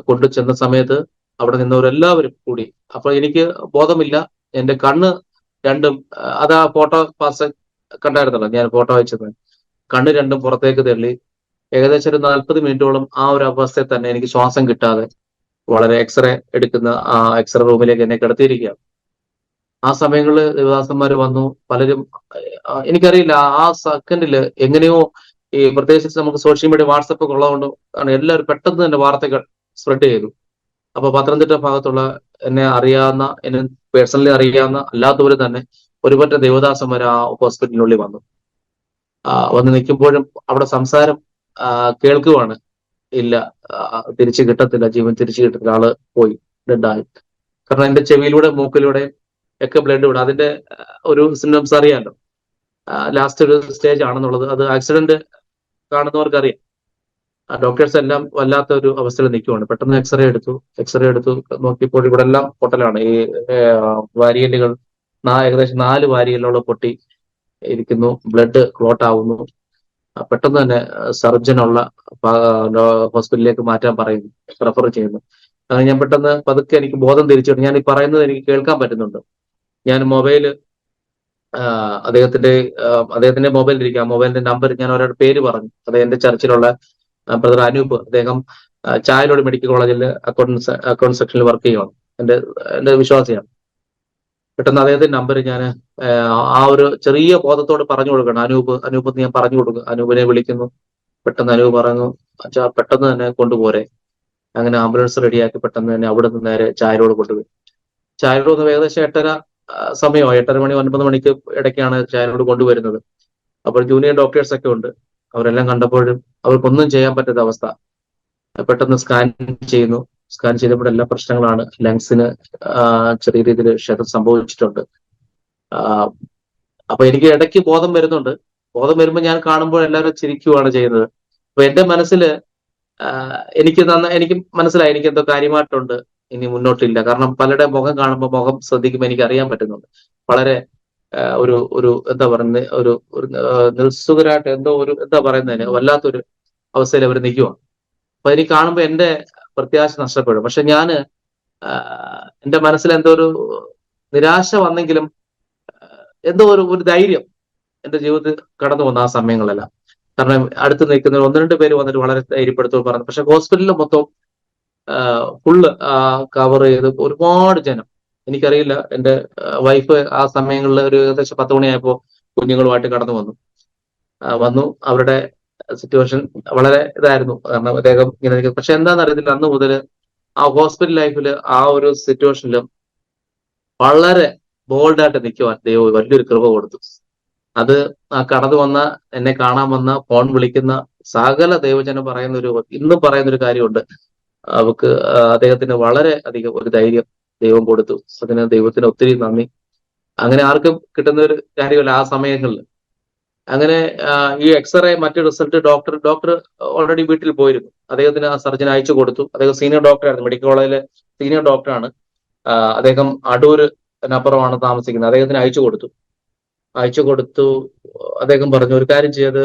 Speaker 2: കൊണ്ടു ചെന്ന സമയത്ത് അവിടെ നിന്നവരെല്ലാവരും കൂടി, അപ്പൊ എനിക്ക് ബോധമില്ല. എന്റെ കണ്ണ് രണ്ടും അതാ ഫോട്ടോ പാസ് കണ്ടായിരുന്നല്ലോ, ഞാൻ ഫോട്ടോ അയച്ചത്. കണ്ണ് രണ്ടും പുറത്തേക്ക് തള്ളി ഏകദേശം ഒരു 40 മിനിറ്റോളം ആ ഒരു അവസ്ഥയിൽ തന്നെ എനിക്ക് ശ്വാസം കിട്ടാതെ വളരെ എക്സ്റേ എടുക്കുന്ന ആ എക്സ്റേ റൂമിലേക്ക് എന്നെ കിടത്തിയിരിക്കുകയാണ്. ആ സമയങ്ങളിൽ ദേവദാസന്മാർ വന്നു. പലരും എനിക്കറിയില്ല, ആ സെക്കൻഡില് എങ്ങനെയോ ഈ പ്രത്യേകിച്ച് നമുക്ക് സോഷ്യൽ മീഡിയ വാട്സപ്പ് ഒക്കെ ഉള്ളതുകൊണ്ട് ആണ് എല്ലാവരും പെട്ടെന്ന് തന്നെ വാർത്തകൾ സ്പ്രെഡ് ചെയ്തു. അപ്പൊ പത്തനംതിട്ട ഭാഗത്തുള്ള എന്നെ പേഴ്സണലി അറിയാവുന്ന അല്ലാത്തവര് തന്നെ ഒരുപറ്റ ദേവദാസന്മാർ ആ ഹോസ്പിറ്റലിനുള്ളിൽ വന്നു. വന്ന് നിൽക്കുമ്പോഴും അവിടെ സംസാരം കേൾക്കുവാണ്. ഇല്ല, തിരിച്ചു കിട്ടത്തില്ല, ജീവൻ തിരിച്ചു കിട്ടത്തില്ല, ആള് പോയി, ഡെഡായി. കാരണം എന്റെ ചെവിയിലൂടെ മൂക്കിലൂടെ ഒക്കെ ബ്ലഡ് വിടും. അതിന്റെ ഒരു സിംറ്റംസ് അറിയാമല്ലോ. ലാസ്റ്റ് ഒരു സ്റ്റേജ് ആണെന്നുള്ളത് അത് ആക്സിഡന്റ് കാണുന്നവർക്ക് അറിയാം. ഡോക്ടേഴ്സ് എല്ലാം വല്ലാത്ത ഒരു അവസ്ഥയിൽ നിൽക്കുവാണ്. പെട്ടെന്ന് എക്സ്റേ എടുത്തു നോക്കിയപ്പോൾ ഇവിടെ എല്ലാം പൊട്ടലാണ്. ഈ വാരിയലുകൾ ഏകദേശം 4 വാരിയലോളം പൊട്ടി ഇരിക്കുന്നു. ബ്ലഡ് ക്ലോട്ട് ആവുന്നു. പെട്ടെന്ന് തന്നെ സർജനുള്ള ഹോസ്പിറ്റലിലേക്ക് മാറ്റാൻ പറയുന്നു, റെഫർ ചെയ്യുന്നു. ഞാൻ പെട്ടെന്ന് പതുക്കെ എനിക്ക് ബോധം തിരിച്ചിട്ട്, ഞാൻ ഈ പറയുന്നത് എനിക്ക് കേൾക്കാൻ പറ്റുന്നുണ്ട്. ഞാൻ മൊബൈല് അദ്ദേഹത്തിന്റെ മൊബൈലിൽ ഇരിക്കുക. ആ മൊബൈലിന്റെ നമ്പർ ഞാൻ ഒരാളുടെ പേര് പറഞ്ഞു. അത് എന്റെ ചർച്ചിലുള്ള ബ്രദർ അനൂപ്. അദ്ദേഹം ചായലോട് മെഡിക്കൽ കോളേജിൽ അക്കൗണ്ട് സെക്ഷനിൽ വർക്ക് ചെയ്യുകയാണ്. എന്റെ വിശ്വാസിയാണ്. പെട്ടെന്ന് അദ്ദേഹത്തിന്റെ നമ്പർ ഞാൻ ആ ഒരു ചെറിയ ബോധത്തോട് പറഞ്ഞു കൊടുക്കണം. അനൂപ് ഞാൻ പറഞ്ഞു കൊടുക്കും. അനൂപിനെ വിളിക്കുന്നു. പെട്ടെന്ന് അനൂപ് പറഞ്ഞു, അച്ഛാ പെട്ടെന്ന് തന്നെ കൊണ്ടുപോരെ. അങ്ങനെ ആംബുലൻസ് റെഡിയാക്കി പെട്ടെന്ന് തന്നെ അവിടെ നിന്ന് നേരെ ചായലോട് കൊണ്ടുപോയി. ചായലോട് ഏകദേശം 8:30 സമയമോ 8:30 മണി 9 മണിക്ക് ഇടയ്ക്കാണ് ചായലോട് കൊണ്ടുവരുന്നത്. അപ്പോൾ ജൂനിയർ ഡോക്ടേഴ്സ് ഒക്കെ ഉണ്ട്. അവരെല്ലാം കണ്ടപ്പോഴും അവർക്കൊന്നും ചെയ്യാൻ പറ്റാത്ത അവസ്ഥ. പെട്ടെന്ന് സ്കാൻ ചെയ്യുന്നു. സ്കാൻ ചെയ്തപ്പോൾ എല്ലാ പ്രശ്നങ്ങളാണ്. ലങ്സിന് ചെറിയ രീതിയിൽ ക്ഷതം സംഭവിച്ചിട്ടുണ്ട്. അപ്പൊ എനിക്ക് ഇടയ്ക്ക് ബോധം വരുന്നുണ്ട്. ബോധം വരുമ്പോൾ ഞാൻ കാണുമ്പോൾ എല്ലാവരും ചിരിക്കുകയാണ് ചെയ്യുന്നത്. അപ്പൊ എന്റെ മനസ്സില് എനിക്ക് മനസ്സിലായി എനിക്ക് എന്തോ കാര്യമായിട്ടുണ്ട്, ഇനി മുന്നോട്ടില്ല. കാരണം പലരുടെ മുഖം കാണുമ്പോൾ മുഖം ശ്രദ്ധിക്കുമ്പോൾ എനിക്ക് അറിയാൻ പറ്റുന്നുണ്ട്. വളരെ ഒരു എന്താ പറയുന്നത്, ഒരു നിസ്സുഖരായിട്ട് എന്തോ ഒരു എന്താ പറയുന്നതിന് വല്ലാത്തൊരു അവസ്ഥയിൽ അവർ നിൽക്കുക. അപ്പൊ എനിക്ക് കാണുമ്പോൾ എന്റെ പ്രത്യാശ നഷ്ടപ്പെടും. പക്ഷെ ഞാന് എന്റെ മനസ്സിൽ എന്തോ ഒരു നിരാശ വന്നെങ്കിലും എന്തോ ഒരു ധൈര്യം എന്റെ ജീവിതത്തിൽ കടന്നു വന്ന ആ സമയങ്ങളെല്ലാം. കാരണം അടുത്ത് നിൽക്കുന്ന 1-2 പേര് വന്നിട്ട് വളരെ ധൈര്യപ്പെടുത്തു പറഞ്ഞു. പക്ഷെ ഹോസ്പിറ്റലിൽ മൊത്തം ഫുള്ള് കവർ ചെയ്ത് ഒരുപാട് ജനം. എനിക്കറിയില്ല, എന്റെ വൈഫ് ആ സമയങ്ങളിൽ ഒരു ഏകദേശം 10 മണിയായപ്പോ കുഞ്ഞുങ്ങളുമായിട്ട് കടന്നു വന്നു. അവരുടെ സിറ്റുവേഷൻ വളരെ ഇതായിരുന്നു. കാരണം അദ്ദേഹം ഇങ്ങനെ, പക്ഷെ എന്താണെന്ന് അറിയത്തില്ല, അന്ന് മുതൽ ആ ഹോസ്പിറ്റൽ ലൈഫിൽ ആ ഒരു സിറ്റുവേഷനിലും വളരെ ബോൾഡായിട്ട് നിൽക്കുവാൻ ദൈവം വലിയൊരു കൃപ കൊടുത്തു. അത് ആ കടന്നു വന്ന, എന്നെ കാണാൻ വന്ന, ഫോൺ വിളിക്കുന്ന സകല ദൈവജനം ഇന്നും പറയുന്ന ഒരു കാര്യമുണ്ട്. അവർക്ക് അദ്ദേഹത്തിന് വളരെ അധികം ഒരു ധൈര്യം ദൈവം കൊടുത്തു. അതിന് ദൈവത്തിന് ഒത്തിരി നന്ദി. അങ്ങനെ ആർക്കും കിട്ടുന്ന ഒരു കാര്യമല്ല ആ സമയങ്ങളിൽ. അങ്ങനെ ഈ എക്സ്റേ മറ്റു റിസൾട്ട് ഡോക്ടർ ഓൾറെഡി വീട്ടിൽ പോയിരുന്നു. അദ്ദേഹത്തിന് ആ സർജൻ അയച്ചു കൊടുത്തു. അദ്ദേഹം സീനിയർ ഡോക്ടറായിരുന്നു, മെഡിക്കൽ കോളേജിലെ സീനിയർ ഡോക്ടറാണ്. അദ്ദേഹം അടൂരിനപ്പുറമാണ് താമസിക്കുന്നത്. അദ്ദേഹത്തിന് അയച്ചു കൊടുത്തു. അദ്ദേഹം പറഞ്ഞു, ഒരു കാര്യം ചെയ്ത്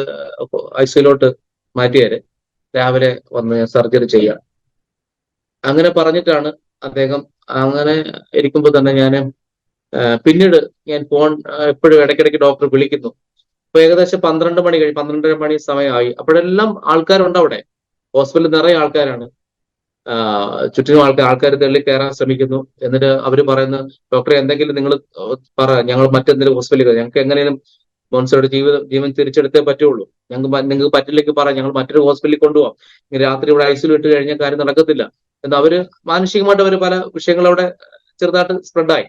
Speaker 2: ഐസിയിലോട്ട് മാറ്റിയാല് രാവിലെ വന്ന് സർജറി ചെയ്യാം. അങ്ങനെ പറഞ്ഞിട്ടാണ് അദ്ദേഹം. അങ്ങനെ ഇരിക്കുമ്പോൾ തന്നെ പിന്നീട് ഞാൻ ഫോൺ എപ്പോഴും ഇടയ്ക്കിടയ്ക്ക് ഡോക്ടർ വിളിക്കുന്നു. അപ്പൊ ഏകദേശം 12 മണി സമയമായി. അപ്പോഴെല്ലാം ആൾക്കാരുണ്ട് അവിടെ. ഹോസ്പിറ്റലിൽ നിറയെ ആൾക്കാരാണ്. ചുറ്റിനും ആൾക്കാർ തള്ളി കയറാൻ ശ്രമിക്കുന്നു. എന്നിട്ട് അവര് പറയുന്നു, ഡോക്ടറെ എന്തെങ്കിലും നിങ്ങൾ ഞങ്ങൾ മറ്റെന്തെങ്കിലും ഹോസ്പിറ്റലിൽ, ഞങ്ങൾക്ക് എങ്ങനെയും മോൻസോയുടെ ജീവൻ തിരിച്ചെടുത്തേ പറ്റുള്ളൂ. നിങ്ങൾക്ക് പറ്റില്ലെങ്കിൽ ഞങ്ങൾ മറ്റൊരു ഹോസ്പിറ്റലിൽ കൊണ്ടുപോകാം. രാത്രി ഇവിടെ ഐസിയിൽ ഇട്ട് കഴിഞ്ഞാൽ കാര്യം നടക്കത്തില്ല എന്ന് അവര് മാനസികമായിട്ട് അവർ പല വിഷയങ്ങൾ അവിടെ ചെറുതായിട്ട് സ്പ്രെഡായി.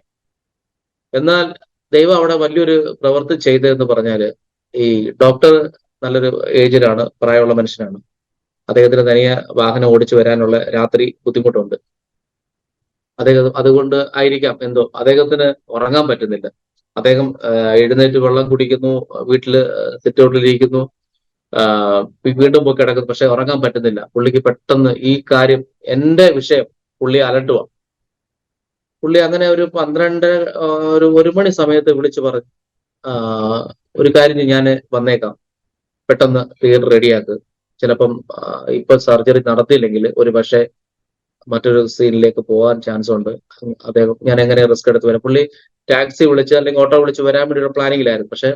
Speaker 2: എന്നാൽ ദൈവം അവിടെ വലിയൊരു പ്രവൃത്തി ചെയ്തതെന്ന് പറഞ്ഞാല്, ഈ ഡോക്ടർ നല്ലൊരു ഏജിലാണ്, പ്രായമുള്ള മനുഷ്യനാണ്. അദ്ദേഹത്തിന് തനിയെ വാഹനം ഓടിച്ചു വരാനുള്ള രാത്രി ബുദ്ധിമുട്ടുണ്ട്. അതുകൊണ്ട് ആയിരിക്കാം എന്തോ അദ്ദേഹത്തിന് ഉറങ്ങാൻ പറ്റുന്നില്ല. അദ്ദേഹം എഴുന്നേറ്റ് വെള്ളം കുടിക്കുന്നു, വീട്ടില് സിറ്റൗട്ടിലിരിക്കുന്നു, വീണ്ടും പോയി കിടക്കുന്നു, പക്ഷെ ഉറങ്ങാൻ പറ്റുന്നില്ല. പുള്ളിക്ക് പെട്ടെന്ന് ഈ കാര്യം, എന്റെ വിഷയം പുള്ളി അലട്ടുക. പുള്ളി അങ്ങനെ ഒരു 12 ഒരു മണി സമയത്ത് വിളിച്ചു പറഞ്ഞു, ഒരു കാര്യം ഞാൻ വന്നേക്കാം, പെട്ടെന്ന് തിയേറ്റർ റെഡിയാക്ക്, ചിലപ്പം ഇപ്പൊ സർജറി നടത്തിയില്ലെങ്കിൽ ഒരു പക്ഷേ മറ്റൊരു സീനിലേക്ക് പോകാൻ ചാൻസ് ഉണ്ട്. അദ്ദേഹം, ഞാൻ എങ്ങനെ റിസ്ക് എടുത്ത് വരാം. പുള്ളി ടാക്സി വിളിച്ച് അല്ലെങ്കിൽ ഓട്ടോ വിളിച്ച് വരാൻ വേണ്ടി ഒരു പ്ലാനിങ്ങിലായിരുന്നു. പക്ഷെ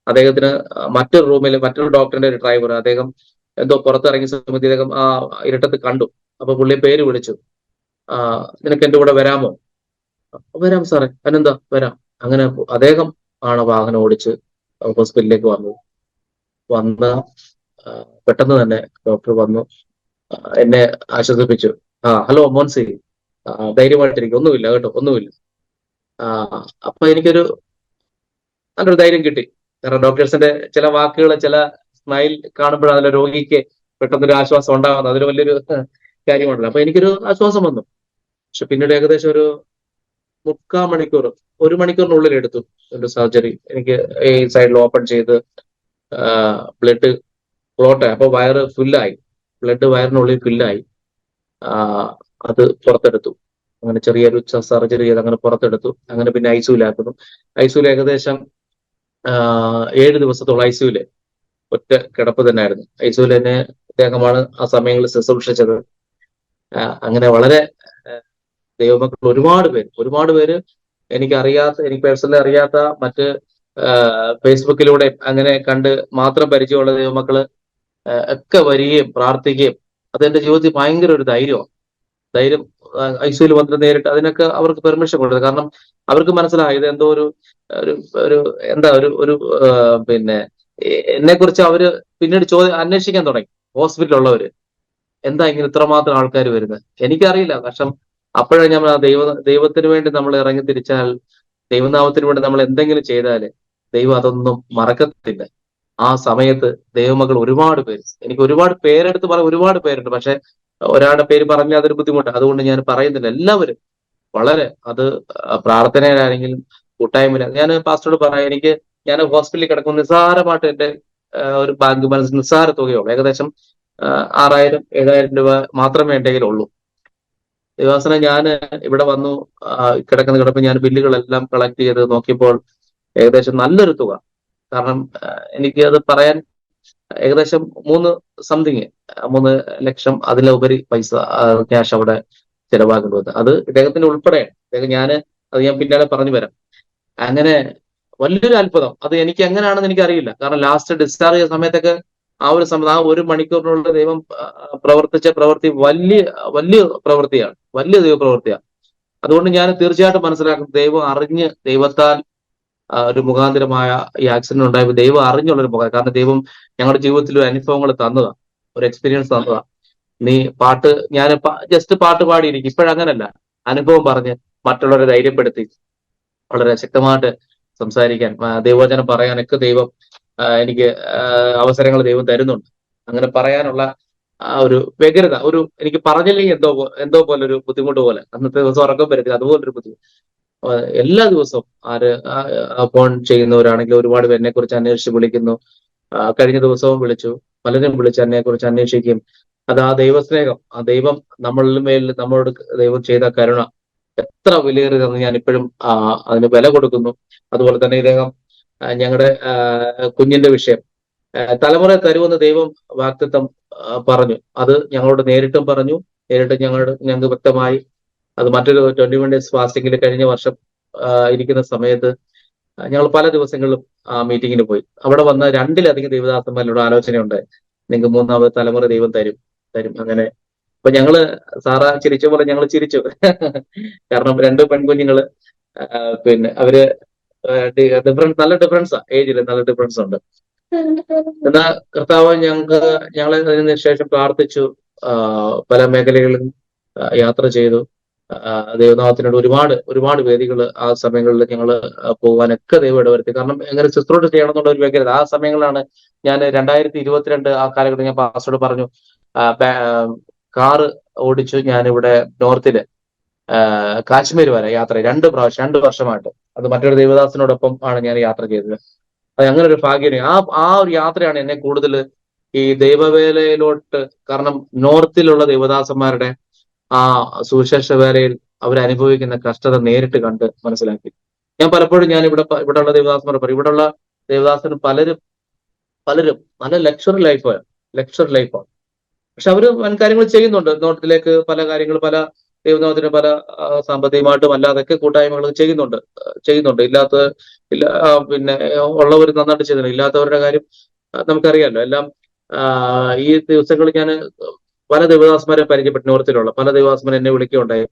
Speaker 2: അദ്ദേഹത്തിന് മറ്റൊരു റൂമിൽ മറ്റൊരു ഡോക്ടറിന്റെ ഒരു ഡ്രൈവർ, അദ്ദേഹം എന്തോ പുറത്തിറങ്ങിയ സമയത്ത് ഇദ്ദേഹം ആ ഇരുട്ടത്ത് കണ്ടു. അപ്പൊ പുള്ളി പേര് വിളിച്ചു, നിനക്ക് എന്റെ കൂടെ വരാമോ? വരാം സാറേ, അതിനെന്താ, വരാം. അങ്ങനെ അദ്ദേഹം ആണ് വാഹനം ഓടിച്ച് ഹോസ്പിറ്റലിലേക്ക് വന്ന പെട്ടെന്ന് തന്നെ ഡോക്ടർ വന്നു, എന്നെ ആശ്വസിപ്പിച്ചു. ഹലോ മോൻസി, ധൈര്യമായിട്ടിരിക്കും, ഒന്നുമില്ല കേട്ടോ, ഒന്നുമില്ല. അപ്പൊ എനിക്കൊരു നല്ലൊരു ധൈര്യം കിട്ടി. കാരണം ഡോക്ടേഴ്സിന്റെ ചില വാക്കുകൾ, ചില സ്മൈൽ കാണുമ്പോഴാണ് അതിലെ രോഗിക്ക് പെട്ടെന്നൊരു ആശ്വാസം ഉണ്ടാകുന്നത്. അതൊരു വലിയൊരു കാര്യമാണല്ലോ. അപ്പൊ എനിക്കൊരു ആശ്വാസം വന്നു. പക്ഷെ പിന്നീട് ഏകദേശം ഒരു 3/4 മണിക്കൂർ, 1 മണിക്കൂറിനുള്ളിൽ എടുത്തു എന്റെ സർജറി. എനിക്ക് ഈ സൈഡിൽ ഓപ്പൺ ചെയ്ത് ബ്ലഡ് ക്ലോട്ടായി. അപ്പൊ വയറ് ഫുള്ളായി, ബ്ലഡ് വയറിനുള്ളിൽ ഫില്ലായി. അത് പുറത്തെടുത്തു. അങ്ങനെ ചെറിയൊരു സർജറി ചെയ്ത് അങ്ങനെ പുറത്തെടുത്തു. അങ്ങനെ പിന്നെ ഐസിയുലാക്കുന്നു. ഐസിയുൽ ഏകദേശം 7 ദിവസത്തോളം ഐസിയുല് ഒറ്റ കിടപ്പ് തന്നെയായിരുന്നു. ഐസിയുൽ തന്നെ അദ്ദേഹമാണ് ആ സമയങ്ങളിൽ ശുശ്രൂഷിച്ചത്. അങ്ങനെ വളരെ ദൈവമക്കൾ ഒരുപാട് പേര് എനിക്ക് പേഴ്സണലി അറിയാത്ത, മറ്റ് ഫേസ്ബുക്കിലൂടെ അങ്ങനെ കണ്ട് മാത്രം പരിചയമുള്ള ദൈവമക്കള് ഒക്കെ വരികയും പ്രാർത്ഥിക്കുകയും, അതെന്റെ ജീവിതത്തിൽ ഭയങ്കര ഒരു ധൈര്യം ഐസിയുൽ വന്നിട്ട് നേരിട്ട് അതിനൊക്കെ അവർക്ക് പെർമിഷൻ കൊടുത്തത്. കാരണം അവർക്ക് മനസ്സിലായി ഇത് എന്തോ ഒരു ഒരു ഒരു എന്താ ഒരു ഒരു പിന്നെ എന്നെ കുറിച്ച് അവര് പിന്നീട് അന്വേഷിക്കാൻ തുടങ്ങി. ഹോസ്പിറ്റലുള്ളവര്, എന്താ ഇങ്ങനെ ഇത്രമാത്രം ആൾക്കാർ വരുന്നത്, എനിക്കറിയില്ല. പക്ഷെ അപ്പോഴാണ് ഞാൻ ദൈവത്തിന് വേണ്ടി നമ്മൾ ഇറങ്ങി തിരിച്ചാൽ, ദൈവനാമത്തിന് വേണ്ടി നമ്മൾ എന്തെങ്കിലും ചെയ്താല് ദൈവം അതൊന്നും മറക്കത്തില്ല. ആ സമയത്ത് ദൈവമക്കൾ ഒരുപാട് പേര്, എനിക്ക് ഒരുപാട് പേരെടുത്ത് പറയാൻ ഒരുപാട് പേരുണ്ട്. പക്ഷെ ഒരാളുടെ പേര് പറഞ്ഞാൽ അതൊരു ബുദ്ധിമുട്ടാണ്. അതുകൊണ്ട് ഞാൻ പറയുന്നില്ല. എല്ലാവരും വളരെ അത് പ്രാർത്ഥനയിലാണെങ്കിലും കൂട്ടായ്മയില. ഞാൻ പാസ്റ്ററോട് പറയാം, ഞാൻ ഹോസ്പിറ്റലിൽ കിടക്കുന്ന നിസ്സാരമായിട്ട് എന്റെ ഒരു ബാങ്ക് ബാലൻസ് നിസ്സാര തുകയുള്ളൂ. ഏകദേശം 6,000-7,000 രൂപ മാത്രമേ എന്റെ കയ്യിലുള്ളൂ. ദിവസനെ ഞാൻ ഇവിടെ വന്നു, കിടക്കുന്ന കിടപ്പ് ഞാൻ ബില്ലുകളെല്ലാം കളക്ട് ചെയ്ത് നോക്കിയപ്പോൾ ഏകദേശം നല്ലൊരു തുക. കാരണം എനിക്ക് അത് പറയാൻ ഏകദേശം 3 ലക്ഷം അതിലുപരി പൈസ ക്യാഷ് അവിടെ ചെലവാക്കേണ്ടി വന്നു. അത് ഇദ്ദേഹത്തിന് ഉൾപ്പെടെയാണ്. അത് ഞാൻ പിന്നാലെ പറഞ്ഞു വരാം. അങ്ങനെ വലിയൊരു അത്ഭുതം. അത് എനിക്ക് എങ്ങനെയാണെന്ന് എനിക്കറിയില്ല. കാരണം ലാസ്റ്റ് ഡിസ്ചാർജ് ചെയ്ത സമയത്തൊക്കെ ആ 1 മണിക്കൂറിനുള്ളിൽ ദൈവം പ്രവർത്തിച്ച പ്രവൃത്തി വലിയ വലിയ പ്രവൃത്തിയാണ്, വലിയ ദൈവപ്രവൃത്തിയാണ്. അതുകൊണ്ട് ഞാൻ തീർച്ചയായിട്ടും മനസ്സിലാക്കും, ദൈവത്താൽ ഒരു മുഖാന്തരമായ ഈ ആക്സിഡന്റ് ഉണ്ടായപ്പോൾ ദൈവം അറിഞ്ഞുള്ളൊരു മുഖം. കാരണം ദൈവം ഞങ്ങളുടെ ജീവിതത്തിൽ ഒരു അനുഭവങ്ങൾ തന്നതാ, ഒരു എക്സ്പീരിയൻസ് തന്നതാ. നീ ഞാൻ ജസ്റ്റ് പാട്ട് പാടിയിരിക്കും. ഇപ്പോഴങ്ങനല്ല, അനുഭവം പറഞ്ഞ് മറ്റുള്ളവരെ ധൈര്യപ്പെടുത്തി വളരെ ശക്തമായിട്ട് സംസാരിക്കാൻ, ദൈവവചനം പറയാനൊക്കെ ദൈവം എനിക്ക് അവസരങ്ങൾ ദൈവം തരുന്നുണ്ട്. അങ്ങനെ പറയാനുള്ള ആ ഒരു വ്യഗ്രത, എനിക്ക് പറഞ്ഞില്ലെങ്കിൽ എന്തോ പോലെ ഒരു ബുദ്ധിമുട്ട് പോലെ, അന്നത്തെ ദിവസം ഉറക്കം വരത്തില്ല, അതുപോലൊരു ബുദ്ധിമുട്ട്. എല്ലാ ദിവസവും ഫോൺ ചെയ്യുന്നവരാണെങ്കിൽ ഒരുപാട് എന്നെ കുറിച്ച് അന്വേഷിച്ച് വിളിക്കുന്നു. കഴിഞ്ഞ ദിവസവും വിളിച്ചു, പലരും വിളിച്ച് എന്നെ കുറിച്ച് അന്വേഷിക്കും. അത് ആ ദൈവസ്നേഹം, ആ ദൈവം നമ്മളുടെ മേൽ നമ്മളോട് ദൈവം ചെയ്ത കരുണ എത്ര വിലയേറിയതെന്ന് ഞാൻ ഇപ്പോഴും അതിന് വില കൊടുക്കുന്നു. അതുപോലെ തന്നെ ഇദ്ദേഹം ഞങ്ങളുടെ കുഞ്ഞിന്റെ വിഷയം തലമുറ തരുമെന്ന് ദൈവം വാഗ്ദത്തം പറഞ്ഞു. അത് ഞങ്ങളോട് നേരിട്ടും പറഞ്ഞു. ഞങ്ങൾക്ക് വ്യക്തമായി അത് മറ്റൊരു 21 ഡേയ്സ് ഫാസ്റ്റിംഗിൽ കഴിഞ്ഞ വർഷം ഇരിക്കുന്ന സമയത്ത് ഞങ്ങൾ പല ദിവസങ്ങളിലും ആ മീറ്റിങ്ങിന് പോയി. അവിടെ വന്ന 2-ലധികം ദൈവദാസന്മാരോട് ആലോചനയുണ്ടായി, നിങ്ങൾക്ക് 3ാമത് തലമുറ ദൈവം തരും. അങ്ങനെ അപ്പൊ സാറാ ചിരിച്ച പോലെ ഞങ്ങൾ ചിരിച്ചു. കാരണം 2 പെൺകുഞ്ഞുങ്ങള്, പിന്നെ അവര് നല്ല ഡിഫറൻസാ, ഏജില് നല്ല ഡിഫറൻസ് ഉണ്ട്. എന്നാ കർത്താവ് ഞങ്ങളെ അതിന് ശേഷം പ്രാർത്ഥിച്ചു, പല മേഖലകളിലും യാത്ര ചെയ്തു. ദൈവനാമത്തിനോട് ഒരുപാട് വേദികൾ ആ സമയങ്ങളിൽ ഞങ്ങൾ പോകാനൊക്കെ ദൈവം ഇടവരുത്തി. കാരണം എങ്ങനെ ശുശ്രൂഷ ചെയ്യണം എന്നുള്ള ഒരു വ്യഗ്രത. ആ സമയങ്ങളിലാണ് ഞാൻ 2022 ആ കാലഘട്ടം ഞാൻ പാസ്റ്ററോട് പറഞ്ഞു, കാറ് ഓടിച്ചു ഞാനിവിടെ നോർത്തില് കാശ്മീർ വരെ യാത്ര 2 പ്രാവശ്യം 2 വർഷമായിട്ട്. അത് മറ്റൊരു ദേവദാസനോടൊപ്പം ആണ് ഞാൻ യാത്ര ചെയ്തത്. അത് അങ്ങനെ ഒരു ഭാഗ്യം. ആ ഒരു യാത്രയാണ് എന്നെ കൂടുതൽ ഈ ദൈവവേലയിലോട്ട്, കാരണം നോർത്തിലുള്ള ദേവദാസന്മാരുടെ ആ സുവിശേഷ വേലയിൽ അവരനുഭവിക്കുന്ന കഷ്ടത നേരിട്ട് കണ്ട് മനസ്സിലാക്കി. ഞാൻ പലപ്പോഴും ഞാൻ ഇവിടെയുള്ള ദേവദാസന്മാർ പറയും, ഇവിടെയുള്ള ദേവദാസന് പലരും പലരും നല്ല ലക്ഷറി ലൈഫാണ്. പക്ഷെ അവര് വൻ കാര്യങ്ങൾ ചെയ്യുന്നുണ്ട്. നോർത്തിലേക്ക് പല കാര്യങ്ങൾ, പല ദൈവനാമത്തിന് പല സാമ്പത്തികമായിട്ടും അല്ലാതൊക്കെ കൂട്ടായ്മകൾ ചെയ്യുന്നുണ്ട്. പിന്നെ ഉള്ളവർ നന്നായിട്ട് ചെയ്യുന്നുണ്ട്. ഇല്ലാത്തവരുടെ കാര്യം നമുക്കറിയാലോ. എല്ലാം ഈ ദിവസങ്ങളിൽ ഞാൻ പല ദേവദാസന്മാരെ പരിചയപ്പെട്ടു. നോർത്തിലുള്ള പല ദേവദാസന്മാരെ എന്നെ വിളിക്കുകയുണ്ടായി.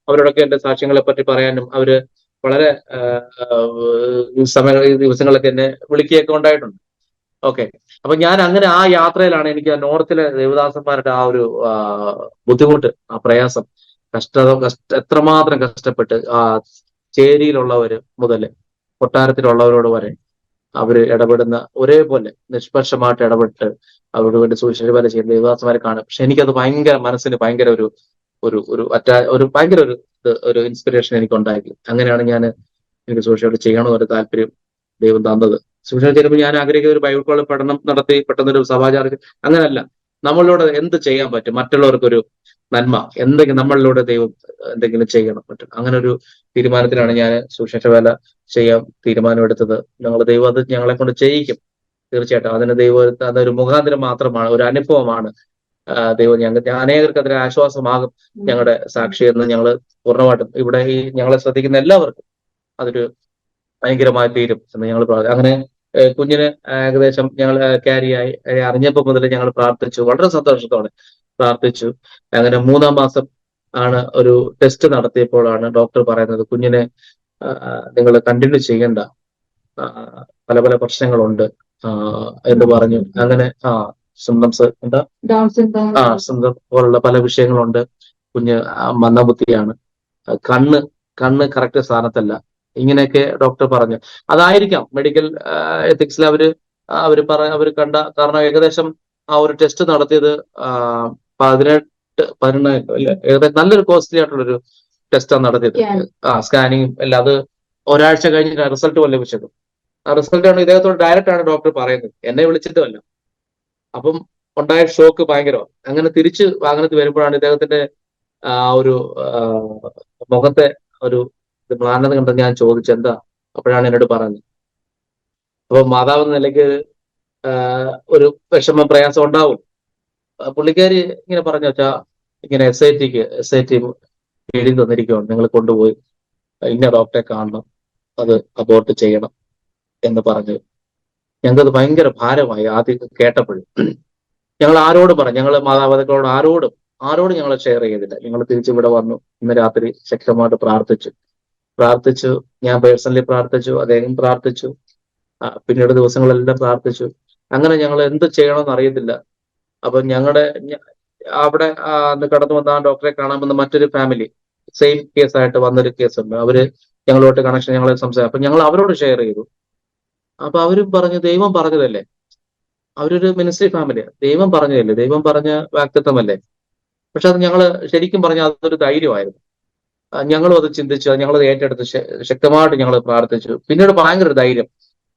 Speaker 2: അവരോടൊക്കെ എന്റെ സാക്ഷ്യങ്ങളെ പറ്റി പറയാനും അവര് വളരെ ഈ ദിവസങ്ങളൊക്കെ എന്നെ വിളിക്കുകയൊക്കെ ഉണ്ടായിട്ടുണ്ട്. ഓക്കെ. അപ്പൊ ഞാൻ അങ്ങനെ ആ യാത്രയിലാണ് എനിക്ക് ആ നോർത്തിലെ ദേവദാസന്മാരുടെ ആ ഒരു ബുദ്ധിമുട്ട്, ആ പ്രയാസം, എത്രമാത്രം കഷ്ടപ്പെട്ട് ആ ചേരിയിലുള്ളവര് മുതല് കൊട്ടാരത്തിലുള്ളവരോട് വരെ അവര് ഇടപെടുന്ന ഒരേപോലെ നിഷ്പക്ഷമായിട്ട് ഇടപെട്ട് അവരോട് വേണ്ടി സുവിശേഷ വേല ചെയ്യുന്ന ദേവദാസന്മാരെ കാണും. പക്ഷെ എനിക്കത് മനസ്സിന് ഭയങ്കര ഒരു ഒരു ഒരു ഒരു ഭയങ്കര ഒരു ഇൻസ്പിറേഷൻ എനിക്ക് ഉണ്ടാക്കി. അങ്ങനെയാണ് എനിക്ക് സുവിശേഷം ചെയ്യണമെന്നൊരു താല്പര്യം ദൈവം തന്നത്. സുവിശേഷം ചെയ്യുമ്പോൾ ഞാൻ ആഗ്രഹിക്കുന്ന ഒരു ബൈബിൾ കോളേജ് പഠനം നടത്തി പെട്ടെന്നൊരു സഭാചാരം അങ്ങനെയല്ല. നമ്മളിലൂടെ എന്ത് ചെയ്യാൻ പറ്റും, മറ്റുള്ളവർക്കൊരു നന്മ എന്തെങ്കിലും നമ്മളിലൂടെ ദൈവം എന്തെങ്കിലും ചെയ്യണം പറ്റും. അങ്ങനെ ഒരു തീരുമാനത്തിലാണ് ഞാൻ സുവിശേഷ വേല ചെയ്യാൻ തീരുമാനമെടുത്തത്. ദൈവം അത് ഞങ്ങളെ കൊണ്ട് ചെയ്യിക്കും തീർച്ചയായിട്ടും. അതിന് ദൈവം അതൊരു മുഖാന്തരം മാത്രമാണ്, ഒരു അനുഭവമാണ്. ദൈവം അനേകർക്ക് അതിന് ആശ്വാസമാകും ഞങ്ങളുടെ സാക്ഷി എന്ന് ഞങ്ങൾ പൂർണ്ണമായിട്ടും ഇവിടെ ഈ ഞങ്ങളെ ശ്രദ്ധിക്കുന്ന എല്ലാവർക്കും അതൊരു ഭയങ്കരമായി തീരും എന്ന് ഞങ്ങൾ അങ്ങനെ കുഞ്ഞിന് ഏകദേശം ഞങ്ങൾ ക്യാരിയായി അറിഞ്ഞപ്പോൾ മുതൽ ഞങ്ങൾ പ്രാർത്ഥിച്ചു, വളരെ സന്തോഷത്തോടെ പ്രാർത്ഥിച്ചു. അങ്ങനെ 3-ാം മാസം ആണ് ഒരു ടെസ്റ്റ് നടത്തിയപ്പോഴാണ് ഡോക്ടർ പറയുന്നത്, കുഞ്ഞിനെ നിങ്ങൾ കണ്ടിന്യൂ ചെയ്യണ്ട, പല പല പ്രശ്നങ്ങളുണ്ട് എന്ന് പറഞ്ഞു. അങ്ങനെ സിംറ്റംസ് എന്താ സിംറ്റം പോലുള്ള പല വിഷയങ്ങളുണ്ട്. കുഞ്ഞ് മന്ദബുദ്ധിയാണ്, കണ്ണ് കറക്റ്റ് സ്ഥാനത്തല്ല, ഇങ്ങനെയൊക്കെ ഡോക്ടർ പറഞ്ഞു. അതായിരിക്കാം മെഡിക്കൽ എത്തിക്സിൽ അവര് കണ്ട കാരണം. ഏകദേശം ആ ഒരു ടെസ്റ്റ് നടത്തിയത് 18 ഏകദേശം നല്ലൊരു കോസ്റ്റ്ലി ആയിട്ടുള്ളൊരു ടെസ്റ്റാണ് നടത്തിയത്. സ്കാനിങ് എല്ലാം. അത് ഒരാഴ്ച കഴിഞ്ഞ് റിസൾട്ട് പോലെ ലഭിച്ചത്. ആ റിസൾട്ട് ആണ് ഇദ്ദേഹത്തോട് ഡയറക്റ്റ് ആണ് ഡോക്ടർ പറയുന്നത്, എന്നെ വിളിച്ചിട്ടുമല്ല. അപ്പം ഉണ്ടായ ഷോക്ക് ഭയങ്കരമാണ്. അങ്ങനെ തിരിച്ച് വാഹനത്തിൽ വരുമ്പോഴാണ് ഇദ്ദേഹത്തിന്റെ ആ ഒരു മുഖത്തെ ഒരു മ്ലാനത കണ്ട് ഞാൻ ചോദിച്ചെന്താ. അപ്പോഴാണ് എന്നോട് പറഞ്ഞത്. അപ്പൊ മാതാവെന്ന നിലയ്ക്ക് ഒരു വിഷമം, പ്രയാസം ഉണ്ടാവും. പുള്ളിക്കാരി ഇങ്ങനെ പറഞ്ഞു വെച്ചാ, ഇങ്ങനെ എസ് ഐ ടി എഴുതി തന്നിരിക്കുകയാണ്, നിങ്ങൾ കൊണ്ടുപോയി ഇന്ന ഡോക്ടറെ കാണണം, അത് അബോർട്ട് ചെയ്യണം എന്ന് പറഞ്ഞു. ഞങ്ങൾക്കത് ഭയങ്കര ഭാരമായി ആദ്യം കേട്ടപ്പോഴും. ഞങ്ങൾ ആരോടും പറഞ്ഞു, ഞങ്ങൾ മാതാപിതാക്കളോട് ആരോടും ഞങ്ങൾ ഷെയർ ചെയ്തില്ല. ഞങ്ങൾ തിരിച്ചിവിടെ വന്നു. ഇന്ന് രാത്രി ശക്തമായിട്ട് പ്രാർത്ഥിച്ചു. ഞാൻ പേഴ്സണലി പ്രാർത്ഥിച്ചു, അദ്ദേഹം പ്രാർത്ഥിച്ചു, പിന്നീട് ദിവസങ്ങളെല്ലാം പ്രാർത്ഥിച്ചു. അങ്ങനെ ഞങ്ങൾ എന്ത് ചെയ്യണമെന്ന് അറിയത്തില്ല. അപ്പൊ അവിടെ കടന്നു വന്ന ആ ഡോക്ടറെ കാണാൻ വന്ന മറ്റൊരു ഫാമിലി, സെയിം കേസായിട്ട് വന്നൊരു കേസുണ്ട്. അവര് ഞങ്ങളുമായിട്ട് കണക്ഷൻ, ഞങ്ങളെ സംസാരിക്കും. അപ്പൊ ഞങ്ങൾ അവരോട് ഷെയർ ചെയ്തു. അപ്പൊ അവരും പറഞ്ഞു, ദൈവം പറഞ്ഞതല്ലേ, അവരൊരു മിനിസ്ട്രി ഫാമിലിയാണ്, ദൈവം പറഞ്ഞതല്ലേ, ദൈവം പറഞ്ഞ വാക്തത്വമല്ലേ. പക്ഷെ അത് ഞങ്ങള് ശരിക്കും പറഞ്ഞാൽ അതൊരു ധൈര്യമായിരുന്നു. ഞങ്ങളും അത് ചിന്തിച്ചു, ഞങ്ങളത് ഏറ്റെടുത്ത് ശക്തമായിട്ട് ഞങ്ങൾ പ്രാർത്ഥിച്ചു. പിന്നീട് ഭയങ്കര ഒരു ധൈര്യം.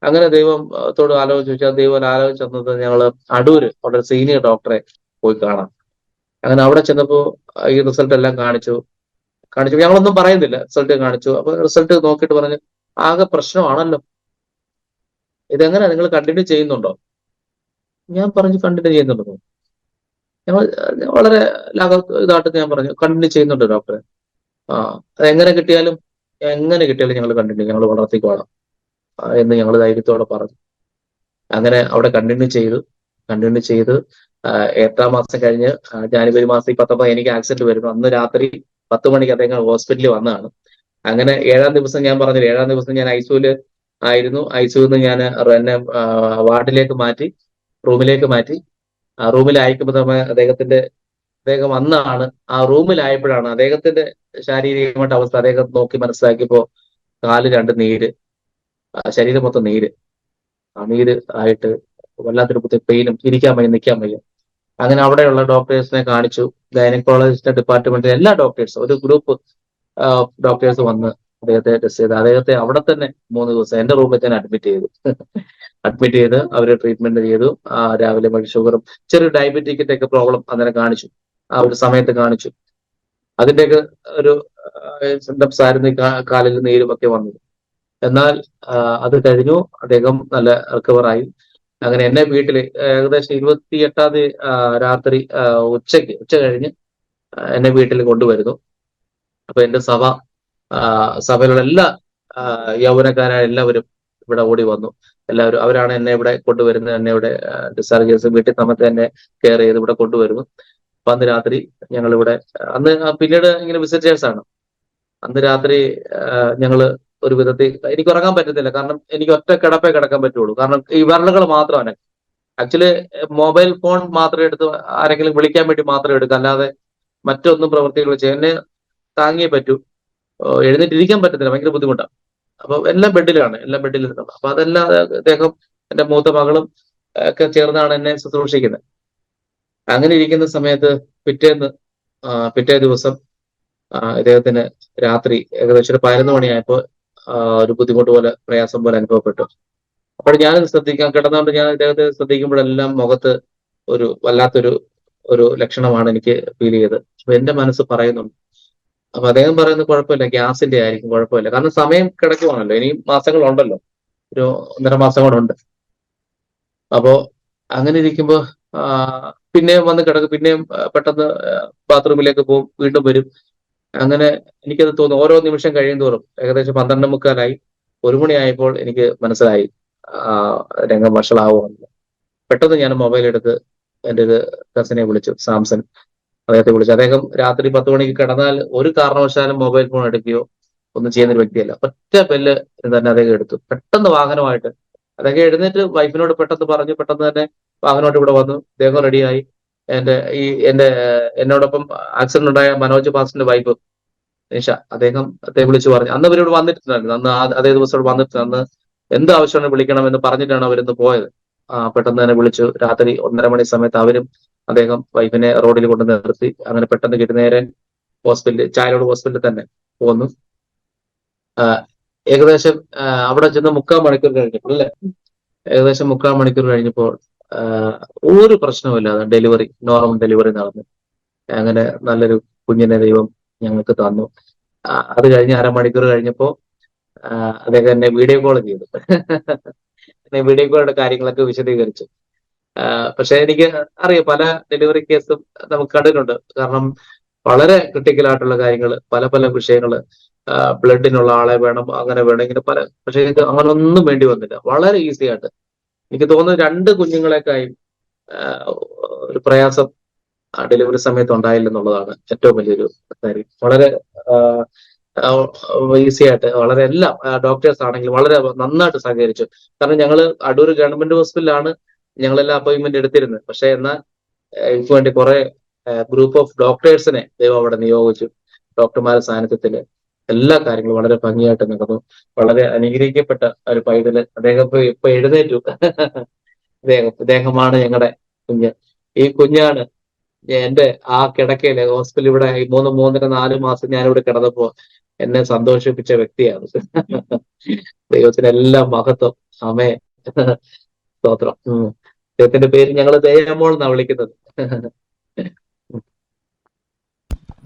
Speaker 2: അങ്ങനെ ദൈവത്തോട് ആലോചിച്ചാൽ ദൈവം ആലോചിച്ച് തന്നത് ഞങ്ങൾ അടൂര് അവിടെ സീനിയർ ഡോക്ടറെ പോയി കാണാം. അങ്ങനെ അവിടെ ചെന്നപ്പോ ഈ റിസൾട്ട് എല്ലാം കാണിച്ചു. ഞങ്ങളൊന്നും പറയുന്നില്ല, റിസൾട്ട് കാണിച്ചു. അപ്പൊ റിസൾട്ട് നോക്കിയിട്ട് പറഞ്ഞു, ആകെ പ്രശ്നമാണല്ലോ, ഇതെങ്ങനെ നിങ്ങൾ കണ്ടിന്യൂ ചെയ്യുന്നുണ്ടോ? ഞാൻ പറഞ്ഞു കണ്ടിന്യൂ ചെയ്യുന്നുണ്ടോ. ഞങ്ങൾ വളരെ ഇതായിട്ട് ഞാൻ പറഞ്ഞു കണ്ടിന്യൂ ചെയ്യുന്നുണ്ട് ഡോക്ടറെ. എങ്ങനെ കിട്ടിയാലും ഞങ്ങൾ കണ്ടിന്യൂ, ഞങ്ങൾ വളർത്തിക്കോളാം എന്ന് ഞങ്ങൾ ധൈര്യത്തോടെ പറഞ്ഞു. അങ്ങനെ അവിടെ കണ്ടിന്യൂ ചെയ്ത് 8-ാം മാസം കഴിഞ്ഞ് ജാനുവരി മാസം 19 എനിക്ക് ആക്സിഡന്റ് വരുന്നു. അന്ന് രാത്രി 10 മണിക്ക് അദ്ദേഹം ഹോസ്പിറ്റലിൽ വന്നതാണ്. അങ്ങനെ 7-ാം ദിവസം ഞാൻ പറഞ്ഞില്ല, 7-ാം ദിവസം ഞാൻ ഐസിയുല് ആയിരുന്നു. ഐസിയുന്ന് ഞാൻ എന്നെ വാർഡിലേക്ക് മാറ്റി, റൂമിലേക്ക് മാറ്റി. റൂമിലായിരിക്കുമ്പോൾ അദ്ദേഹം അന്നാണ് ആ റൂമിലായപ്പോഴാണ് അദ്ദേഹത്തിന്റെ ശാരീരികമായിട്ട് അവസ്ഥ അദ്ദേഹം നോക്കി മനസ്സിലാക്കിയപ്പോ കാല് 2 നീര്, ശരീരം മൊത്തം നീര്, നീര് ആയിട്ട് വല്ലാത്തൊരു പെയിനും, ഇരിക്കാൻ വയ്യ, നിൽക്കാൻ വയ്യ. അങ്ങനെ അവിടെയുള്ള ഡോക്ടേഴ്സിനെ കാണിച്ചു. ഗൈനക്കോളജിസ്റ്റ് ഡിപ്പാർട്ട്മെന്റിലെ എല്ലാ ഡോക്ടേഴ്സും, ഒരു ഗ്രൂപ്പ് ഡോക്ടേഴ്സ് വന്ന് അദ്ദേഹത്തെ ടെസ്റ്റ് ചെയ്ത് അദ്ദേഹത്തെ അവിടെ തന്നെ 3 ദിവസം എന്റെ റൂമിൽ തന്നെ അഡ്മിറ്റ് ചെയ്തു. അഡ്മിറ്റ് ചെയ്ത് അവര് ട്രീറ്റ്മെന്റ് ചെയ്തു. രാവിലെ മഴ ഷുഗറും ചെറിയ ഡയബറ്റിക്കിന്റെ ഒക്കെ പ്രോബ്ലം അന്നേരം കാണിച്ചു, ആ ഒരു സമയത്ത് കാണിച്ചു. അതിന്റെയൊക്കെ ഒരു സിംറ്റംസ് ആയിരുന്നു ഈ കാലിൽ നീരും ഒക്കെ വന്നത്. എന്നാൽ അത് കഴിഞ്ഞു, അദ്ദേഹം നല്ല റിക്കവറായി. അങ്ങനെ എന്നെ വീട്ടില് ഏകദേശം 28-ാം തീയതി രാത്രി ഉച്ച കഴിഞ്ഞ് എന്നെ വീട്ടിൽ കൊണ്ടുവരുന്നു. അപ്പൊ എന്റെ സഭയിലുള്ള എല്ലാ യൗവനക്കാരായ എല്ലാവരും ഇവിടെ ഓടി വന്നു. എല്ലാവരും അവരാണ് എന്നെ ഇവിടെ കൊണ്ടുവരുന്നത്. എന്നെ ഇവിടെ ഡിസ്ചാർജ് ചെയ്ത് വീട്ടിൽ നമുക്ക് തന്നെ കെയർ ചെയ്ത് ഇവിടെ കൊണ്ടുവരുന്നു. അപ്പൊ അന്ന് രാത്രി ഞങ്ങൾ ഇവിടെ അന്ന് പിന്നീട് ഇങ്ങനെ വിസിറ്റേഴ്സ് ആണ്. അന്ന് രാത്രി ഞങ്ങള് ഒരു വിധത്തിൽ എനിക്ക് ഉറങ്ങാൻ പറ്റത്തില്ല, കാരണം എനിക്ക് ഒറ്റ കിടപ്പേ കിടക്കാൻ പറ്റുള്ളൂ. കാരണം ഈ വിരലുകൾ മാത്രമാണ് ആക്ച്വലി മൊബൈൽ ഫോൺ മാത്രം എടുത്ത് ആരെങ്കിലും വിളിക്കാൻ വേണ്ടി മാത്രം എടുക്കുക, അല്ലാതെ മറ്റൊന്നും പ്രവൃത്തികൾ ചെയ്യാൻ എന്നെ താങ്ങിയേ പറ്റൂ. എഴുന്നേറ്റിരിക്കാൻ പറ്റത്തില്ല, ഭയങ്കര ബുദ്ധിമുട്ടാണ്. അപ്പൊ എല്ലാം ബെഡിലാണ്, എല്ലാം ബെഡിലിരുന്നത്. അപ്പൊ അതെല്ലാം അദ്ദേഹം എന്റെ മൂത്ത മകളും ഒക്കെ ചേർന്നാണ് എന്നെ ശുശ്രൂഷിക്കുന്നത്. അങ്ങനെ ഇരിക്കുന്ന സമയത്ത് പിറ്റേ ദിവസം ഇദ്ദേഹത്തിന് രാത്രി ഏകദേശം ഒരു 11 മണിയായപ്പോൾ ഒരു ബുദ്ധിമുട്ട് പോലെ, പ്രയാസം പോലെ അനുഭവപ്പെട്ടു. അപ്പോൾ ഞാനത് ശ്രദ്ധിക്കാൻ കിടന്നുകൊണ്ട് ഞാൻ ഇദ്ദേഹത്തെ ശ്രദ്ധിക്കുമ്പോഴെല്ലാം മുഖത്ത് ഒരു വല്ലാത്തൊരു ലക്ഷണമാണ് എനിക്ക് ഫീൽ ചെയ്തത്. അപ്പൊ എന്റെ മനസ്സ് പറയുന്നുണ്ട്. അപ്പൊ അദ്ദേഹം പറയുന്നത് കുഴപ്പമില്ല, ഗ്യാസിന്റെ ആയിരിക്കും, കുഴപ്പമില്ല. കാരണം സമയം കിടക്കുവാണല്ലോ, ഇനിയും മാസങ്ങളുണ്ടല്ലോ, ഒരു 1.5 മാസം കൂടെ ഉണ്ട്. അപ്പോ അങ്ങനെ ഇരിക്കുമ്പോ പിന്നെയും വന്ന് കിടക്കും, പിന്നെയും പെട്ടെന്ന് ബാത്റൂമിലേക്ക് പോകും, വീണ്ടും വരും. അങ്ങനെ എനിക്കത് തോന്നുന്നു ഓരോ നിമിഷം കഴിയും തോറും. ഏകദേശം 12:45 1 മണിയായപ്പോൾ എനിക്ക് മനസ്സിലായി രംഗം വഷളാവുമെന്ന്. പെട്ടെന്ന് ഞാൻ മൊബൈൽ എടുത്ത് എൻ്റെ ഒരു കസിനെ വിളിച്ചു, സാംസൺ, അദ്ദേഹത്തെ വിളിച്ചു. അദ്ദേഹം രാത്രി 10 മണിക്ക് കിടന്നാൽ ഒരു കാരണവശാലും മൊബൈൽ ഫോൺ എടുക്കുകയോ ഒന്നും ചെയ്യുന്ന ഒരു വ്യക്തിയല്ല. ഒറ്റ ബെല്ല് തന്നെ അദ്ദേഹം എടുത്തു, പെട്ടെന്ന് വാഹനമായിട്ട് അദ്ദേഹം എഴുന്നേറ്റ് വൈഫിനോട് പെട്ടെന്ന് പറഞ്ഞു, പെട്ടെന്ന് തന്നെ വാഹനമായിട്ട് ഇവിടെ വന്നു. അദ്ദേഹം റെഡിയായി. എന്റെ എന്നോടൊപ്പം ആക്സിഡന്റ് ഉണ്ടായ മനോജ് പാസിന്റെ വൈഫ് നിഷ, അദ്ദേഹത്തെ വിളിച്ചു പറഞ്ഞു. അന്ന് ഇവരോട് വന്നിട്ടുണ്ടായിരുന്നു, അന്ന് അതേ ദിവസം ഇവിടെ വന്നിട്ടുണ്ട്. അന്ന് എന്ത് ആവശ്യമാണ് വിളിക്കണമെന്ന് പറഞ്ഞിട്ടാണ് അവരിന്ന് പോയത്. പെട്ടെന്ന് തന്നെ വിളിച്ചു. രാത്രി 1:30 മണി സമയത്ത് അദ്ദേഹം വൈഫിനെ റോഡിൽ കൊണ്ട് നിർത്തി. അങ്ങനെ പെട്ടെന്ന് കിട്ടി നേരെ ചായലോട് ഹോസ്പിറ്റലിൽ തന്നെ പോന്നു. ഏകദേശം അവിടെ ചെന്ന് 3/4 മണിക്കൂർ കഴിഞ്ഞപ്പോൾ അല്ലെ, ഏകദേശം 3/4 മണിക്കൂർ കഴിഞ്ഞപ്പോൾ ഒരു പ്രശ്നവുമില്ലാതെ നോർമൽ ഡെലിവറി നടന്നു. അങ്ങനെ നല്ലൊരു കുഞ്ഞിനെ ദൈവം ഞങ്ങൾക്ക് തന്നു. അത് കഴിഞ്ഞ് അരമണിക്കൂർ കഴിഞ്ഞപ്പോ അദ്ദേഹം എന്നെ വീഡിയോ കോൾ ചെയ്തു. എന്നെ വീഡിയോ കോളുടെ കാര്യങ്ങളൊക്കെ വിശദീകരിച്ചു. പക്ഷെ എനിക്ക് അറിയാം, പല ഡെലിവറി കേസും നമുക്ക് കണ്ടിട്ടുണ്ട്. കാരണം വളരെ ക്രിട്ടിക്കൽ ആയിട്ടുള്ള കാര്യങ്ങൾ, പല പല വിഷയങ്ങള്, ബ്ലഡിനുള്ള ആളെ വേണം, അങ്ങനെ വേണം, ഇങ്ങനെ പല. പക്ഷെ ഇത് അങ്ങനെ ഒന്നും വേണ്ടി വന്നില്ല. വളരെ ഈസി ആയിട്ട് എനിക്ക് തോന്നുന്നു 2 കുഞ്ഞുങ്ങളെക്കായും ഒരു പ്രയാസം ഡെലിവറി സമയത്ത് ഉണ്ടായില്ലെന്നുള്ളതാണ് ഏറ്റവും വലിയൊരു കാര്യം. വളരെ ഈസി ആയിട്ട്, വളരെ എല്ലാം ഡോക്ടേഴ്സ് ആണെങ്കിലും വളരെ നന്നായിട്ട് സഹകരിച്ചു. കാരണം ഞങ്ങൾ അടൂർ ഗവൺമെന്റ് ഹോസ്പിറ്റലിലാണ് ഞങ്ങളെല്ലാം അപ്പോയിന്റ്മെന്റ് എടുത്തിരുന്നത്. പക്ഷെ എന്നാൽ എനിക്ക് വേണ്ടി കുറെ ഗ്രൂപ്പ് ഓഫ് ഡോക്ടേഴ്സിനെ ദൈവം അവിടെ നിയോഗിച്ചു. ഡോക്ടർമാരുടെ സാന്നിധ്യത്തില് എല്ലാ കാര്യങ്ങളും വളരെ ഭംഗിയായിട്ട് നടന്നു. വളരെ അനുഗ്രഹിക്കപ്പെട്ട ഒരു പൈതല്. അദ്ദേഹം ഇപ്പൊ എഴുന്നേറ്റു. ഇദ്ദേഹമാണ് ഞങ്ങളുടെ കുഞ്ഞ്. ഈ കുഞ്ഞാണ് എന്റെ ആ കിടക്കയില് ഹോസ്പിറ്റലിൽ ഇവിടെ 3.5-4 മാസം ഞാനിവിടെ കിടന്നപ്പോ എന്നെ സന്തോഷിപ്പിച്ച വ്യക്തിയാണ്. ദൈവത്തിനെല്ലാം മഹത്വം. ആമേ, സ്തോത്രം. ദൈവത്തിന്റെ പേര് ഞങ്ങൾ ദയമോൾ എന്നാണ് വിളിക്കുന്നത്.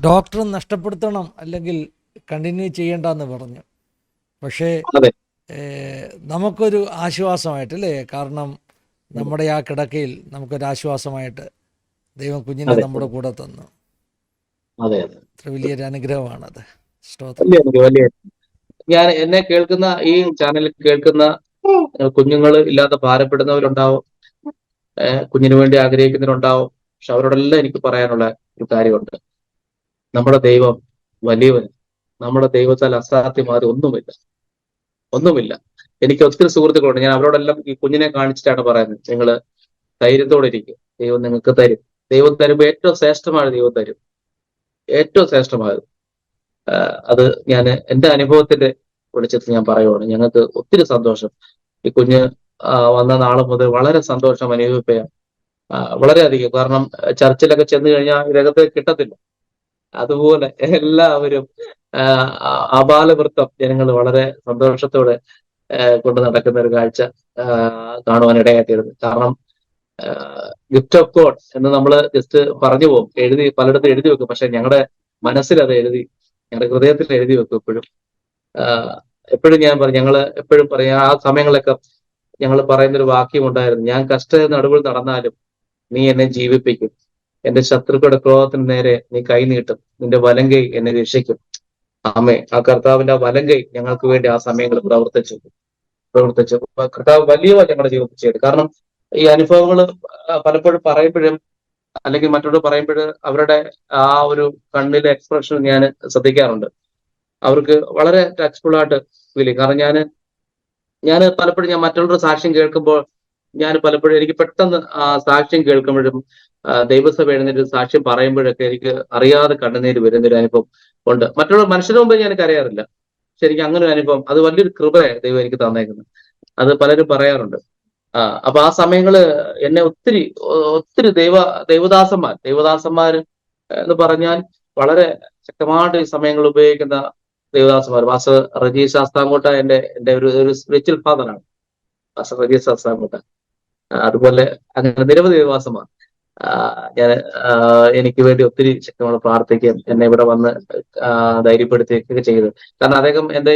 Speaker 1: ഡോക്ടർ നഷ്ടപ്പെടുത്തണം അല്ലെങ്കിൽ കണ്ടിന്യൂ ചെയ്യണ്ടെന്ന് പറഞ്ഞു. പക്ഷേ നമുക്കൊരു ആശ്വാസമായിട്ട് അല്ലേ, കാരണം നമ്മുടെ ആ കിടക്കയിൽ നമുക്കൊരു ആശ്വാസമായിട്ട് ദൈവം കുഞ്ഞിനെ നമ്മുടെ കൂടെ തന്നു. അത്ര വലിയൊരു അനുഗ്രഹമാണത്.
Speaker 2: വലിയ എന്നെ കേൾക്കുന്ന ഈ ചാനലിൽ കേൾക്കുന്ന കുഞ്ഞുങ്ങൾ ഇല്ലാതെ ഭാരപ്പെടുന്നവരുണ്ടാവും, കുഞ്ഞിനു വേണ്ടി ആഗ്രഹിക്കുന്നവരുണ്ടാവും. പക്ഷെ അവരോടെല്ലാം എനിക്ക് പറയാനുള്ള ഒരു കാര്യമുണ്ട്. നമ്മുടെ ദൈവം വലിയവൻ. നമ്മുടെ ദൈവത്താൽ അസാധ്യമായത് ഒന്നുമില്ല. എനിക്ക് ഒത്തിരി സുഹൃത്തുക്കളുണ്ട്. ഞാൻ അവരോടെല്ലാം ഈ കുഞ്ഞിനെ കാണിച്ചിട്ടാണ് പറയുന്നത്, നിങ്ങൾ ധൈര്യത്തോടെ ഇരിക്കും, ദൈവം നിങ്ങൾക്ക് തരും. ദൈവം തരുമ്പോൾ ഏറ്റവും ശ്രേഷ്ഠമായ ദൈവം തരും, ഏറ്റവും ശ്രേഷ്ഠമായത്. അത് ഞാൻ എൻ്റെ അനുഭവത്തിന്റെ വെളിച്ചത്തിൽ ഞാൻ പറയുവാണ്. ഞങ്ങൾക്ക് ഒത്തിരി സന്തോഷം. ഈ കുഞ്ഞ് വന്ന നാളെ മുതൽ വളരെ സന്തോഷം അനുഭവിക്കുകയാണ്, വളരെയധികം. കാരണം ചർച്ചിലൊക്കെ ചെന്ന് കഴിഞ്ഞാൽ ഇദ്ദേഹത്തെ കിട്ടത്തില്ല. അതുപോലെ എല്ലാവരും ആബാലവൃത്തം ജനങ്ങൾ വളരെ സന്തോഷത്തോടെ കൊണ്ട് നടക്കുന്ന ഒരു കാഴ്ച കാണുവാൻ ഇടയായിത്തീരുന്നു. കാരണം ഗിഫ്റ്റ് ഓഫ് ഗോഡ് എന്ന് നമ്മൾ ജസ്റ്റ് പറഞ്ഞു പോകും, എഴുതി പലയിടത്തും എഴുതി വെക്കും. പക്ഷെ ഞങ്ങളുടെ മനസ്സിൽ അത് എഴുതി, ഞങ്ങളുടെ ഹൃദയത്തിൽ എഴുതി വെക്കും എപ്പോഴും. എപ്പോഴും ഞാൻ പറയും, ഞങ്ങള് എപ്പോഴും പറയും, ആ സമയങ്ങളൊക്കെ ഞങ്ങൾ പറയുന്നൊരു വാക്യം ഉണ്ടായിരുന്നു: ഞാൻ കഷ്ട നടുവിൽ നടന്നാലും നീ എന്നെ ജീവിപ്പിക്കും, എന്റെ ശത്രുക്കളുടെ ക്രോധത്തിന് നേരെ നീ കൈ നീട്ടും, നിന്റെ വലങ്കൈ എന്നെ രക്ഷിക്കും. ആമേ. ആ കർത്താവിന്റെ വലങ്കൈ ഞങ്ങൾക്ക് വേണ്ടി ആ സമയങ്ങൾ പ്രവർത്തിച്ചു. കർത്താവ് വലിയ ഞങ്ങളുടെ ജീവിതത്തിൽ ചെയ്തു. കാരണം ഈ അനുഭവങ്ങൾ പലപ്പോഴും പറയുമ്പോഴും, അല്ലെങ്കിൽ മറ്റുള്ളവർ പറയുമ്പോൾ അവരുടെ ആ ഒരു കണ്ണിലെ എക്സ്പ്രഷൻ ഞാൻ ശ്രദ്ധിക്കാറുണ്ട്. അവർക്ക് വളരെ ടച്ച്ഫുൾ ആയിട്ട് ഫീൽ ചെയ്യും. കാരണം ഞാൻ പലപ്പോഴും ഞാൻ മറ്റുള്ളവരുടെ സാക്ഷ്യം കേൾക്കുമ്പോൾ, ഞാൻ പലപ്പോഴും എനിക്ക് പെട്ടെന്ന് ആ സാക്ഷ്യം കേൾക്കുമ്പോഴും ദൈവസഭ എഴുന്നേറ്റ് സാക്ഷ്യം പറയുമ്പോഴൊക്കെ എനിക്ക് അറിയാതെ കണ്ണുനീര് വരുന്നൊരു അനുഭവം ഉണ്ട്. മറ്റുള്ള മനുഷ്യരുടെ മുമ്പ് ഞാൻ അറിയാറില്ല. പക്ഷെ എനിക്ക് അങ്ങനെ ഒരു അനുഭവം, അത് വലിയൊരു കൃപയാണ് ദൈവം എനിക്ക് തന്നേക്കുന്നത്. അത് പലരും പറയാറുണ്ട്. അപ്പൊ ആ സമയങ്ങള് എന്നെ ഒത്തിരി ഒത്തിരി ദൈവദാസന്മാർ എന്ന് പറഞ്ഞാൽ വളരെ ശക്തമായിട്ട് ഈ സമയങ്ങൾ ഉപയോഗിക്കുന്ന ദേവദാസന്മാർ. പാസ്റ്റർ റജി ശാസ്താംകോട്ട എന്റെ ഒരു സ്പിരിച്വൽ ഫാദറാണ് പാസ്റ്റർ റജി ശാസ്താംകോട്ട. അതുപോലെ അങ്ങനെ നിരവധി ദേവദാസന്മാർ ഞാൻ എനിക്ക് വേണ്ടി ഒത്തിരി ശക്തമായി പ്രാർത്ഥിക്കുകയും എന്നെ ഇവിടെ വന്ന് ധൈര്യപ്പെടുത്തുകയൊക്കെ ചെയ്തത്. കാരണം അദ്ദേഹം എന്റെ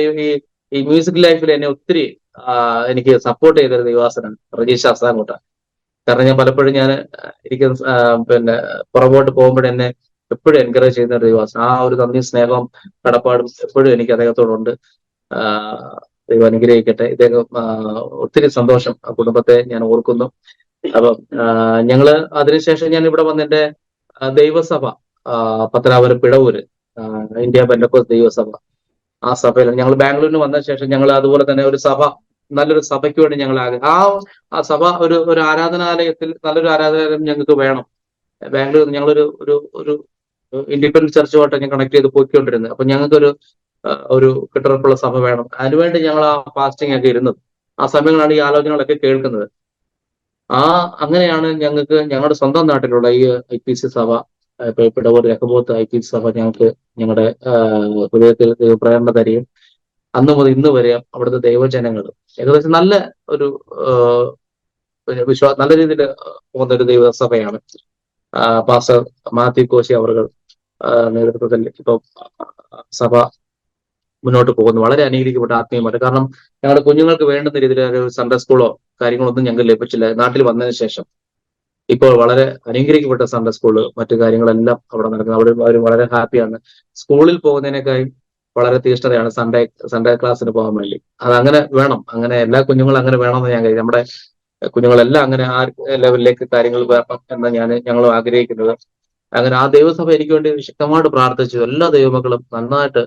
Speaker 2: ഈ മ്യൂസിക് ലൈഫിൽ എന്നെ ഒത്തിരി എനിക്ക് സപ്പോർട്ട് ചെയ്തൊരു ദേവദാസനാണ് റജി ശാസ്താംകോട്ട. കാരണം ഞാൻ പലപ്പോഴും എനിക്ക് പിന്നെ പുറകോട്ട് പോകുമ്പോൾ എന്നെ എപ്പോഴും എൻകറേജ് ചെയ്യുന്ന ഒരു ദേവദാസൻ. ആ ഒരു നന്ദി, സ്നേഹവും കടപ്പാടും എപ്പോഴും എനിക്ക് അദ്ദേഹത്തോടുണ്ട്. ദൈവം അനുഗ്രഹിക്കട്ടെ. ഇദ്ദേഹം ഒത്തിരി സന്തോഷം ആ കുടുംബത്തെ ഞാൻ ഓർക്കുന്നു. അപ്പം ഞങ്ങള് അതിനുശേഷം ഞാൻ ഇവിടെ വന്ന് എന്റെ ദൈവസഭ പത്തനാപുരം പിടവൂര് ഇന്ത്യ പെന്തക്കോസ്ത് ദൈവസഭ, ആ സഭയിൽ ഞങ്ങൾ ബാംഗ്ലൂരിന് വന്ന ശേഷം ഞങ്ങൾ അതുപോലെ തന്നെ ഒരു സഭ, നല്ലൊരു സഭയ്ക്ക് വേണ്ടി ഞങ്ങൾ ആ സഭ ഒരു ആരാധനാലയത്തിൽ, നല്ലൊരു ആരാധനാലയം ഞങ്ങൾക്ക് വേണം. ബാംഗ്ലൂർ ഞങ്ങളൊരു ഒരു ഒരു ഇൻഡിപെൻഡന്റ് ചർച്ചുമായിട്ട് ഞാൻ കണക്ട് ചെയ്ത് പോയിക്കൊണ്ടിരുന്നത്. അപ്പൊ ഞങ്ങൾക്കൊരു ഒരു കെട്ടുറപ്പുള്ള സഭ വേണം. അതിനുവേണ്ടി ഞങ്ങൾ ആ ഫാസ്റ്റിംഗ് ഒക്കെ ഇരുന്നത്. ആ സമയങ്ങളാണ് ഈ ആലോചനകളൊക്കെ കേൾക്കുന്നത്. അങ്ങനെയാണ് ഞങ്ങൾക്ക് ഞങ്ങളുടെ സ്വന്തം നാട്ടിലുള്ള ഈ IPC സഭ, പിടവൂർ രഹബോത്ത് IPC സഭ ഞങ്ങളുടെ ഹൃദയത്തിൽ പ്രേരണ തരികയും അന്ന് മുതൽ ഇന്ന് വരെ അവിടുത്തെ ദൈവജനങ്ങൾ ഏകദേശം നല്ല ഒരു നല്ല രീതിയിൽ പോകുന്ന ഒരു ദൈവസഭയാണ്. പാസ്റ്റർ മാത്യു കോശി അവർ നേതൃത്വത്തിൽ ഇപ്പൊ സഭ മുന്നോട്ട് പോകുന്നു. വളരെ അനുഗ്രഹിക്കപ്പെട്ട ആത്മീയമായിട്ട്. കാരണം ഞങ്ങളുടെ കുഞ്ഞുങ്ങൾക്ക് വേണ്ടുന്ന രീതിയിൽ ഒരു സൺഡേ സ്കൂളോ കാര്യങ്ങളൊന്നും ഞങ്ങൾക്ക് ലഭിച്ചില്ല. നാട്ടിൽ വന്നതിന് ശേഷം ഇപ്പോൾ വളരെ അനുഗ്രഹിക്കപ്പെട്ട സൺഡേ സ്കൂള്, മറ്റു കാര്യങ്ങളെല്ലാം അവിടെ നടക്കുന്നത്. അവർ വളരെ ഹാപ്പിയാണ്. സ്കൂളിൽ പോകുന്നതിനേക്കാളും വളരെ തീഷ്ണതയാണ് സൺഡേ ക്ലാസ്സിന് പോകാൻ വേണ്ടി. അതങ്ങനെ വേണം. അങ്ങനെ എല്ലാ കുഞ്ഞുങ്ങളും അങ്ങനെ വേണമെന്ന് ഞാൻ കരുതി. നമ്മുടെ കുഞ്ഞുങ്ങളെല്ലാം അങ്ങനെ ആ ലെവലിലേക്ക് കാര്യങ്ങൾ വരണം എന്ന് ഞങ്ങളും ആഗ്രഹിക്കുന്നത്. അങ്ങനെ ആ ദൈവസഭ എനിക്ക് വേണ്ടി ശക്തമായിട്ട് പ്രാർത്ഥിച്ചു. എല്ലാ ദൈവമക്കളും നന്നായിട്ട്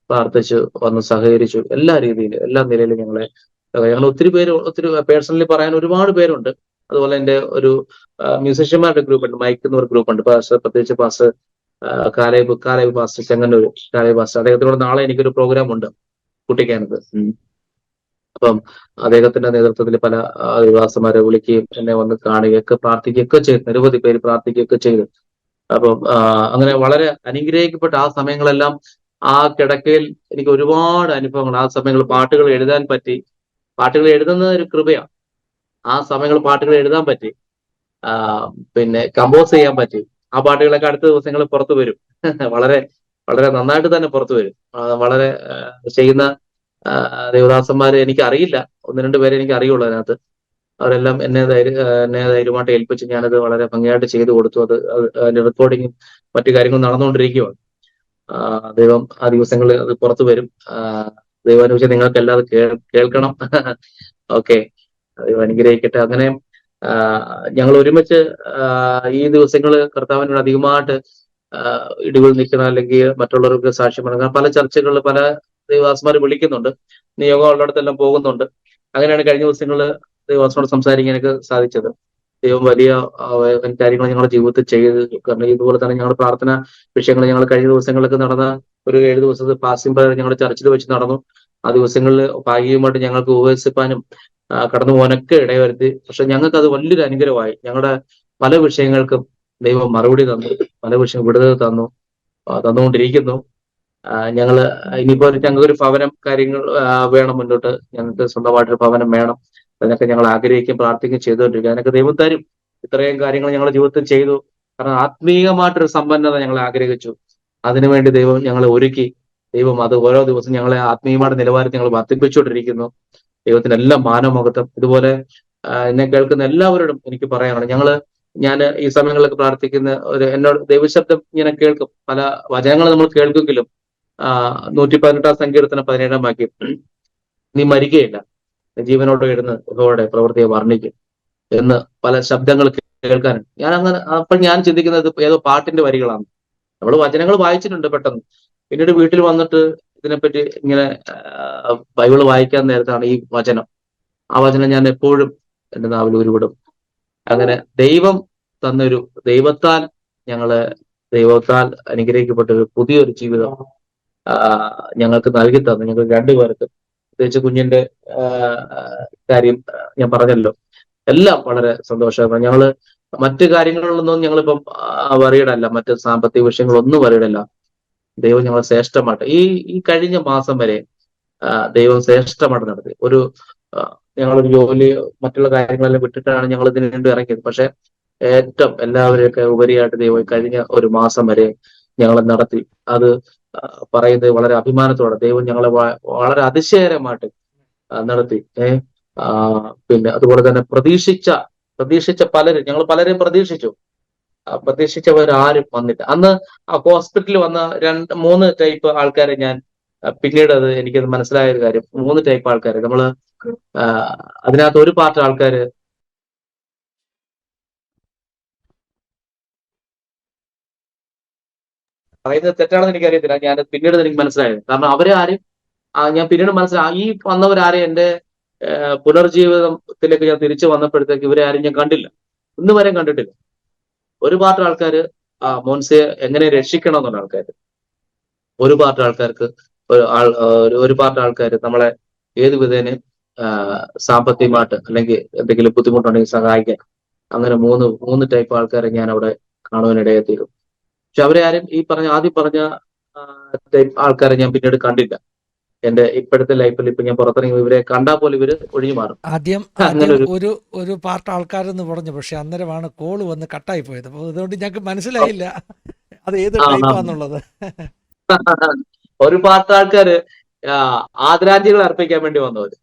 Speaker 2: പ്രാർത്ഥിച്ചു, വന്ന് സഹകരിച്ചു. എല്ലാ രീതിയിലും, എല്ലാ നിലയിലും ഞങ്ങൾ ഒത്തിരി പേഴ്സണലി പറയാൻ ഒരുപാട് പേരുണ്ട്. അതുപോലെ എന്റെ ഒരു മ്യൂസിഷ്യന്മാരുടെ ഗ്രൂപ്പ് ഉണ്ട്, മൈക്ക് എന്നൊരു ഗ്രൂപ്പ് ഉണ്ട്. പ്രത്യേകിച്ച് pastor Caleb pastor Chengannur Caleb pastor, അദ്ദേഹത്തിനോട് നാളെ എനിക്കൊരു പ്രോഗ്രാം ഉണ്ട് കുട്ടിക്കാനത്ത്. അപ്പം അദ്ദേഹത്തിന്റെ നേതൃത്വത്തിൽ പല വിവാസന്മാരെ വിളിക്കുകയും എന്നെ വന്ന് കാണുകയൊക്കെ പ്രാർത്ഥിക്കുകയൊക്കെ ചെയ്തു. നിരവധി പേര് പ്രാർത്ഥിക്കുകയൊക്കെ ചെയ്തു. അപ്പം അങ്ങനെ വളരെ അനുഗ്രഹിക്കപ്പെട്ട ആ സമയങ്ങളെല്ലാം ആ കിടക്കയിൽ എനിക്ക് ഒരുപാട് അനുഭവങ്ങൾ, ആ സമയങ്ങൾ പാട്ടുകൾ എഴുതാൻ പറ്റി. പാട്ടുകൾ എഴുതുന്നത് ഒരു കൃപയാണ്. ആ സമയങ്ങൾ പാട്ടുകൾ എഴുതാൻ പറ്റി, പിന്നെ കമ്പോസ് ചെയ്യാൻ പറ്റി. ആ പാട്ടുകളൊക്കെ അടുത്ത ദിവസങ്ങളിൽ പുറത്തു വരും. വളരെ വളരെ നന്നായിട്ട് തന്നെ പുറത്തു വരും. വളരെ ചെയ്യുന്ന ദേവദാസന്മാര് എനിക്ക് അറിയില്ല, 1-2 പേരെ എനിക്ക് അറിയുള്ളൂ അതിനകത്ത്. അവരെല്ലാം എന്നെ ധൈര്യമായിട്ട് ഏൽപ്പിച്ച് ഞാനത് വളരെ ഭംഗിയായിട്ട് ചെയ്തു കൊടുത്തു. അതിന്റെ റെക്കോർഡിങ്ങും മറ്റു കാര്യങ്ങളും നടന്നുകൊണ്ടിരിക്കുകയാണ്. ദൈവം ആ ദിവസങ്ങളിൽ അത് പുറത്തു വരും. ദൈവാനുവദിച്ചാൽ നിങ്ങൾക്ക് എല്ലാവരും കേൾക്കണം. ഓക്കെ, ദൈവം അനുഗ്രഹിക്കട്ടെ. അങ്ങനെ ഞങ്ങൾ ഒരുമിച്ച് ഈ ദിവസങ്ങൾ കർത്താവിനോട് അധികമായിട്ട് ഇടിവിൽ നിൽക്കുന്ന, അല്ലെങ്കിൽ മറ്റുള്ളവർക്ക് സാക്ഷ്യം നൽകാൻ പല ചർച്ചകളിൽ പല ദൈവദാസന്മാർ വിളിക്കുന്നുണ്ട്. നിയോഗം ഉള്ളിടത്തെല്ലാം പോകുന്നുണ്ട്. അങ്ങനെയാണ് കഴിഞ്ഞ ദിവസങ്ങളിൽ ദൈവദാസനോട് സംസാരിക്കാനൊക്കെ സാധിച്ചത്. ദൈവം വലിയ കാര്യങ്ങൾ ഞങ്ങളുടെ ജീവിതത്തിൽ ചെയ്ത്. കാരണം ഇതുപോലെ തന്നെ ഞങ്ങളുടെ പ്രാർത്ഥന വിഷയങ്ങൾ ഞങ്ങൾ കഴിഞ്ഞ ദിവസങ്ങളിലൊക്കെ നടന്ന ഒരു 7 ദിവസത്തെ ഫാസ്റ്റിംഗ് പ്രയർ ഞങ്ങളുടെ ചർച്ചിൽ വെച്ച് നടന്നു. ആ ദിവസങ്ങളിൽ ഭാഗികമായിട്ട് ഞങ്ങൾക്ക് ഉപവസിപ്പാനും കടന്നു പോകാനൊക്കെ ഇടവരുത്തി. പക്ഷെ ഞങ്ങൾക്ക് അത് വലിയൊരു അനുഗ്രഹമായി. ഞങ്ങളുടെ പല വിഷയങ്ങൾക്കും ദൈവം മറുപടി തന്നു, പല വിഷയം വിടുതൽ തന്നു. തന്നുകൊണ്ടിരിക്കുന്നു. ഞങ്ങള് ഇനിയിപ്പോ ഞങ്ങൾക്കൊരു ഭവനം കാര്യങ്ങൾ വേണം മുന്നോട്ട്. ഞങ്ങൾക്ക് സ്വന്തമായിട്ടൊരു ഭവനം വേണം. അതിനൊക്കെ ഞങ്ങൾ ആഗ്രഹിക്കുകയും പ്രാർത്ഥിക്കുകയും ചെയ്തുകൊണ്ടിരിക്കുക. അതിനൊക്കെ ദൈവം തരും. ഇത്രയും കാര്യങ്ങൾ ഞങ്ങളുടെ ജീവിതത്തിൽ ചെയ്തു. കാരണം ആത്മീയമായിട്ടൊരു സമ്പന്നത ഞങ്ങൾ ആഗ്രഹിച്ചു. അതിനുവേണ്ടി ദൈവം ഞങ്ങളെ ഒരുക്കി. ദൈവം അത് ഓരോ ദിവസം ഞങ്ങളെ ആത്മീയമായിട്ട് നിലവാരത്തിൽ ഞങ്ങൾ വർദ്ധിപ്പിച്ചുകൊണ്ടിരിക്കുന്നു. ദൈവത്തിന് എല്ലാം മാനമഹത്വം. ഇതുപോലെ എന്നെ കേൾക്കുന്ന എല്ലാവരോടും എനിക്ക് പറയാനാണ്, ഞാൻ ഈ സമയങ്ങളിലൊക്കെ പ്രാർത്ഥിക്കുന്ന എന്നോട് ദൈവശബ്ദം ഇങ്ങനെ കേൾക്കും. പല വചനങ്ങൾ നമ്മൾ കേൾക്കുമെങ്കിലും 118 സങ്കീർത്തനം 17 വാക്യം, നീ മരിക്കുകയില്ല, ജീവനോടെ ഇരുന്ന് യഹോവയുടെ പ്രവൃത്തിയെ വർണ്ണിക്കും എന്ന് പല ശബ്ദങ്ങൾ കേൾക്കാനുണ്ട്. അപ്പോൾ ഞാൻ ചിന്തിക്കുന്നത് ഏതോ പാട്ടിന്റെ വരികളാണ്. നമ്മൾ വചനങ്ങൾ വായിച്ചിട്ടുണ്ട് പെട്ടെന്ന്. പിന്നീട് വീട്ടിൽ വന്നിട്ട് ഇതിനെപ്പറ്റി ഇങ്ങനെ ബൈബിൾ വായിക്കാൻ നേരത്താണ് ഈ വചനം. ആ വചനം ഞാൻ എപ്പോഴും എന്റെ നാവിൽ ഉരുവിടും. അങ്ങനെ ദൈവം തന്നൊരു ദൈവത്താൽ അനുഗ്രഹിക്കപ്പെട്ട ഒരു പുതിയൊരു ജീവിതം ഞങ്ങൾക്ക് നൽകി തന്നു. ഞങ്ങൾ രണ്ടുപേർക്ക്, പ്രത്യേകിച്ച് കുഞ്ഞിന്റെ കാര്യം ഞാൻ പറഞ്ഞല്ലോ, എല്ലാം വളരെ സന്തോഷമാണ്. ഞങ്ങള് മറ്റു കാര്യങ്ങളിലൊന്നും ഞങ്ങളിപ്പം വറിയിടല്ല, മറ്റ് സാമ്പത്തിക വിഷയങ്ങളൊന്നും വറിയിടല്ല. ദൈവം ഞങ്ങളെ ശ്രേഷ്ഠമായിട്ട് ഈ കഴിഞ്ഞ മാസം വരെ ദൈവം ശ്രേഷ്ഠമായിട്ട് നടത്തി. ഞങ്ങളൊരു ജോലി മറ്റുള്ള കാര്യങ്ങളെല്ലാം വിട്ടിട്ടാണ് ഞങ്ങൾ ഇതിനു വേണ്ടി ഇറങ്ങിയത്. പക്ഷെ ഏറ്റവും എല്ലാവരെയൊക്കെ ഉപരിയായിട്ട് ദൈവം കഴിഞ്ഞ ഒരു മാസം വരെ ഞങ്ങളെ നടത്തി. അത് പറയുന്നത് വളരെ അഭിമാനത്തോടെ ദൈവം ഞങ്ങളെ വളരെ അതിശയകരമായിട്ട് നടത്തി. പിന്നെ അതുപോലെ തന്നെ പ്രതീക്ഷിച്ച പലരും, ഞങ്ങൾ പലരെയും പ്രതീക്ഷിച്ചു. പ്രതീക്ഷിച്ചവരാരും വന്നില്ല. അന്ന് ആ ഹോസ്പിറ്റലിൽ വന്ന 3 ടൈപ്പ് ആൾക്കാരെ ഞാൻ പിന്നീട് എനിക്കത് മനസ്സിലായ ഒരു കാര്യം. 3 ടൈപ്പ് ആൾക്കാര് നമ്മള് അതിനകത്ത് ഒരു പാർട്ട് ആൾക്കാര് പറയുന്നത് തെറ്റാണെന്ന് എനിക്കറിയത്തില്ല. ഞാൻ പിന്നീട് എനിക്ക് മനസ്സിലായത്. കാരണം അവരെ ആരും ഞാൻ പിന്നീട് മനസ്സിലായി, ഈ വന്നവരാരെയും എന്റെ പുനർജീവിതത്തിലേക്ക് ഞാൻ തിരിച്ചു വന്നപ്പോഴത്തേക്ക് ഇവരെ ആരും ഞാൻ കണ്ടില്ല, ഇന്ന് വരെയും കണ്ടിട്ടില്ല. ഒരു പാർട്ട് ആൾക്കാര് മോൻസെ എങ്ങനെ രക്ഷിക്കണം എന്നുള്ള ആൾക്കാര്, ഒരു പാർട്ട് ആൾക്കാർക്ക് ഒരു പാർട്ട് ആൾക്കാർ നമ്മളെ ഏത് വിധേന സാമ്പത്തികമായിട്ട് അല്ലെങ്കിൽ എന്തെങ്കിലും ബുദ്ധിമുട്ടുണ്ടെങ്കിൽ സഹായിക്കാൻ. അങ്ങനെ മൂന്ന് ടൈപ്പ് ആൾക്കാരെ ഞാൻ അവിടെ കാണുവാനിടയെത്തിയിരുന്നു. പക്ഷെ അവരെ ആരും ആദ്യം പറഞ്ഞ ടൈപ്പ് ആൾക്കാരെ ഞാൻ പിന്നീട് കണ്ടില്ല. എന്റെ ഇപ്പോഴത്തെ ലൈഫിൽ ഇപ്പൊ ഞാൻ പുറത്തിറങ്ങി ഇവരെ കണ്ടാൽ പോലും ഇവര് ഒഴിഞ്ഞു മാറും.
Speaker 1: ആദ്യം ഒരു പാർട്ട് ആൾക്കാരെന്ന് പറഞ്ഞു, പക്ഷെ അന്നേരമാണ് കോള് വന്ന് കട്ടായി പോയത്. അപ്പൊ അതുകൊണ്ട് ഞങ്ങൾക്ക് മനസ്സിലായില്ല അത് ഏത് ടൈപ്പാന്നുള്ളത്.
Speaker 2: ഒരു പാർട്ട് ആൾക്കാര് ആദരാഞ്ജലികൾ അർപ്പിക്കാൻ വേണ്ടി വന്നവര്.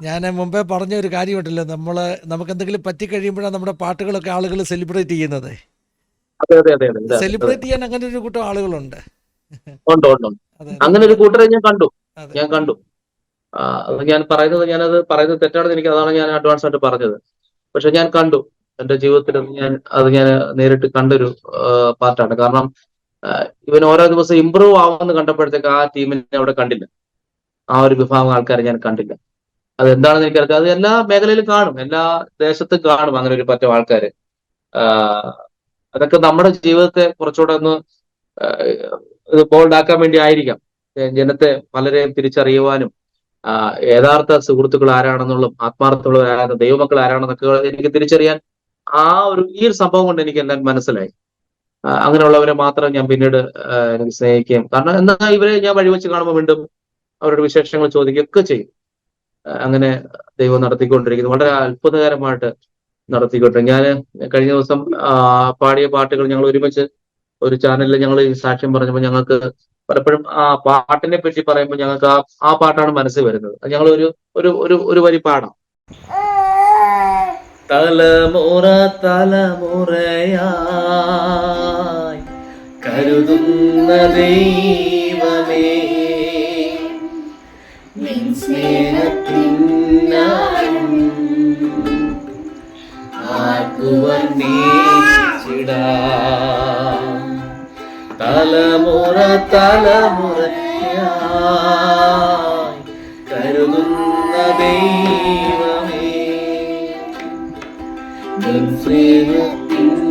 Speaker 1: ഞാൻ മുമ്പേ പറഞ്ഞ ഒരു കാര്യമുണ്ടല്ലോ, നമുക്ക് എന്തെങ്കിലും പറ്റിക്കഴിയുമ്പോഴാണ് നമ്മുടെ പാട്ടുകളൊക്കെ ആളുകൾ സെലിബ്രേറ്റ് ചെയ്യുന്നത്. സെലിബ്രേറ്റ് ചെയ്യാൻ അങ്ങനെ ഒരു കൂട്ടം ആളുകളുണ്ട്.
Speaker 2: അങ്ങനെ ഒരു കൂട്ടരെ ഞാൻ കണ്ടു. ഞാനത് പറയുന്നത് തെറ്റാണെന്ന് അതാണ് ഞാൻ അഡ്വാൻസ് ആയിട്ട് പറഞ്ഞത്. പക്ഷെ ഞാൻ കണ്ടു, എന്റെ ജീവിതത്തിൽ ഞാൻ നേരിട്ട് കണ്ടൊരു പാർട്ടാണ്. കാരണം ഇവൻ ഓരോ ദിവസം ഇമ്പ്രൂവ് ആവുമെന്ന് കണ്ടപ്പോഴത്തേക്ക് ആ ടീമിനെ അവിടെ കണ്ടില്ല. ആ ഒരു വിഭാഗം ആൾക്കാരെ ഞാൻ കണ്ടില്ല. അതെന്താണെന്ന് എനിക്കറിയാം. അത് എല്ലാ മേഖലയിലും കാണും, എല്ലാ ദേശത്തും കാണും അങ്ങനെ ഒരു പറ്റം ആൾക്കാര്. അതൊക്കെ നമ്മുടെ ജീവിതത്തെ കുറച്ചുകൂടെ ഒന്ന് ബോൾഡാക്കാൻ വേണ്ടി ആയിരിക്കാം. ജനത്തെ പലരെയും തിരിച്ചറിയുവാനും യഥാർത്ഥ സുഹൃത്തുക്കൾ ആരാണെന്നുള്ളതും ആത്മാർത്ഥമുള്ളവർ ആരാണെന്നും ദൈവമക്കൾ ആരാണെന്നൊക്കെ എനിക്ക് തിരിച്ചറിയാൻ ഈ ഒരു സംഭവം കൊണ്ട് എനിക്ക് എല്ലാം മനസ്സിലായി. അങ്ങനെയുള്ളവരെ മാത്രം ഞാൻ പിന്നീട് എനിക്ക് സ്നേഹിക്കുകയും, കാരണം എന്നാ ഇവരെ ഞാൻ വഴിവെച്ച് കാണുമ്പോൾ വീണ്ടും അവരുടെ വിശേഷങ്ങൾ ചോദിക്കുകയൊക്കെ ചെയ്യും. അങ്ങനെ ദൈവം നടത്തിക്കൊണ്ടിരിക്കുന്നു, വളരെ അത്ഭുതകരമായിട്ട് നടത്തിക്കൊണ്ടിരിക്കും. ഞാൻ കഴിഞ്ഞ ദിവസം പാടിയ പാട്ടുകൾ ഞങ്ങൾ ഒരുമിച്ച് ഒരു ചാനലിൽ ഞങ്ങൾ സാക്ഷ്യം പറഞ്ഞപ്പോൾ ഞങ്ങൾക്ക് പലപ്പോഴും ആ പാട്ടിനെ പറ്റി പറയുമ്പോൾ ഞങ്ങൾക്ക് ആ പാട്ടാണ് മനസ്സിൽ വരുന്നത്. ഞങ്ങൾ ഒരു വരി പാടാം. തലമുറ തലമുറയായി കരുതുന്ന ദൈവമേ, നിൻ സ്നേഹത്തിനായും ആർക്കുവർണ്ണിച്ചിടാം. തലമുറ തലമുറയായി കരുതുന്ന ദൈവമേ, നിൻ സ്നേഹത്തിനായും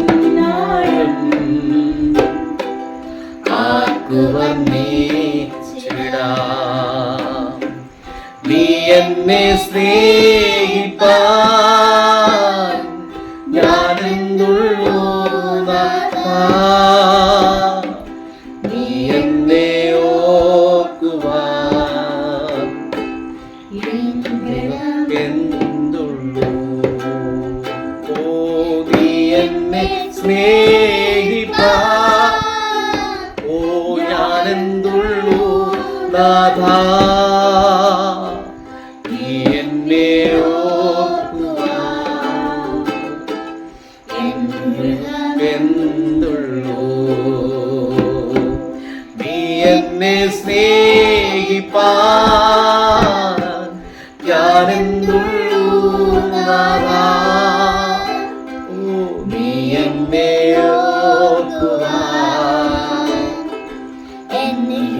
Speaker 2: ആർക്കുവർണ്ണിച്ചിടാം. നീ എന്നെ സ്നേഹിപ്പാൻ ഞാനെന്തുള്ളൂ നാഥാ, നാഥാ, നീ എന്നെ ഓർക്കുക, എന്തുള്ളൂ നീ എന്നെ സ്നേഹിപ്പാൻ ഞാനെന്തുള്ളൂ നാഥാ, നീ എന്നെ ഓർക്കുക, എന്തുള്ളൂ.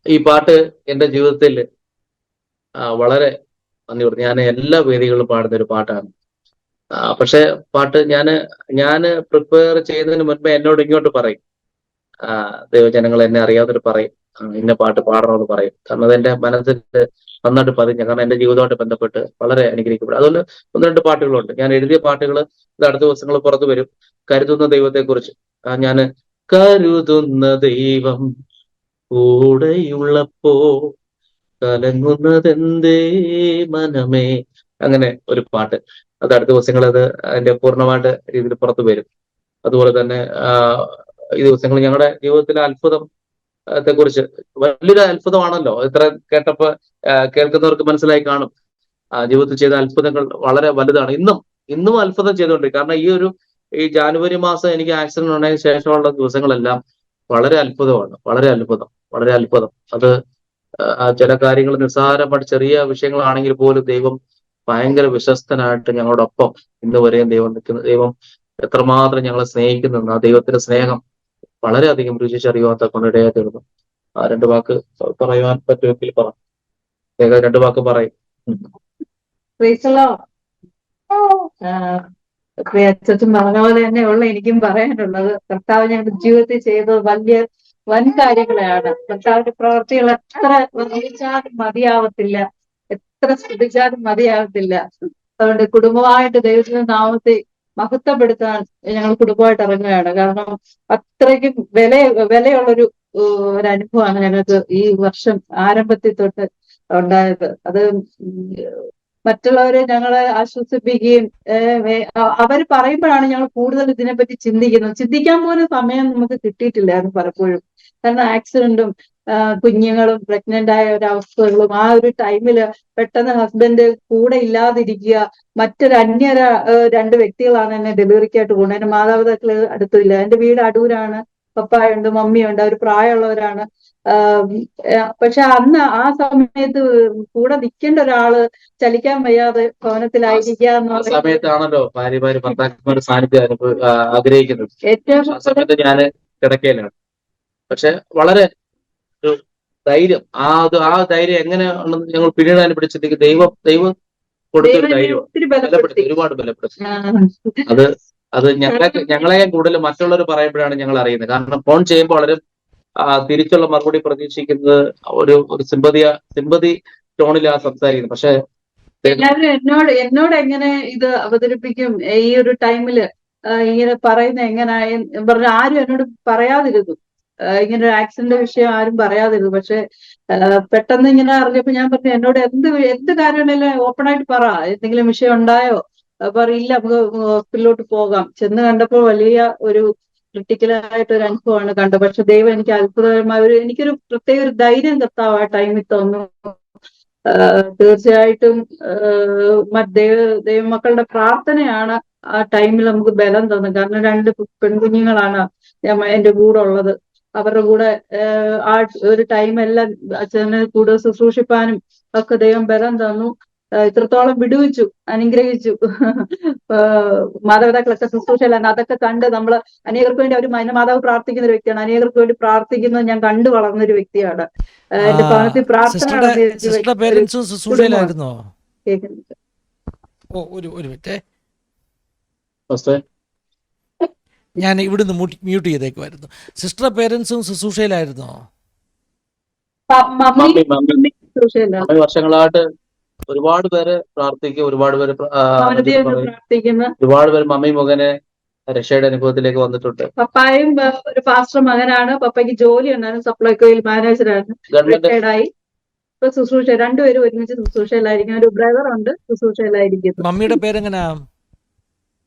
Speaker 2: ഈ പാട്ട് എന്റെ ജീവിതത്തിൽ വളരെ നന്ദി പറഞ്ഞു. ഞാൻ എല്ലാ വേദികളിലും പാടുന്ന ഒരു പാട്ടാണ്. പക്ഷെ പാട്ട് ഞാന് പ്രിപ്പയർ ചെയ്യുന്നതിന് മുൻപേ എന്നോട് ഇങ്ങോട്ട് പറയും, ദൈവജനങ്ങൾ എന്നെ അറിയാവുന്നവർ പറയും, ഇന്ന പാട്ട് പാടണമെന്ന് പറയും. കാരണം അത് എന്റെ മനസ്സിൽ നന്നായിട്ട് പതിഞ്ഞ, കാരണം എന്റെ ജീവിതമായിട്ട് ബന്ധപ്പെട്ട് വളരെ അനുഗ്രഹിക്കപ്പെടും. അതുകൊണ്ട് ഒന്ന് രണ്ട് പാട്ടുകളുണ്ട്. ഞാൻ എഴുതിയ പാട്ടുകൾ ഇത് അടുത്ത ദിവസങ്ങൾ പുറത്തു വരും. കരുതുന്ന ദൈവത്തെ കുറിച്ച് ഞാൻ കരുതുന്ന ദൈവം കൂടെയുള്ളപ്പോ കലങ്ങുന്നതെന്തേ മനമേ, അങ്ങനെ ഒരു പാട്ട്. അത് അടുത്ത ദിവസങ്ങൾ അത് അതിന്റെ പൂർണ്ണമായിട്ട് രീതിയിൽ പുറത്തു വരും. അതുപോലെ തന്നെ ഈ ദിവസങ്ങൾ ഞങ്ങളുടെ ജീവിതത്തിലെ അത്ഭുതത്തെ കുറിച്ച്, വലിയൊരു അത്ഭുതമാണല്ലോ ഇത്ര കേട്ടപ്പോ കേൾക്കുന്നവർക്ക് മനസ്സിലായി കാണും. ജീവിതത്തിൽ ചെയ്ത അത്ഭുതങ്ങൾ വളരെ വലുതാണ്. ഇന്നും അത്ഭുതം ചെയ്തുകൊണ്ടിരിക്കും. കാരണം ഈ ജാനുവരി മാസം എനിക്ക് ആക്സിഡന്റ് ഉണ്ടായതിനു ശേഷമുള്ള ദിവസങ്ങളെല്ലാം വളരെ അത്ഭുതമാണ്. വളരെ അത്ഭുതം. അത് ചില കാര്യങ്ങൾ നിസ്സാരമായിട്ട് ചെറിയ വിഷയങ്ങളാണെങ്കിൽ പോലും ദൈവം ഭയങ്കര വിശ്വസ്തനായിട്ട് ഞങ്ങളോടൊപ്പം ഇന്ന് വരെയും ദൈവം നിൽക്കുന്നു. ദൈവം എത്രമാത്രം ഞങ്ങളെ സ്നേഹിക്കുന്നു, ആ ദൈവത്തിന്റെ സ്നേഹം വളരെയധികം രുചിച്ചറിയുവാൻ തക്കൊണ്ടിടയായി തീർന്നു. ആ രണ്ട് വാക്ക് പറയുവാൻ പറ്റുമെങ്കിൽ പറ. രണ്ട് വാക്ക് പറയും.
Speaker 3: അച്ഛൻ പറഞ്ഞ പോലെ തന്നെയുള്ള എനിക്കും പറയാനുള്ളത്, കർത്താവ് ഞങ്ങളുടെ ജീവിതത്തിൽ ചെയ്തത് വൻ കാര്യങ്ങളെയാണ്. കർത്താവിന്റെ പ്രവർത്തികൾ എത്ര വർണ്ണിച്ചാലും മതിയാവത്തില്ല, എത്ര സ്തുതിച്ചാലും മതിയാവത്തില്ല. അതുകൊണ്ട് കുടുംബമായിട്ട് ദൈവത്തിന്റെ നാമത്തെ മഹത്വപ്പെടുത്താൻ ഞങ്ങൾ കുടുംബമായിട്ട് ഇറങ്ങുകയാണ്. കാരണം അത്രയ്ക്കും വിലയുള്ളൊരു അനുഭവമാണ് ഞങ്ങൾക്ക് ഈ വർഷം ആരംഭത്തിൽ തൊട്ട് ഉണ്ടായത്. അത് മറ്റുള്ളവരെ ഞങ്ങളെ ആശ്വസിപ്പിക്കുകയും അവർ പറയുമ്പോഴാണ് ഞങ്ങൾ കൂടുതൽ ഇതിനെപ്പറ്റി ചിന്തിക്കാൻ പോലും സമയം നമുക്ക് കിട്ടിയിട്ടില്ലായിരുന്നു പലപ്പോഴും. കാരണം ആക്സിഡന്റും കുഞ്ഞുങ്ങളും പ്രഗ്നന്റ് ആയ ഒരവസ്ഥകളും ആ ഒരു ടൈമില് പെട്ടെന്ന് ഹസ്ബൻഡ് കൂടെ ഇല്ലാതിരിക്കുക, രണ്ട് വ്യക്തികളാണ് എന്നെ ഡെലിവറിക്കായിട്ട് പോകുന്നത്. എന്റെ മാതാപിതാക്കള് അടുത്തില്ല. എന്റെ വീട് അടൂരാണ്, പപ്പായുണ്ട്, മമ്മിയുണ്ട്, അവർ പ്രായമുള്ളവരാണ്. പക്ഷെ അന്ന് ആ സമയത്ത് കൂടെ നിൽക്കേണ്ട ഒരാള് ചലിക്കാൻ വയ്യാതെ ഭവനത്തിലായിരിക്കുക എന്നുള്ള
Speaker 2: സമയത്താണല്ലോ ഭാര്യ ഭർത്താക്കന്മാരുടെ സാന്നിധ്യം ആഗ്രഹിക്കുന്നത്.
Speaker 3: ഏറ്റവും
Speaker 2: സമയത്ത് ഞാൻ കിടക്കയിലാണ്. പക്ഷെ വളരെ ഒരു ധൈര്യം, ആ ധൈര്യം എങ്ങനെയാണെന്ന് ഞങ്ങൾ പിന്നീട് അനുപിടിച്ചിട്ട് ദൈവം കൊടുത്തൊരു ധൈര്യം ഒരുപാട് ബലപ്പെടുത്തി. അത് ഞങ്ങളെ കൂടുതൽ മറ്റുള്ളവർ പറയുമ്പോഴാണ് ഞങ്ങൾ അറിയുന്നത്. കാരണം ഫോൺ ചെയ്യുമ്പോൾ വളരെ തിരിച്ചുള്ള മറുപടി പ്രതീക്ഷിക്കുന്നത് ഒരു സിമ്പതി ടോണിലാണ് സംസാരിക്കുന്നത്. പക്ഷെ
Speaker 3: എല്ലാവരും എന്നോട് എങ്ങനെ ഇത് അവതരിപ്പിക്കും ഈ ഒരു ടൈമില്, ഇങ്ങനെ പറയുന്ന എങ്ങനായി പറഞ്ഞ ആരും എന്നോട് പറയാതിരുന്നു. ഇങ്ങനെ ഒരു ആക്സിഡന്റ് വിഷയം ആരും പറയാതിരുന്നു. പക്ഷെ പെട്ടെന്ന് ഇങ്ങനെ അറിഞ്ഞപ്പോ ഞാൻ പറഞ്ഞു, എന്നോട് എന്ത് കാര്യമാണെങ്കിലും ഓപ്പൺ ആയിട്ട് പറ, എന്തെങ്കിലും വിഷയം ഉണ്ടായോ പറയില്ല, നമുക്ക് ഹോസ്പിറ്റലിലോട്ട് പോകാം. ചെന്ന് കണ്ടപ്പോൾ വലിയ ഒരു ക്രിട്ടിക്കലായിട്ടൊരു അനുഭവമാണ് കണ്ടത്. പക്ഷെ ദൈവം എനിക്ക് അത്ഭുതകരമായ എനിക്കൊരു പ്രത്യേക ഒരു ധൈര്യം കർത്താവ് ആ ടൈമിൽ തന്നു. തീർച്ചയായിട്ടും ദൈവമക്കളുടെ പ്രാർത്ഥനയാണ് ആ ടൈമിൽ നമുക്ക് ബലം തന്നത്. കാരണം 2 പെൺകുഞ്ഞുങ്ങളാണ് എന്റെ കൂടെ ഉള്ളത്. അവരുടെ കൂടെ ആ ഒരു ടൈമെല്ലാം അച്ഛനെ കൂടെ ശുശ്രൂഷിപ്പാനും ഒക്കെ ദൈവം ബലം തന്നു. ഇത്രത്തോളം വിടുവിച്ചു, അനുഗ്രഹിച്ചു. മാതാപിതാക്കളൊക്കെ ശുശ്രൂഷയിലാണ്. അതൊക്കെ കണ്ട് നമ്മള് അനേകർക്ക് വേണ്ടി എന്റെ മാതാവ് പ്രാർത്ഥിക്കുന്ന ഒരു വ്യക്തിയാണ്. അനേകർക്ക് വേണ്ടി പ്രാർത്ഥിക്കുന്നത് ഞാൻ കണ്ടു വളർന്നൊരു വ്യക്തിയാണ്. എന്റെ ഭവനത്തിൽ പ്രാർത്ഥന
Speaker 1: ശുശ്രൂഷയിലായിരുന്നോ? ഒരു മിനിറ്റ്, ഞാൻ ഇവിടുന്ന് മ്യൂട്ട് ചെയ്തേക്കുമായിരുന്നു. സിസ്റ്റർ പേരൻസും ശുശ്രൂഷയിലായിരുന്നോ?
Speaker 2: വർഷങ്ങളായിട്ട് ഒരുപാട് പേര് പ്രാർത്ഥിക്കും, ഒരുപാട് പേര് മമ്മി മുഖേന രക്ഷയുടെ അനുഭവത്തിലേക്ക് വന്നിട്ടുണ്ട്.
Speaker 3: പപ്പായും ഒരു പാസ്റ്റർ മകനാണ്. പപ്പയ്ക്ക് ജോലി ഉണ്ടായിരുന്നു, സപ്ലൈകോയിൽ മാനേജറായിരുന്നു. റിട്ടയർഡായി ഇപ്പൊ ശുശ്രൂഷ, രണ്ടുപേരും ഒരുമിച്ച് ശുശ്രൂഷയിലായിരിക്കും. ഒരു ബ്രദർ ഉണ്ട് ശുശ്രൂഷയിലായിരിക്കും.
Speaker 1: മമ്മിയുടെ പേരെങ്ങനാ?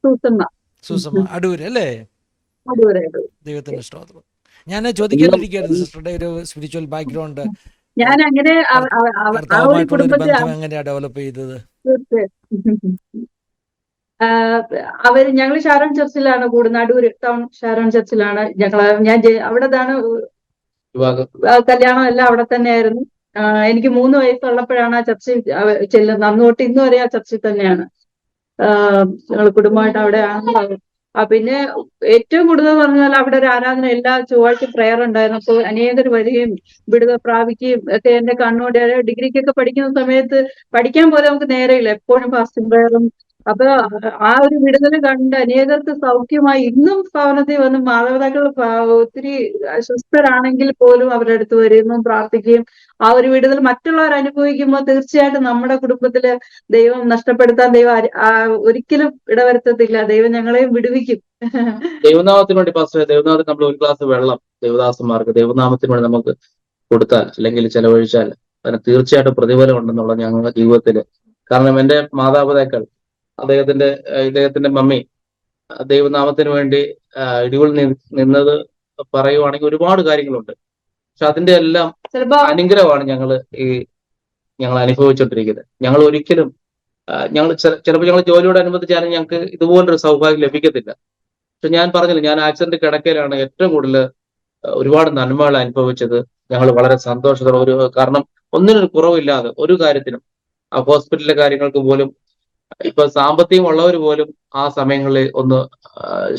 Speaker 3: സൂസമ്മ.
Speaker 1: സുസമ്മ അടൂര് അല്ലേ?
Speaker 3: അടിപൊളി.
Speaker 1: ദൈവത്തിന്റെ സ്തോത്രം. ഞാൻ ചോദിക്കാനിരിക്കുകയായിരുന്നു സിസ്റ്ററുടെ ഒരു സ്പിരിച്വൽ ബാക്ക്ഗ്രൗണ്ട്,
Speaker 3: ഞാൻ അങ്ങനെ ആ ഒരു
Speaker 1: കർത്താവുമായിട്ടുള്ള ഒരു
Speaker 3: കുടുംബത്തിൽ
Speaker 1: ബന്ധം എങ്ങനെയാ ഡെവലപ്പ് ചെയ്തത്?
Speaker 3: ഞങ്ങൾ ഷാരോൺ ചർച്ചിലാണ് കൂടുന്നത്. അടൂർ ടൗൺ ഷാരോൺ ചർച്ചിലാണ് അവിടെതാണ്
Speaker 2: വിവാഹം
Speaker 3: കല്യാണം എല്ലാം അവിടെ തന്നെയായിരുന്നു. എനിക്ക് 3 വയസ്സുള്ളപ്പോഴാണ് ആ ചർച്ചിൽ ചെല്ലുന്നത്. അന്ന് തൊട്ട് ഇന്ന് വരെ ആ ചർച്ചിൽ തന്നെയാണ് ഞങ്ങൾ കുടുംബമായിട്ട് അവിടെ ആണ്. പിന്നെ ഏറ്റവും കൂടുതൽ പറഞ്ഞാൽ അവിടെ ഒരു ആരാധന, എല്ലാ ചൊവ്വാഴ്ച പ്രെയർ ഉണ്ടായിരുന്നു. അപ്പോൾ അനേകർ വരികയും വിടുതൽ പ്രാപിക്കുകയും ഒക്കെ എന്റെ കണ്ണോടെ. ഡിഗ്രിക്കൊക്കെ പഠിക്കുന്ന സമയത്ത് പഠിക്കാൻ പോലെ നമുക്ക് നേരെയില്ല, എപ്പോഴും ഫാസ്റ്റിംഗ് പ്രയറും. അപ്പൊ ആ ഒരു വിടുതൽ കണ്ട് അനേകർക്ക് സൗഖ്യമായി. ഇന്നും ഭവനത്തിൽ വന്ന് മാതാപിതാക്കൾ ഒത്തിരി അസ്വസ്ഥരാണെങ്കിൽ പോലും അവരുടെ അടുത്ത് വരികയും പ്രാർത്ഥിക്കുകയും ആ ഒരു വിടുതൽ മറ്റുള്ളവർ അനുഭവിക്കുമ്പോൾ തീർച്ചയായിട്ടും നമ്മുടെ കുടുംബത്തില് ദൈവം നഷ്ടപ്പെടുത്താൻ ഒരിക്കലും ഇടവരുത്തത്തില്ല. ദൈവം ഞങ്ങളെയും വിടുവിക്കും.
Speaker 2: ദൈവനാമത്തിന് വേണ്ടി പാസ്റ്റർ, ദൈവനാമത്തിൽ നമ്മൾ ഒരു ഗ്ലാസ് വെള്ളം ദൈവദാസന്മാർക്ക് ദൈവനാമത്തിന് വേണ്ടി നമുക്ക് കൊടുത്താൽ അല്ലെങ്കിൽ ചെലവഴിച്ചാൽ അതിന് തീർച്ചയായിട്ടും പ്രതിഫലം ഉണ്ടെന്നുള്ള ഞങ്ങളുടെ ജീവിതത്തില്. കാരണം എന്റെ മാതാപിതാക്കൾ, ഇദ്ദേഹത്തിന്റെ മമ്മി ദൈവനാമത്തിന് വേണ്ടി ഇടിവുൾ നിന്നത് പറയുവാണെങ്കിൽ ഒരുപാട് കാര്യങ്ങളുണ്ട്. പക്ഷെ അതിന്റെ എല്ലാം
Speaker 3: ചിലപ്പോ
Speaker 2: അനുഗ്രഹമാണ് ഞങ്ങൾ അനുഭവിച്ചുകൊണ്ടിരിക്കുന്നത്. ഞങ്ങൾ ഒരിക്കലും ചിലപ്പോൾ ഞങ്ങൾ ജോലിയോട് അനുബന്ധിച്ചാലും ഞങ്ങൾക്ക് ഇതുപോലൊരു സൗഭാഗ്യം ലഭിക്കത്തില്ല. പക്ഷെ ഞാൻ പറഞ്ഞില്ല, ഞാൻ ആക്സിഡന്റ് കിടക്കയിലാണ് ഏറ്റവും കൂടുതൽ ഒരുപാട് നന്മകൾ അനുഭവിച്ചത്. ഞങ്ങൾ വളരെ സന്തോഷത്തോടെ കാരണം ഒന്നിനൊരു കുറവില്ലാതെ ഒരു കാര്യത്തിനും, ആ ഹോസ്പിറ്റലിലെ കാര്യങ്ങൾക്ക് പോലും, ഇപ്പൊ സാമ്പത്തികം ഉള്ളവർ പോലും ആ സമയങ്ങളിൽ ഒന്ന്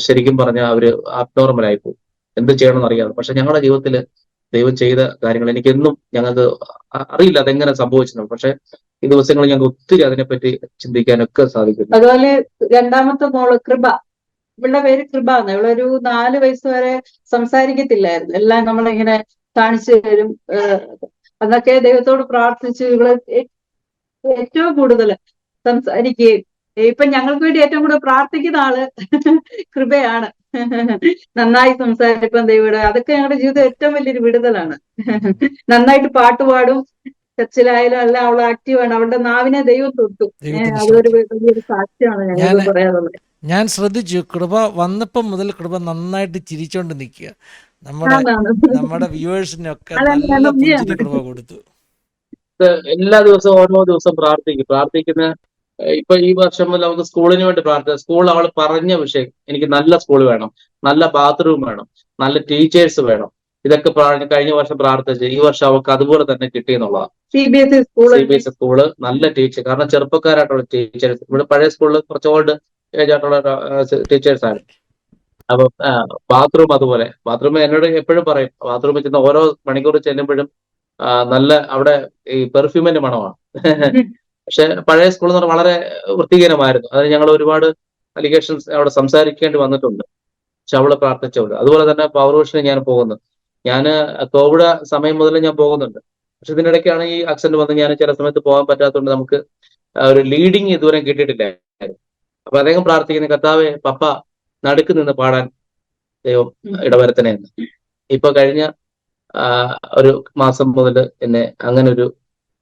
Speaker 2: ശരിക്കും പറഞ്ഞാൽ അവര് അബ്നോർമലായി പോകും, എന്ത് ചെയ്യണമെന്ന് അറിയാതെ. പക്ഷെ ഞങ്ങളുടെ ജീവിതത്തിൽ ദൈവം ചെയ്ത കാര്യങ്ങൾ എനിക്കെന്നും ഞങ്ങൾക്ക് അറിയില്ല അതെങ്ങനെ സംഭവിച്ചത്. പക്ഷെ ഈ ദിവസങ്ങളിൽ ഞങ്ങൾക്ക് ഒത്തിരി അതിനെപ്പറ്റി ചിന്തിക്കാനൊക്കെ സാധിക്കും.
Speaker 3: അതുപോലെ രണ്ടാമത്തെ മോള് കൃപ, ഇവളുടെ പേര് കൃപ എന്ന്. ഇവളൊരു 4 വയസ്സ് വരെ സംസാരിക്കത്തില്ലായിരുന്നു. എല്ലാം നമ്മളിങ്ങനെ കാണിച്ചു തരും. അതൊക്കെ ദൈവത്തോട് പ്രാർത്ഥിച്ച് ഇവള് ഏറ്റവും കൂടുതൽ സംസാരിക്കുകയും ഇപ്പൊ ഞങ്ങൾക്ക് വേണ്ടി ഏറ്റവും കൂടുതൽ പ്രാർത്ഥിക്കുന്ന ആള് കൃപയാണ്. നന്നായി സംസാരിപ്പം ദൈവയുടെ, അതൊക്കെ ഞങ്ങളുടെ ജീവിതം ഏറ്റവും വലിയൊരു വിടുതലാണ്. നന്നായിട്ട് പാട്ട് പാടും, ചർച്ചിലായാലും എല്ലാം അവൾ ആക്റ്റീവാണ്. അവളുടെ നാവിനെ ദൈവം തൊട്ടു. അതൊരു വലിയൊരു സാക്ഷ്യമാണ് ഞങ്ങൾക്ക് പറയാനുള്ളത്.
Speaker 1: ഞാൻ ശ്രദ്ധിച്ചു, കൃപ വന്നപ്പം മുതൽ കൃപ നന്നായിട്ട് ചിരിച്ചോണ്ട് നിൽക്കുക. നമ്മുടെ വ്യൂവേഴ്സിനൊക്കെ നല്ല പുഞ്ചിരി കൃപ കൊടുത്തു.
Speaker 2: എല്ലാ ദിവസവും ഓരോ ദിവസം പ്രാർത്ഥിക്കുന്ന ഇപ്പൊ ഈ വർഷം മുതൽ നമുക്ക് സ്കൂളിന് വേണ്ടി പ്രാർത്ഥിക്കാം. സ്കൂൾ അവൾ പറഞ്ഞ വിഷയം, എനിക്ക് നല്ല സ്കൂൾ വേണം, നല്ല ബാത്റൂം വേണം, നല്ല ടീച്ചേഴ്സ് വേണം. ഇതൊക്കെ കഴിഞ്ഞ വർഷം പ്രാർത്ഥിച്ച് ഈ വർഷം അവൾക്ക് അതുപോലെ തന്നെ കിട്ടിയെന്നുള്ളതാണ്. CBSE സ്കൂള്, നല്ല ടീച്ചർ. കാരണം ചെറുപ്പക്കാരായിട്ടുള്ള ടീച്ചേഴ്സ്. ഇവിടെ പഴയ സ്കൂളിൽ കുറച്ച് ഓൾഡ് ഏജ് ആയിട്ടുള്ള ടീച്ചേഴ്സാണ്. അപ്പൊ ബാത്റൂം അതുപോലെ. ബാത്റൂം എന്നോട് എപ്പോഴും പറയും, ബാത്റൂമിൽ ചെന്ന് ഓരോ മണിക്കൂർ ചെല്ലുമ്പോഴും നല്ല അവിടെ ഈ പെർഫ്യൂമിന്റെ മണമാണ്. പക്ഷെ പഴയ സ്കൂൾ എന്ന് പറഞ്ഞാൽ വളരെ വൃത്തിഹീനമായിരുന്നു. അതിന് ഞങ്ങൾ ഒരുപാട് അലിഗേഷൻസ് അവിടെ സംസാരിക്കേണ്ടി വന്നിട്ടുണ്ട്. പക്ഷെ അവള് പ്രാർത്ഥിച്ചവള്. അതുപോലെ തന്നെ പവർ വിഷന് ഞാൻ പോകുന്നു. ഞാൻ കോവിഡ് സമയം മുതൽ ഞാൻ പോകുന്നുണ്ട്. പക്ഷെ ഇതിനിടയ്ക്കാണ് ഈ ആക്സിഡന്റ് വന്ന് ഞാൻ ചില സമയത്ത് പോകാൻ പറ്റാത്തതുകൊണ്ട് നമുക്ക് ഒരു ലീഡിങ് ഇതുവരെ കിട്ടിയിട്ടില്ലായിരുന്നു. അപ്പൊ അദ്ദേഹം പ്രാർത്ഥിക്കുന്ന, കർത്താവേ പപ്പ നടുക്ക് നിന്ന് പാടാൻ ദൈവം ഇടവരുത്തണേ എന്ന്. ഇപ്പൊ കഴിഞ്ഞ ഒരു മാസം മുതൽ എന്നെ അങ്ങനെ ഒരു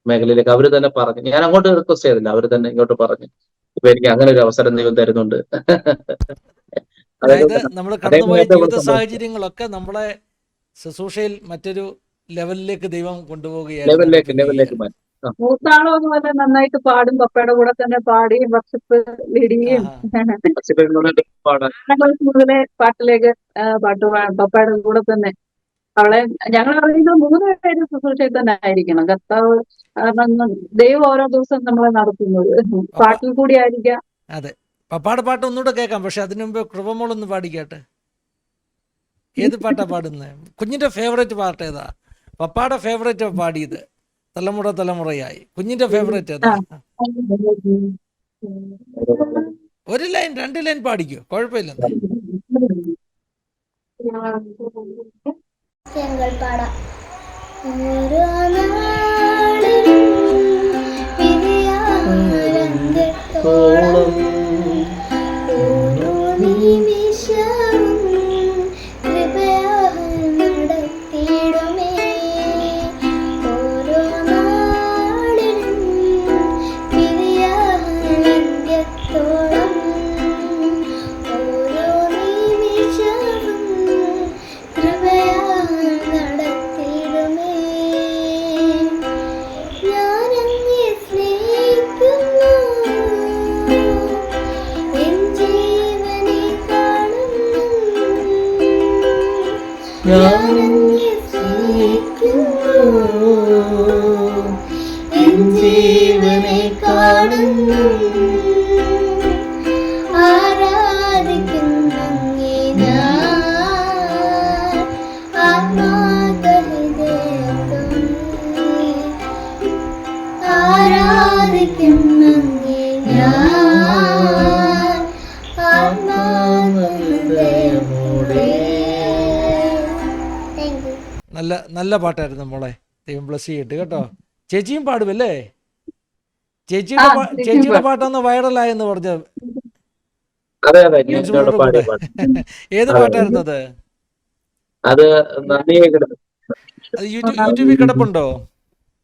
Speaker 2: മേഖലയിലേക്ക് അവര് തന്നെ പറഞ്ഞു. ഞാൻ അങ്ങോട്ട് റിക്വസ്റ്റ് ചെയ്തില്ല, അവര് തന്നെ ഇങ്ങോട്ട് പറഞ്ഞു. ഇപ്പൊ എനിക്ക് അങ്ങനെ ഒരു അവസരം ദൈവം തരുന്നുണ്ട്.
Speaker 1: അതായത് നമ്മൾ കടന്നുപോയ ജീവിത സാഹചര്യങ്ങളൊക്കെ നമ്മളെ ശുശ്രൂഷയിൽ മറ്റൊരു ലെവലിലേക്ക് ദൈവം കൊണ്ടുപോവുകയാണ്.
Speaker 3: മൂത്താളോ അതുപോലെ നന്നായിട്ട് പാടും. പപ്പയുടെ കൂടെ തന്നെ പാടി വർഷിപ്പ് ലീഡിങ്ങും മുതലേ പാട്ടിലേക്ക് പപ്പയുടെ കൂടെ തന്നെ അവളെ ഞങ്ങൾ അറിയുന്നത് 3 പേര് ശുശ്രൂഷയിൽ തന്നെ ആയിരിക്കണം. കർത്താവ് ദൈവം ഓരോ ദിവസം നമ്മളെ നടത്തുന്നത് പാട്ടിൽ കൂടി ആയിരിക്കാം.
Speaker 1: അതെ, പപ്പാടെ പാട്ട് ഒന്നുകൂടെ കേൾക്കാം. പക്ഷെ അതിനു മുമ്പ് കൃപമോളൊന്ന് പാടിക്കാട്ടെ. ഏത് പാട്ടാ പാടുന്നത്? കുഞ്ഞിന്റെ ഫേവറേറ്റ് പാട്ട് ഏതാ? പപ്പാടെ ഫേവറേറ്റ് പാടിയത് തലമുറയായി. കുഞ്ഞിന്റെ ഫേവറേറ്റ് ഏതാ? 1 ലൈൻ 2 ലൈൻ പാടിക്കോ, കുഴപ്പമില്ല.
Speaker 4: പാടാം. ഓരോ നാളിലും വിധിയാരംഗത്തോളം ഓരോ നിമിഷവും കൃപയാൽ നടത്തിയിടുമേ. ഓരോ നാളിലും വിധിയാരംഗത്തോളം ഓരോ ഞാനങ്ങേ സ്നേഹിക്കുന്നു, എൻ ജീവനെ കാണുന്നു, ആരാധിക്കുന്നങ്ങേ ഞാൻ ആത്മാർത്ഥഹൃദയത്തോടെ, ആരാധിക്കുന്നങ്ങേ ഞാൻ ആത്മാർത്ഥഹൃദയമോടെ. Thank you.
Speaker 1: നല്ല നല്ല പാട്ടായിരുന്നു മോളെ. ദൈവം ബ്ലസ് ചെയ്യട്ടെ കേട്ടോ. ചേച്ചിയും പാടുമല്ലേ? ചേച്ചിയുടെ ചേച്ചിയുടെ പാട്ടൊന്ന് വൈറലായെന്ന് പറഞ്ഞു.
Speaker 2: അതെ അതെ, ഞാൻ
Speaker 1: പ്രിൻസ്
Speaker 2: എന്നോട്
Speaker 1: ബ്രദറുടെ
Speaker 2: പാടിയ
Speaker 1: കൂടെ.
Speaker 2: പാട്ട്.
Speaker 1: ഏത്
Speaker 2: അതെ,
Speaker 1: പാട്ടായിരുന്നു അത്?
Speaker 2: അത് നന്ദിയെ കിടന്നു.
Speaker 1: അത് യൂട്യൂബിൽ കിടപ്പുണ്ടോ?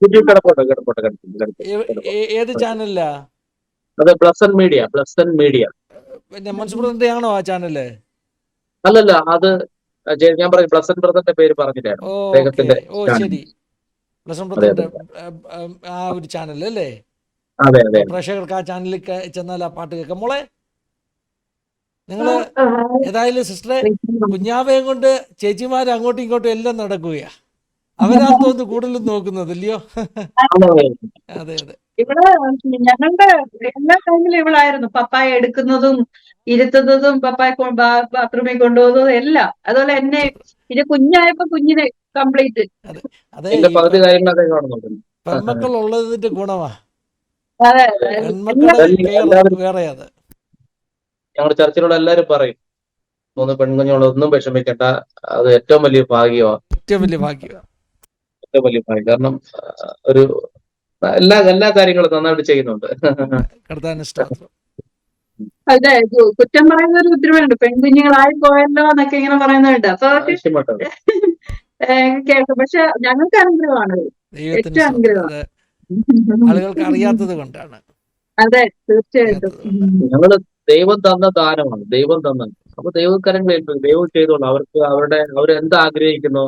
Speaker 2: യൂട്യൂബ് കിടപ്പുണ്ട്.
Speaker 1: ഏത് ചാനലിലാ?
Speaker 2: അത് ബ്ലസ്സൻ മീഡിയ.
Speaker 1: പിന്നെ മൻസുബ്രദറിന്റെ ആണോ ആ ചാനല്?
Speaker 2: അല്ലല്ല, അത് ഞാൻ പറഞ്ഞു ബ്ലസ്സൻ ബ്രദറിന്റെ പേര് പറഞ്ഞില്ലായിരുന്നു.
Speaker 1: ഓക്കെ.
Speaker 2: അദ്ദേഹത്തിന്റെ
Speaker 1: ഓ
Speaker 2: ചാനൽ.
Speaker 1: ശരി. ബ്ലസ്സൻ
Speaker 2: അതെ
Speaker 1: ബ്രദറിന്റെ
Speaker 2: അതെ
Speaker 1: ആ ഒരു ചാനൽ അല്ലേ?
Speaker 2: അതെ അതെ.
Speaker 1: പ്രേക്ഷകർക്ക് ആ ചാനലിൽ ചെന്നാൽ ആ പാട്ട് കേൾക്കാം. മോളെ, നിങ്ങൾ ഏതായാലും സിസ്റ്ററെ കുഞ്ഞാവയും കൊണ്ട് ചേച്ചിമാർ അങ്ങോട്ടും ഇങ്ങോട്ടും എല്ലാം നടക്കുകയാ. അവരാന്ന് തോന്നുന്നു കൂടുതലും നോക്കുന്നത് ഇല്ലയോ? അതെ അതെ.
Speaker 3: ഇവിടെ ഞങ്ങളുടെ എല്ലാ ടൈമിലും ഇവളായിരുന്നു പപ്പായ എടുക്കുന്നതും ഇരുത്തുന്നതും പപ്പായ ബാത്റൂമിൽ കൊണ്ടുപോകുന്നതും എല്ലാം. അതുപോലെ എന്നെ ഇത് കുഞ്ഞായപ്പോ കുഞ്ഞിനെ കംപ്ലീറ്റ്.
Speaker 1: അതെ,
Speaker 2: എന്റെ
Speaker 1: ഈ
Speaker 2: പകുതി കാര്യങ്ങൾ അദ്ദേഹം കാണുന്നുണ്ട്.
Speaker 1: പെൺമക്കൾ ഉള്ളതിന്റെ ഗുണമാ.
Speaker 3: അതെ
Speaker 1: പെൺമക്കളുടെ കെയർ വേറെ. അത്
Speaker 2: ഞങ്ങളുടെ ചർച്ചിലുള്ള എല്ലാവരും പറയും, 3 പെൺകുഞ്ഞുങ്ങളൊന്നും വിഷമിക്കണ്ട, അത് ഏറ്റവും വലിയ ഭാഗ്യമാണ്.
Speaker 1: ഏറ്റവും വലിയ ഭാഗ്യം.
Speaker 2: ഏറ്റവും വലിയ ഭാഗ്യം. കാരണം ഒരു എല്ലാ കാര്യങ്ങളും നന്നായിട്ട് ചെയ്യുന്നുണ്ട്.
Speaker 1: കർത്താവിന് സ്തോത്രം.
Speaker 3: അതെ, കുറ്റം പറയുന്ന ഒരു ഉത്തരവുണ്ട്, പെൺകുഞ്ഞുങ്ങളായി പോയല്ലോ എന്നൊക്കെ ഇങ്ങനെ പറയുന്നുണ്ട്. അപ്പൊ
Speaker 2: ആവശ്യമായിട്ടത്.
Speaker 3: കേൾക്കും. പക്ഷെ ഞങ്ങൾക്ക് അനുഗ്രഹമാണ്,
Speaker 1: ദൈവത്തിന്
Speaker 3: ഏറ്റവും
Speaker 1: സ്തോത്രം.
Speaker 3: അനുഗ്രഹമാണ്.
Speaker 1: അത് ആളുകൾക്ക് അറിയാത്തത് കൊണ്ടാണ്.
Speaker 3: അതെ, തീർച്ചയായിട്ടും.
Speaker 2: ഞങ്ങള് ദൈവം തന്ന ദാനമാണ്, ദൈവം തന്ന. അപ്പൊ ദൈവകരങ്ങൾ ഏൽപ്പിക്കും, ദൈവം ചെയ്തോളൂ. അവർക്ക് അവരെന്ത് ആഗ്രഹിക്കുന്നോ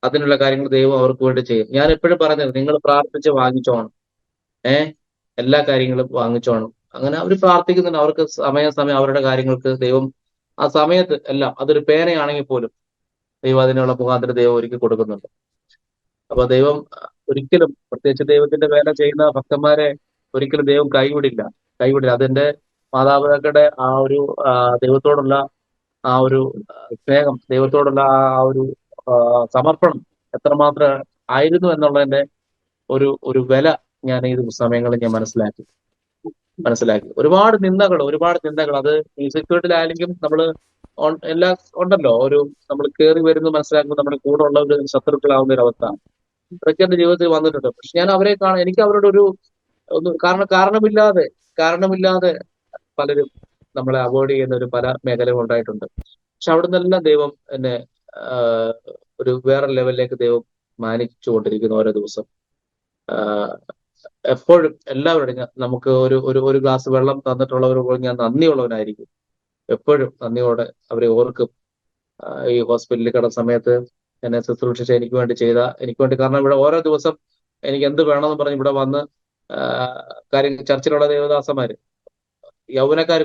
Speaker 2: അതിനുള്ള കാര്യങ്ങൾ ദൈവം അവർക്ക് വേണ്ടി ചെയ്യും. ഞാൻ എപ്പോഴും പറഞ്ഞത്, നിങ്ങൾ പ്രാർത്ഥിച്ച് വാങ്ങിച്ചോണം. എല്ലാ കാര്യങ്ങളും വാങ്ങിച്ചോണം. അങ്ങനെ അവർ പ്രാർത്ഥിക്കുന്നുണ്ട്. അവർക്ക് സമയം അവരുടെ കാര്യങ്ങൾക്ക് ദൈവം ആ സമയത്ത് എല്ലാം, അതൊരു പേനയാണെങ്കിൽ പോലും ദൈവം അതിനുള്ള മുഖാന്തരം ദൈവം ഒരുക്കി കൊടുക്കുന്നുണ്ട്. അപ്പൊ ദൈവം ഒരിക്കലും, പ്രത്യേകിച്ച് ദൈവത്തിന്റെ വേല ചെയ്യുന്ന ഭക്തന്മാരെ ഒരിക്കലും ദൈവം കൈവിടില്ല. അതെന്റെ മാതാപിതാക്കളുടെ ആ ഒരു ദൈവത്തോടുള്ള ആ ഒരു സ്നേഹം, ദൈവത്തോടുള്ള ആ ഒരു സമർപ്പണം എത്രമാത്രം ആയിരുന്നു എന്നുള്ളതിന്റെ ഒരു വില ഞാൻ ഈ സമയങ്ങളിൽ ഞാൻ മനസ്സിലാക്കി. ഒരുപാട് നിന്ദകൾ അത് മ്യൂസിക് ഫീൽഡിലായാലും നമ്മള് എല്ലാം ഉണ്ടല്ലോ. നമ്മൾ കയറി വരുന്ന മനസ്സിലാക്കുമ്പോൾ നമ്മുടെ കൂടെ ഉള്ള ഒരു ശത്രുക്കളാവുന്ന ഒരു അവസ്ഥ ഇതൊക്കെ എന്റെ ജീവിതത്തിൽ വന്നിട്ടുണ്ട്. പക്ഷെ ഞാൻ അവരെ എനിക്ക് അവരോട് കാരണമില്ലാതെ പലരും നമ്മളെ അവോയ്ഡ് ചെയ്യുന്ന പല മേഖലകൾ ഉണ്ടായിട്ടുണ്ട്. പക്ഷെ അവിടെ നിന്നെല്ലാം ദൈവം എന്നെ ഒരു വേറെ ലെവലിലേക്ക് ദൈവം മാനിച്ചുകൊണ്ടിരിക്കുന്നു ഓരോ ദിവസം. എപ്പോഴും എല്ലാവരുടെയും നമുക്ക് ഒരു ഗ്ലാസ് വെള്ളം തന്നിട്ടുള്ളവരോട് ഞാൻ നന്ദിയുള്ളവനായിരിക്കും. എപ്പോഴും നന്ദിയോടെ അവരെ ഓർക്കും. ഈ ഹോസ്പിറ്റലിൽ കിടന്ന സമയത്ത് എന്നെ ശുശ്രൂഷിച്ച് എനിക്ക് വേണ്ടി കാരണം ഇവിടെ ഓരോ ദിവസം എനിക്ക് എന്ത് വേണമെന്ന് പറഞ്ഞ് ഇവിടെ വന്ന് ചർച്ചിലുള്ള ദേവദാസന്മാര്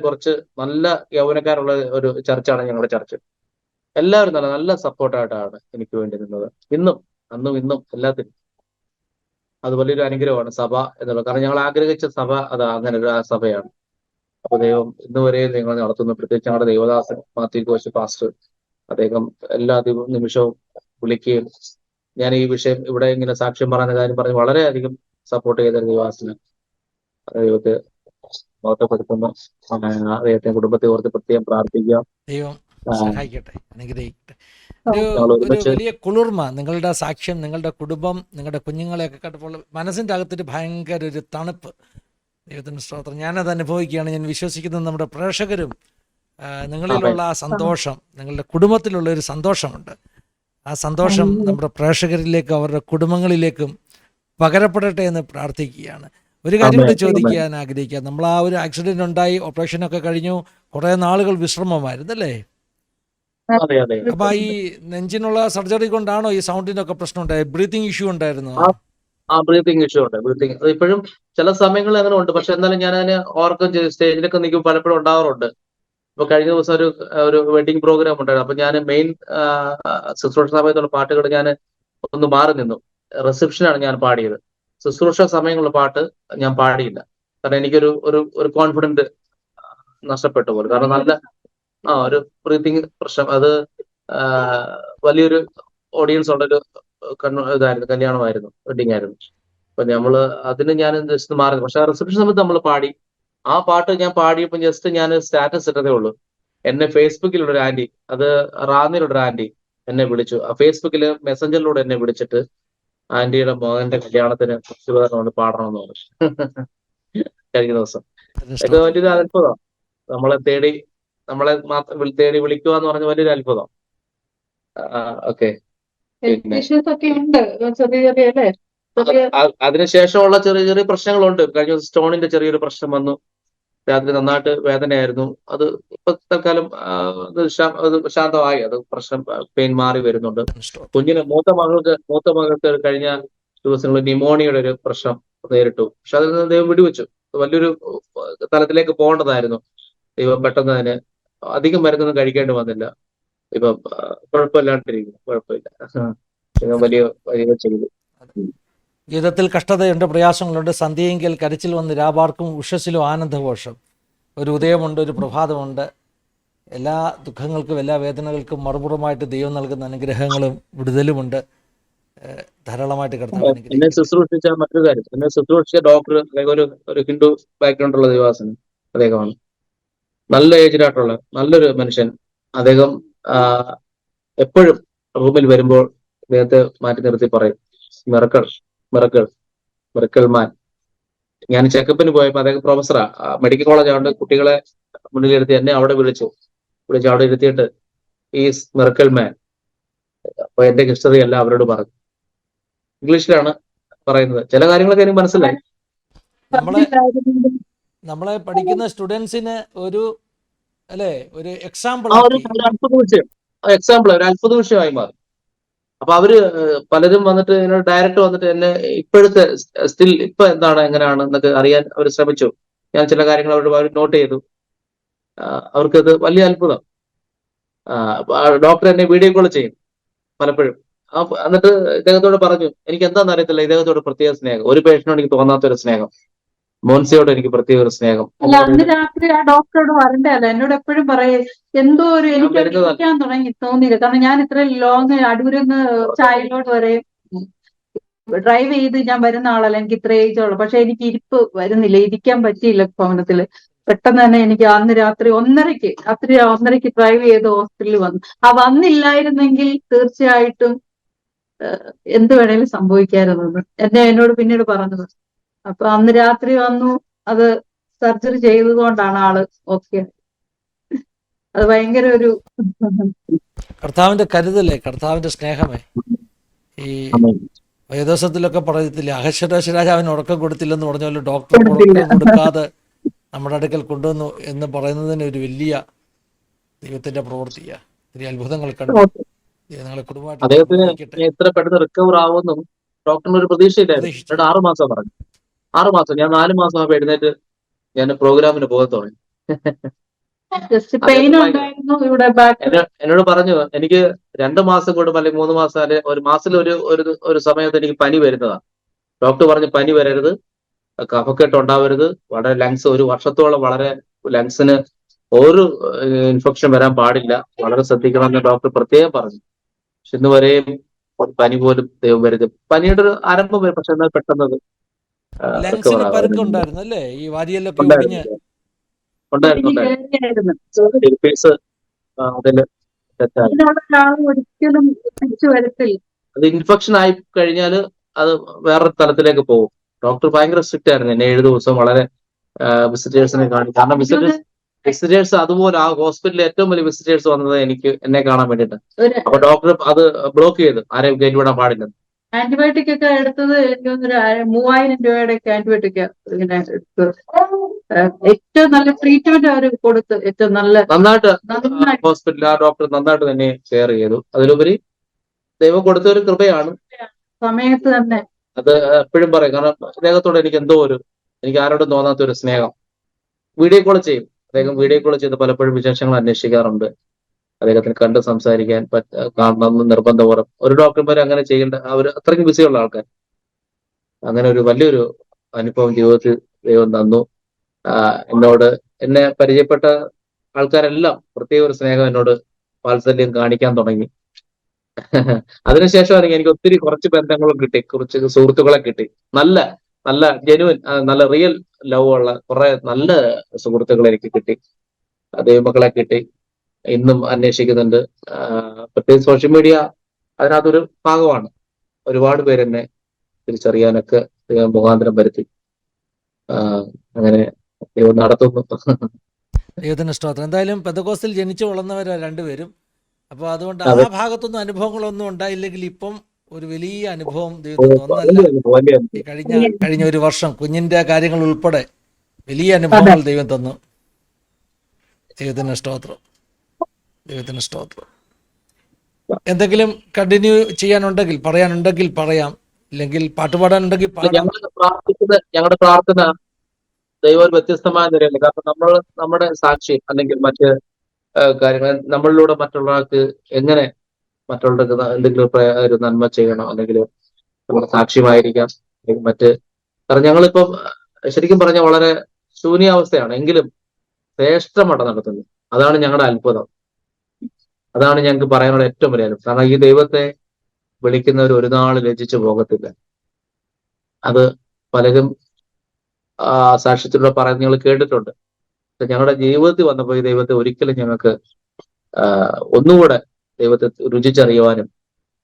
Speaker 2: കുറച്ച് നല്ല യൗവനക്കാരുള്ള ഒരു ചർച്ചാണ് ഞങ്ങളുടെ ചർച്ച്. എല്ലാവരും നല്ല സപ്പോർട്ടായിട്ടാണ് എനിക്ക് വേണ്ടി നിന്നത്. അന്നും എല്ലാത്തിനും അത് വലിയൊരു അനുഗ്രഹമാണ് സഭ എന്നുള്ളത്. കാരണം ഞങ്ങൾ ആഗ്രഹിച്ച സഭ അങ്ങനെ ഒരു സഭയാണ്. അപ്പൊ ദൈവം ഇന്നുവരെയും നിങ്ങൾ നടത്തുന്നു. പ്രത്യേകിച്ച് ഞങ്ങളുടെ ദേവദാസൻ മാത്യു കോശ് പാസ്റ്റർ, അദ്ദേഹം എല്ലാ നിമിഷവും വിളിക്കുകയും ഞാൻ ഈ വിഷയം ഇവിടെ ഇങ്ങനെ സാക്ഷ്യം പറയുന്ന കാര്യം പറഞ്ഞ് വളരെയധികം സപ്പോർട്ട് ചെയ്ത ദേവദാസന് ദൈവത്തെ മഹത്വപ്പെടുത്തുന്നു. അദ്ദേഹത്തെ കുടുംബത്തെ ഓർത്ത് പ്രത്യേകം പ്രാർത്ഥിക്കുക.
Speaker 1: ദൈവം സഹായിക്കട്ടെ, അനുഗ്രഹിക്കട്ടെ. ഒരു വലിയ കുളിർമ നിങ്ങളുടെ സാക്ഷ്യം, നിങ്ങളുടെ കുടുംബം, നിങ്ങളുടെ കുഞ്ഞുങ്ങളെയൊക്കെ കണ്ടപ്പോൾ മനസ്സിൻ്റെ അകത്തൊരു ഭയങ്കര ഒരു തണുപ്പ്. ദൈവത്തിന് സ്തോത്രം. ഞാനത് അനുഭവിക്കുകയാണ്. ഞാൻ വിശ്വസിക്കുന്നത് നമ്മുടെ പ്രേക്ഷകരും നിങ്ങളിലുള്ള ആ സന്തോഷം, നിങ്ങളുടെ കുടുംബത്തിലുള്ള ഒരു സന്തോഷമുണ്ട്. ആ സന്തോഷം നമ്മുടെ പ്രേക്ഷകരിലേക്കും അവരുടെ കുടുംബങ്ങളിലേക്കും പകരപ്പെടട്ടെ എന്ന് പ്രാർത്ഥിക്കുകയാണ്. ഒരു കാര്യം കൂടി ചോദിക്കാൻ ആഗ്രഹിക്കുക. നമ്മൾ ആ ഒരു ആക്സിഡന്റ് ഉണ്ടായി, ഓപ്പറേഷനൊക്കെ കഴിഞ്ഞു, കുറേ നാളുകൾ വിശ്രമമായിരുന്നല്ലേ? അപ്പൊ ഈ നെഞ്ചിനുള്ള സർജറി കൊണ്ടാണോ ഈ സൗണ്ടിനൊക്കെ പ്രശ്നം ഉണ്ടായത്? ബ്രീത്തിങ് ഇഷ്യൂ ഉണ്ടായിരുന്നു?
Speaker 2: ബ്രീത്തിങ് ഇഷ്യൂ ഉണ്ട്. ഇപ്പോഴും ചില സമയങ്ങളിൽ അങ്ങനെ ഉണ്ട്. പക്ഷെ എന്നാലും ഞാൻ അതിനെ ഓർക്കും ചെയ്ത് സ്റ്റേജിലൊക്കെ നിൽക്കുമ്പോൾ പലപ്പോഴും ഉണ്ടാവാറുണ്ട്. അപ്പൊ കഴിഞ്ഞ ദിവസം ഒരു വെഡിങ് പ്രോഗ്രാം ഉണ്ടായിരുന്നു. അപ്പൊ ഞാൻ മെയിൻ ശുശ്രൂഷ സമയത്തുള്ള പാട്ടുകൾ ഞാൻ ഒന്ന് മാറി നിന്നു. റിസപ്ഷനാണ് ഞാൻ പാടിയത്. ശുശ്രൂഷ സമയങ്ങളുള്ള പാട്ട് ഞാൻ പാടിയില്ല. കാരണം എനിക്കൊരു ഒരു ഒരു കോൺഫിഡന്റ് നഷ്ടപ്പെട്ടു പോലും. കാരണം നല്ല ഒരു ബ്രീത്തിങ് പ്രശ്നം. അത് ആ, വലിയൊരു ഓഡിയൻസ് ഉള്ളൊരു ഇതായിരുന്നു, കല്യാണമായിരുന്നു, വെഡിങ് ആയിരുന്നു. അപ്പൊ നമ്മള് അതിന് ഞാൻ ജസ്റ്റ് മാറി. പക്ഷെ റിസപ്ഷൻ സമയത്ത് നമ്മൾ പാടി. ആ പാട്ട് ഞാൻ പാടിയപ്പോൾ ജസ്റ്റ് ഞാൻ സ്റ്റാറ്റസ് ഇട്ടതേ ഉള്ളൂ. എന്നെ ഫേസ്ബുക്കിലുള്ള ഒരു ആന്റി, അത് റാന്നിലുള്ള ഒരു ആന്റി എന്നെ വിളിച്ചു. ആ ഫേസ്ബുക്കില് മെസ്സഞ്ചറിലൂടെ എന്നെ വിളിച്ചിട്ട് ആന്റിയുടെ മകന്റെ കല്യാണത്തിന് ശുഭകരണം പാടണമെന്ന് പറഞ്ഞു. കഴിഞ്ഞ ദിവസം ഇത് വലിയൊരു അത്ഭുതം. നമ്മളെ തേടി തേടി വിളിക്കുക എന്ന് പറഞ്ഞ വലിയൊരു അത്ഭുതം. ഓക്കെ. പിന്നെ
Speaker 3: ഇഷ്യൂസ് ഒക്കെ ഉണ്ട്, ചെറിയ ചെറിയ അല്ലേ, ചെറിയ
Speaker 2: അതിനുശേഷമുള്ള ചെറിയ ചെറിയ പ്രശ്നങ്ങളുണ്ട്. കഴിഞ്ഞ ദിവസം സ്റ്റോണിന്റെ ചെറിയൊരു പ്രശ്നം വന്നു. രാത്രി നന്നായിട്ട് വേദനയായിരുന്നു. അത് ഇപ്പൊ തൽക്കാലം അത് ശാന്തമായി. അത് പ്രശ്നം, പെയിൻ മാറി വരുന്നുണ്ട്. കുഞ്ഞിന് മൂത്ത മകൾക്ക് കഴിഞ്ഞ ദിവസങ്ങളിൽ ന്യൂമോണിയയുടെ ഒരു പ്രശ്നം നേരിട്ടു. പക്ഷെ അതിൽ നിന്ന് ദൈവം വിടുവെച്ചു. വലിയൊരു തലത്തിലേക്ക് പോകേണ്ടതായിരുന്നു. ദൈവം പെട്ടെന്ന് അതിന് അധികം മരുന്നൊന്നും കഴിക്കേണ്ടി വന്നില്ല. ഇപ്പം കുഴപ്പമില്ലാണ്ടിരിക്കുന്നു. കുഴപ്പമില്ല. ദൈവം വലിയ വലിയ ചെയ്തു.
Speaker 1: ജീവിതത്തിൽ കഷ്ടതയുണ്ട്, പ്രയാസങ്ങളുണ്ട്. സന്ധ്യയെങ്കിൽ കരച്ചിൽ വന്ന് രാപാർക്കും ഉഷസ്സിലും ആനന്ദഘോഷം. ഒരു ഉദയമുണ്ട്, ഒരു പ്രഭാതമുണ്ട്. എല്ലാ ദുഃഖങ്ങൾക്കും എല്ലാ വേദനകൾക്കും മറുപുറമായിട്ട് ദൈവം നൽകുന്ന അനുഗ്രഹങ്ങളും വിടുതലുമുണ്ട്. ധാരാളമായിട്ട് കർത്താവ്
Speaker 2: എന്നെ
Speaker 1: അനുഗ്രഹിക്കട്ടെ.
Speaker 2: ശുശ്രൂഷിച്ച മറ്റൊരു കാര്യം, എന്നെ ശുശ്രൂഷിച്ച ഡോക്ടർ ഒരു ഹിന്ദു ബാക്ക്ഗ്രൗണ്ട് ഉള്ള ദേവാസൻ അദ്ദേഹമാണ്. നല്ല ഏജ്ഡായിട്ടുള്ള നല്ലൊരു മനുഷ്യൻ. അദ്ദേഹം എപ്പോഴും റൂമിൽ വരുമ്പോൾ അദ്ദേഹത്തെ മാറ്റി നിർത്തി പറയും, മിറക്കൾ മിറക്കൾ മിറക്കൾ മാൻ. ഞാൻ ചെക്കപ്പിന് പോയപ്പോൾ അദ്ദേഹം പ്രൊഫസറാ, മെഡിക്കൽ കോളേജ് ആയതുകൊണ്ട് കുട്ടികളെ മുന്നിലിരുത്തി എന്നെ അവിടെ വിളിച്ചു അവിടെ ഇരുത്തിയിട്ട് ഈസ് മിറക്കൾ മാൻ. അപ്പൊ എന്റെ ഹിസ്റ്ററി എല്ലാം അവരോട് പറഞ്ഞു. ഇംഗ്ലീഷിലാണ് പറയുന്നത്. ചില കാര്യങ്ങളൊക്കെ എനിക്ക് മനസ്സിലായി.
Speaker 1: നമ്മളെ പഠിക്കുന്ന സ്റ്റുഡൻസിന് ഒരു ഒരു എക്സാമ്പിൾ
Speaker 2: ഒരു അത്ഭുത വിഷയം, എക്സാമ്പിൾ ഒരു അത്ഭുത വിഷയമായി മാറി. അപ്പൊ അവര് പലരും വന്നിട്ട് എന്നോട് ഡയറക്റ്റ് വന്നിട്ട് എന്നെ ഇപ്പോഴത്തെ സ്റ്റിൽ ഇപ്പൊ എന്താണ് എങ്ങനെയാണ് എന്നൊക്കെ അറിയാൻ അവർ ശ്രമിച്ചു. ഞാൻ ചില കാര്യങ്ങൾ അവർ നോട്ട് ചെയ്തു. അവർക്കത് വലിയ അത്ഭുതം. ഡോക്ടർ എന്നെ വീഡിയോ കോൾ ചെയ്യും പലപ്പോഴും. എന്നിട്ട് ഇദ്ദേഹത്തോട് പറഞ്ഞു, എനിക്ക് എന്താണെന്ന് അറിയത്തില്ല, ഇദ്ദേഹത്തോട് പ്രത്യേക സ്നേഹം. ഒരു പേഷ്യനോട് എനിക്ക് തോന്നാത്തൊരു സ്നേഹം. മോൻസിയോട് എനിക്ക് പ്രത്യേക ഒരു സ്നേഹം.
Speaker 3: അല്ല, അന്ന് രാത്രി ആ ഡോക്ടറോട് വരണ്ടല്ല. എന്നോട് എപ്പോഴും പറയേ എന്തോ ഒരു എനിക്ക് ഇരിക്കാൻ തുടങ്ങി തോന്നിയില്ല. കാരണം ഞാൻ ഇത്ര ലോങ് അടൂരിന്ന് ചായലോട് വരെ ഡ്രൈവ് ചെയ്ത് ഞാൻ വരുന്ന ആളല്ല. എനിക്ക് ഇത്ര ഏജ് ഉള്ളു. പക്ഷെ എനിക്ക് ഇരിപ്പ് വരുന്നില്ല, ഇരിക്കാൻ പറ്റിയില്ല ഭവനത്തില്. പെട്ടെന്ന് തന്നെ എനിക്ക് അന്ന് രാത്രി ഒന്നരയ്ക്ക് ഡ്രൈവ് ചെയ്ത് ഹോസ്പിറ്റലിൽ വന്നു. വന്നില്ലായിരുന്നെങ്കിൽ തീർച്ചയായിട്ടും എന്ത് വേണേലും സംഭവിക്കാമായിരുന്നു. എന്നോട് പിന്നീട് പറഞ്ഞത്. അപ്പൊ അന്ന് രാത്രി വന്നു, അത് സർജറി ചെയ്തതുകൊണ്ടാണ് ആള് ഓക്കെ. അത് ഭയങ്കര ഒരു
Speaker 1: കർത്താവിന്റെ കരുതലേ, കർത്താവിന്റെ സ്നേഹമേ. ഈ വേദോസത്തിലൊക്കെ പറയത്തില്ല, അഹശ്വരോശ രാജാവിന് ഉറക്കം കൊടുത്തില്ലെന്ന് പറഞ്ഞ പോലെ ഡോക്ടർ ഉറക്കം കൊടുക്കാതെ നമ്മുടെ അടുക്കൽ കൊണ്ടുവന്നു എന്ന് പറയുന്നതിന് ഒരു വലിയ ദൈവത്തിന്റെ പ്രവൃത്തിയാ. ഒത്തിരി അത്ഭുതങ്ങൾ കണ്ടു. നിങ്ങളെ
Speaker 2: അദ്ദേഹത്തിന്
Speaker 1: കുടുംബമായിട്ട്
Speaker 2: എത്ര പെട്ടെന്ന് റിക്കവർ ആവുമെന്നും ഡോക്ടറിന് ഒരു പ്രതീക്ഷയില്ലായിരുന്നു. 6 മാസം പറഞ്ഞു. 6 മാസം. ഞാൻ 4 മാസം ആകുമ്പോൾ എഴുന്നേറ്റ് ഞാൻ പ്രോഗ്രാമിന് പോകാൻ തുടങ്ങി. എന്നോട് പറഞ്ഞു, എനിക്ക് 2 മാസം കൂടുമ്പോൾ അല്ലെങ്കിൽ 3 മാസം അല്ലെങ്കിൽ ഒരു മാസത്തിൽ ഒരു സമയത്ത് എനിക്ക് പനി വരുന്നതാണ്. ഡോക്ടർ പറഞ്ഞു പനി വരരുത്, കഫക്കെട്ട് ഉണ്ടാവരുത്, വളരെ ലങ്സ് ഒരു വർഷത്തോളം വളരെ ലങ്സിന് ഒരു ഇൻഫെക്ഷൻ വരാൻ പാടില്ല, വളരെ ശ്രദ്ധിക്കണം എന്ന് ഡോക്ടർ പ്രത്യേകം പറഞ്ഞു. പക്ഷെ ഇന്ന് വരെയും പനി പോലും ദൈവം വരുത്. പനിയുടെ ഒരു ആരംഭം വരും, പക്ഷെ എന്നാൽ പെട്ടെന്നത്
Speaker 1: ഉണ്ടായിരുന്നു അല്ലേ? ഈ വാരിയെല്ലൊക്കെ
Speaker 3: ഒരിക്കലും തിരിച്ചു വരത്തില്ല.
Speaker 2: അത് ഇൻഫെക്ഷൻ ആയി കഴിഞ്ഞാൽ അത് വേറൊരു തലത്തിലേക്ക് പോകും. ഡോക്ടർ ഭയങ്കര സ്ട്രിക്റ്റ് ആയിരുന്നു. എന്നെ 7 ദിവസം വളരെ വിസിറ്റേഴ്സിനെ കാണി. കാരണം വിസിറ്റേഴ്സ് അതുപോലെ ആ ഹോസ്പിറ്റലിൽ ഏറ്റവും വലിയ വിസിറ്റേഴ്സ് വന്നത് എന്നെ കാണാൻ വേണ്ടിയിട്ട്. അപ്പൊ ഡോക്ടർ അത് ബ്ലോക്ക് ചെയ്തു, ആരെയും കയറ്റി വിടാൻ പാടില്ലെന്ന്.
Speaker 3: ആന്റിബയോട്ടിക് ഒക്കെ എടുത്തത് എനിക്ക് 3000 രൂപയുടെ ഒക്കെ ആന്റിബയോട്ടിക് ഇങ്ങനെ എടുത്ത് ഏറ്റവും നല്ല ട്രീറ്റ്മെന്റ് അവർ കൊടുത്ത് ഏറ്റവും
Speaker 2: നന്നായിട്ട് ഹോസ്പിറ്റലിൽ ആ ഡോക്ടർ നന്നായിട്ട് തന്നെ കെയർ ചെയ്തു. അതിലുപരി ദൈവം കൊടുത്ത ഒരു കൃപയാണ്.
Speaker 3: സമയത്ത് തന്നെ
Speaker 2: അത് എപ്പോഴും പറയും. കാരണം അദ്ദേഹത്തോട് എനിക്ക് ആരോടും തോന്നാത്ത ഒരു സ്നേഹം. വീഡിയോ കോൾ ചെയ്യും, അദ്ദേഹം വീഡിയോ കോൾ ചെയ്ത് പലപ്പോഴും വിശേഷങ്ങൾ അന്വേഷിക്കാറുണ്ട്. അദ്ദേഹത്തിന് കണ്ട് സംസാരിക്കാൻ കാണണമെന്ന് നിർബന്ധപൂർവ്വം. ഒരു ഡോക്ടർമാർ അങ്ങനെ ചെയ്യേണ്ട, അവർ അത്രയ്ക്ക് ബിസിയുള്ള ആൾക്കാർ. അങ്ങനെ ഒരു വലിയൊരു അനുഭവം ജീവിതത്തിൽ ദൈവം തന്നു. എന്നോട് എന്നെ പരിചയപ്പെട്ട ആൾക്കാരെല്ലാം പ്രത്യേക ഒരു സ്നേഹം എന്നോട് വാത്സല്യം കാണിക്കാൻ തുടങ്ങി. അതിനുശേഷം എനിക്ക് ഒത്തിരി കുറച്ച് ബന്ധങ്ങളും കിട്ടി, കുറച്ച് സുഹൃത്തുക്കളെ കിട്ടി. നല്ല നല്ല ജെനുവിൻ, നല്ല റിയൽ ലവ് ഉള്ള കുറെ നല്ല സുഹൃത്തുക്കളെ എനിക്ക് കിട്ടി, ദൈവമക്കളെ കിട്ടി. ഇന്നും അന്വേഷിക്കുന്നുണ്ട്. പ്രത്യേകിച്ച് സോഷ്യൽ മീഡിയ അതിനകത്തൊരു ഭാഗമാണ്. ഒരുപാട് പേരെന്നെ തിരിച്ചറിയാനൊക്കെ ദൈവം മുഖാന്തരം വരുത്തി. അങ്ങനെ ദൈവം നടത്തുന്നു.
Speaker 1: ദൈവത്തിന് സ്തോത്രം. എന്തായാലും പെന്തക്കോസ്തിൽ ജനിച്ചു വളർന്നവരാ രണ്ടുപേരും. അപ്പോൾ അതുകൊണ്ട് ആ
Speaker 2: അതെ.
Speaker 1: ഭാഗത്തൊന്നും അനുഭവങ്ങളൊന്നും ഉണ്ടായില്ലെങ്കിൽ ഇപ്പം ഒരു വലിയ അനുഭവം
Speaker 2: ഓ,
Speaker 1: ദൈവത്തിന് ഒന്നല്ല,
Speaker 2: വലിയ അനുഭവം, വലിയ
Speaker 1: ഈ
Speaker 2: അനുഭവം.
Speaker 1: കഴിഞ്ഞ ഒരു വർഷം കുഞ്ഞിൻ്റെ കാര്യങ്ങൾ ഉൾപ്പെടെ വലിയ അനുഭവങ്ങൾ ദൈവം തന്നു. ദൈവത്തിന് സ്തോത്രം, ദൈവത്തിന് സ്തോത്രം. എന്തെങ്കിലും കണ്ടിന്യൂ ചെയ്യാനുണ്ടെങ്കിൽ പറയാനുണ്ടെങ്കിൽ പറയാം, ഇല്ലെങ്കിൽ പാട്ടുപാടാനുണ്ടെങ്കിൽ പാടാം.
Speaker 2: ഞങ്ങളുടെ പ്രാർത്ഥന ദൈവം ഒരു വ്യത്യസ്തമായ നിലയിൽ, കാരണം നമ്മൾ നമ്മുടെ സാക്ഷി അല്ലെങ്കിൽ മറ്റ് കാര്യങ്ങൾ നമ്മളിലൂടെ മറ്റുള്ളവർക്ക് എങ്ങനെ മറ്റുള്ളവർക്ക് എന്തെങ്കിലും ഒരു നന്മ ചെയ്യണം, അല്ലെങ്കിൽ നമ്മുടെ സാക്ഷ്യമായിരിക്കാം, അല്ലെങ്കിൽ മറ്റ്. കാരണം ഞങ്ങളിപ്പം ശരിക്കും പറഞ്ഞാൽ വളരെ ശൂന്യാവസ്ഥയാണ്, എങ്കിലും ശ്രേഷ്ഠമട്ടം നടത്തുന്നു. അതാണ് ഞങ്ങളുടെ അത്ഭുതം. അതാണ് ഞങ്ങൾക്ക് പറയാനുള്ള ഏറ്റവും വലിയ അത്ഭുതം. കാരണം ഈ ദൈവത്തെ വിളിക്കുന്നവർ ഒരു നാൾ ലജ്ജിച്ചു പോകത്തില്ല. അത് പലരും സാക്ഷ്യത്തിലൂടെ പറയുന്നത് നിങ്ങൾ കേട്ടിട്ടുണ്ട്. ഞങ്ങളുടെ ജീവിതത്തിൽ വന്നപ്പോൾ ഈ ദൈവത്തെ ഒരിക്കലും ഞങ്ങൾക്ക് ഒന്നുകൂടെ ദൈവത്തെ രുചിച്ചറിയുവാനും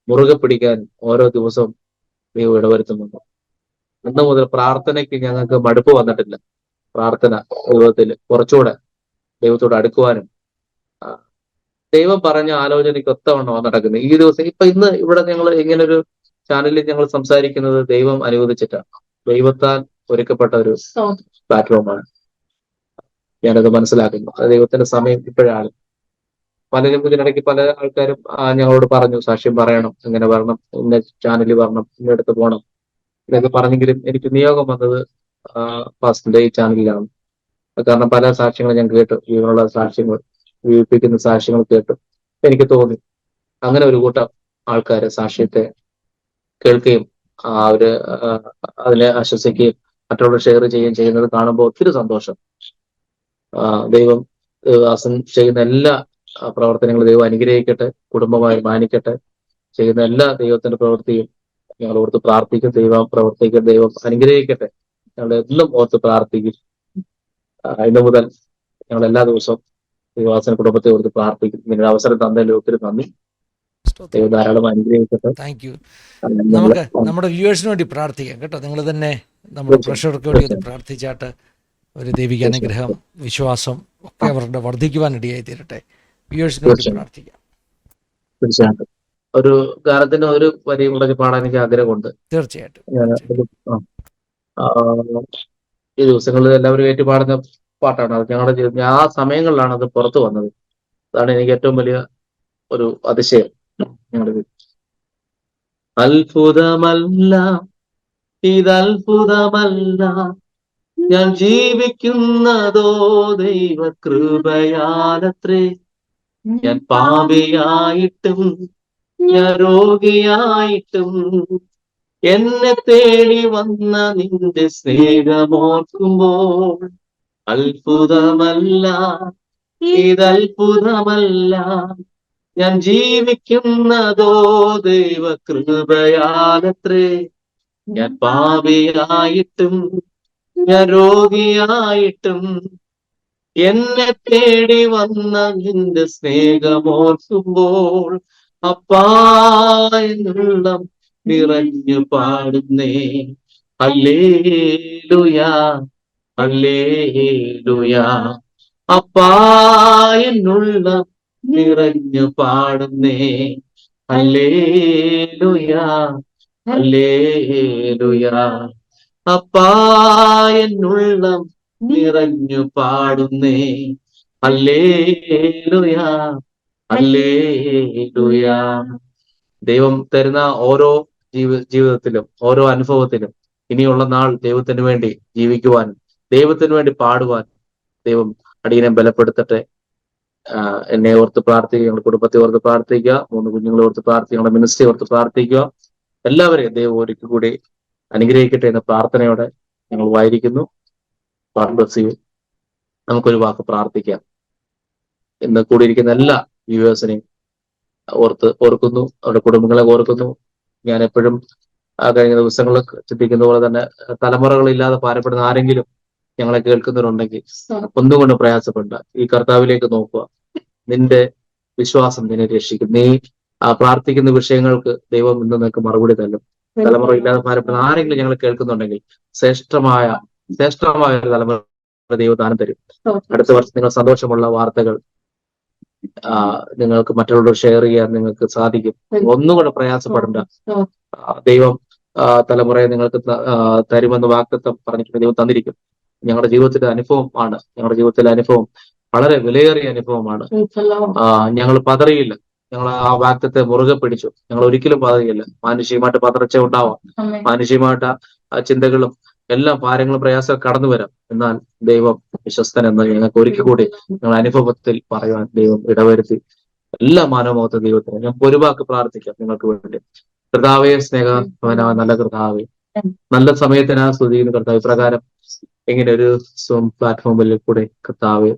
Speaker 2: മുറുകെ പിടിക്കാനും ഓരോ ദിവസവും ദൈവം ഇടവരുത്തുന്നുണ്ട്. അന്ന് മുതൽ പ്രാർത്ഥനയ്ക്ക് ഞങ്ങൾക്ക് മടുപ്പ് വന്നിട്ടില്ല. പ്രാർത്ഥന ദൈവത്തിൽ കുറച്ചുകൂടെ ദൈവത്തോട് അടുക്കുവാനും ദൈവം പറഞ്ഞ ആലോചനയ്ക്ക് ഒത്തവണ്ണമാണ് നടക്കുന്നത്. ഈ ദിവസം ഇന്ന് ഇവിടെ ഞങ്ങൾ ഇങ്ങനൊരു ചാനലിൽ ഞങ്ങൾ സംസാരിക്കുന്നത് ദൈവം അനുവദിച്ചിട്ടാണ്, ദൈവത്താൽ ഒരുക്കപ്പെട്ട ഒരു പ്ലാറ്റ്ഫോമാണ്. ഞാനത് മനസ്സിലാക്കുന്നു. അത് ദൈവത്തിന്റെ സമയം ഇപ്പോഴാണ്. പലരും ഇതിനിടയ്ക്ക് പല ആൾക്കാരും ഞങ്ങളോട് പറഞ്ഞു, സാക്ഷ്യം പറയണം, ഇങ്ങനെ വരണം, ഇന്ന ചാനലിൽ വരണം, ഇന്നടുത്ത് പോകണം, ഇതൊക്കെ പറഞ്ഞെങ്കിലും എനിക്ക് നിയോഗം വന്നത് ഫാസ്റ്റിന്റെ ഈ ചാനലിലാണ്. കാരണം പല സാക്ഷ്യങ്ങളും ഞാൻ കേട്ടു, ജീവനുള്ള സാക്ഷ്യങ്ങൾ, ജീവിപ്പിക്കുന്ന സാക്ഷ്യങ്ങൾ കേട്ടു. എനിക്ക് തോന്നി അങ്ങനെ ഒരു കൂട്ടം ആൾക്കാര് സാക്ഷ്യത്തെ കേൾക്കുകയും അവര് അതിനെ ആശ്വസിക്കുകയും മറ്റുള്ളവർ ഷെയർ ചെയ്യുകയും ചെയ്യുന്നത് കാണുമ്പോൾ ഒത്തിരി സന്തോഷം. ദൈവം ദാസൻ ചെയ്യുന്ന എല്ലാ പ്രവർത്തനങ്ങളും ദൈവം അനുഗ്രഹിക്കട്ടെ, കുടുംബമായി മാനിക്കട്ടെ. ചെയ്യുന്ന എല്ലാ ദൈവത്തിന്റെ പ്രവൃത്തിയും ഞങ്ങൾ ഓർത്ത് പ്രാർത്ഥിക്കും. ദൈവം പ്രവർത്തിക്കും, ദൈവം അനുഗ്രഹിക്കട്ടെ. ഞങ്ങൾ എന്നും ഓർത്ത് പ്രാർത്ഥിക്കും. ഇന്നു മുതൽ ഞങ്ങൾ എല്ലാ ദിവസവും ദൈവദാസന കുടുംബത്തെ ഓർത്ത് പ്രാർത്ഥിക്കും. ഇങ്ങനെ അവസരം തന്നതിൽ ഒത്തിരി നന്ദി. ദൈവം ധാരാളം അനുഗ്രഹിക്കട്ടെ.
Speaker 1: Thank you. നമുക്ക് നമ്മുടെ വ്യൂവേഴ്സിന് വേണ്ടി പ്രാർത്ഥിക്കാം കേട്ടോ. നിങ്ങൾ തന്നെ നമ്മുടെ പ്രേക്ഷകർക്ക് വേണ്ടി ഒന്ന് പ്രാർത്ഥിച്ചാട്ട് ഒരു ദൈവിക അനുഗ്രഹം, വിശ്വാസം ഒക്കെ അവരുടെ വർദ്ധിക്കുവാനിടയായി തീരട്ടെ. വ്യൂവേഴ്സിന് വേണ്ടി പ്രാർത്ഥിക്കാം.
Speaker 2: തീർച്ചയായിട്ടും ഒരു ഗാനത്തിന് ഒരു വരിയും കൂടെ പാടാൻ എനിക്ക് ആഗ്രഹമുണ്ട്.
Speaker 1: തീർച്ചയായിട്ടും.
Speaker 2: ഈ ദിവസങ്ങളിൽ എല്ലാവരും ഏറ്റു പാടുന്ന പാട്ടാണ്. അത് ഞങ്ങളുടെ ജീവിതം ആ സമയങ്ങളിലാണ് അത് പുറത്തു വന്നത്. അതാണ് എനിക്ക് ഏറ്റവും വലിയ ഒരു അതിശയം. ഞങ്ങളുടെ അത്ഭുതമല്ല ഇതത്ഭുതമല്ല, ഞാൻ ജീവിക്കുന്നതോ ദൈവകൃപയാലത്രേ. ഞാൻ പാപിയായിട്ടും ഞാൻ രോഗിയായിട്ടും എന്നെ തേടി വന്ന നിന്റെ സ്നേഹമോർക്കുമ്പോൾ അത്ഭുതമല്ല ഇതത്ഭുതമല്ല, ഞാൻ ജീവിക്കുന്നതോ ദൈവകൃപയാലത്രേ. ഞാൻ പാപിയായിട്ടും ഞാൻ രോഗിയായിട്ടും എന്നെ തേടി വന്ന നിന്റെ സ്നേഹമോർക്കുമ്പോൾ അപ്പാ എന്നുള്ളം നിറഞ്ഞു പാടുന്നേ. ഹല്ലേലൂയാ ഹല്ലേലൂയാ. അപ്പാ എന്നുള്ളം നിറഞ്ഞു പാടുന്നേ. ഹല്ലേലൂയാ ഹല്ലേലൂയാ. അപ്പാ എന്നുള്ളം നിറഞ്ഞു പാടുന്നേ. ഹല്ലേലൂയാ ഹല്ലേലൂയാ. ദൈവം തരുന്ന ഓരോ ജീവിതത്തിലും ഓരോ അനുഭവത്തിലും ഇനിയുള്ള നാൾ ദൈവത്തിന് വേണ്ടി ജീവിക്കുവാനും ദൈവത്തിന് വേണ്ടി പാടുവാൻ ദൈവം അടിയനെ ബലപ്പെടുത്തട്ടെ. എന്നെ ഓർത്ത് പ്രാർത്ഥിക്കുക, ഞങ്ങളുടെ കുടുംബത്തെ ഓർത്ത് പ്രാർത്ഥിക്കുക, 3 കുഞ്ഞുങ്ങളെ ഓർത്ത് പ്രാർത്ഥിക്കുക, ഞങ്ങളുടെ മിനിസ്ട്രി ഓർത്ത് പ്രാർത്ഥിക്കുക. എല്ലാവരെയും ദൈവം ഒരിക്കൽ കൂടി അനുഗ്രഹിക്കട്ടെ എന്ന പ്രാർത്ഥനയോടെ ഞങ്ങൾ വായിരിക്കുന്നു. God bless you. നമുക്കൊരു വാക്ക് പ്രാർത്ഥിക്കാം. ഇന്ന് കൂടിയിരിക്കുന്ന എല്ലാ വ്യൂവേഴ്സിനെയും ഓർക്കുന്നു, അവരുടെ കുടുംബങ്ങളെ ഓർക്കുന്നു. ഞാൻ എപ്പോഴും കഴിഞ്ഞ ദിവസങ്ങളിൽ ചിന്തിക്കുന്ന പോലെ തന്നെ തലമുറകളില്ലാതെ ഭാരപ്പെടുന്ന ആരെങ്കിലും ഞങ്ങളെ കേൾക്കുന്നവരുണ്ടെങ്കിൽ ഒന്നുകൊണ്ട് പ്രയാസപ്പെടണ്ട. ഈ കർത്താവിലേക്ക് നോക്കുക. നിന്റെ വിശ്വാസം നിന്നെ രക്ഷിക്കും. നീ പ്രാർത്ഥിക്കുന്ന വിഷയങ്ങൾക്ക് ദൈവം ഇന്ന് നിനക്ക് മറുപടി തരും. തലമുറയില്ലാതെ ഭാരപ്പെടുന്ന ആരെങ്കിലും ഞങ്ങളെ കേൾക്കുന്നുണ്ടെങ്കിൽ ശ്രേഷ്ഠമായ ഒരു തലമുറ ദൈവദാനം തരും. അടുത്ത വർഷം നിങ്ങൾ സന്തോഷമുള്ള വാർത്തകൾ നിങ്ങൾക്ക് മറ്റുള്ളവർ ഷെയർ ചെയ്യാൻ നിങ്ങൾക്ക് സാധിക്കും. ഒന്നും കൂടെ പ്രയാസപ്പെടേണ്ട. ദൈവം തലമുറയെ നിങ്ങൾക്ക് തരുമെന്ന് വാഗ്ദത്തം പറഞ്ഞിട്ടുണ്ട്. ദൈവം തന്നിരിക്കും. ഞങ്ങളുടെ ജീവിതത്തിലെ അനുഭവമാണ്. ഞങ്ങളുടെ ജീവിതത്തിലെ അനുഭവം വളരെ വിലയേറിയ അനുഭവമാണ്. ഞങ്ങൾ പതറിയില്ല. ഞങ്ങൾ ആ വാഗ്ദത്തെ മുറുകെ പിടിച്ചു. ഞങ്ങൾ ഒരിക്കലും പതറിയില്ല. മാനുഷികമായിട്ട് പതർച്ച ഉണ്ടാവാം, മാനുഷികമായിട്ട് ചിന്തകളും എല്ലാ ഭാരങ്ങളും പ്രയാസം കടന്നു വരാം. എന്നാൽ ദൈവം വിശ്വസ്തൻ എന്ന് ഞങ്ങൾക്ക് ഒരിക്കൽ കൂടി ഞങ്ങളുടെ അനുഭവത്തിൽ പറയുവാൻ ദൈവം ഇടവരുത്തി. എല്ലാ മാനവമഹത്വ ദൈവത്തിന് ഞങ്ങൾക്ക് ഒരു വാക്ക് പ്രാർത്ഥിക്കാം നിങ്ങൾക്ക് വേണ്ടി. കർത്താവേ, സ്നേഹവാനായ നല്ല കർത്താവേ, നല്ല സമയത്തിനാ സ്തുതിക്കുന്ന കർത്താവ്. ഇപ്രകാരം ഇങ്ങനെ ഒരു സൂം പ്ലാറ്റ്ഫോമിൽ കൂടെ കർത്താവെ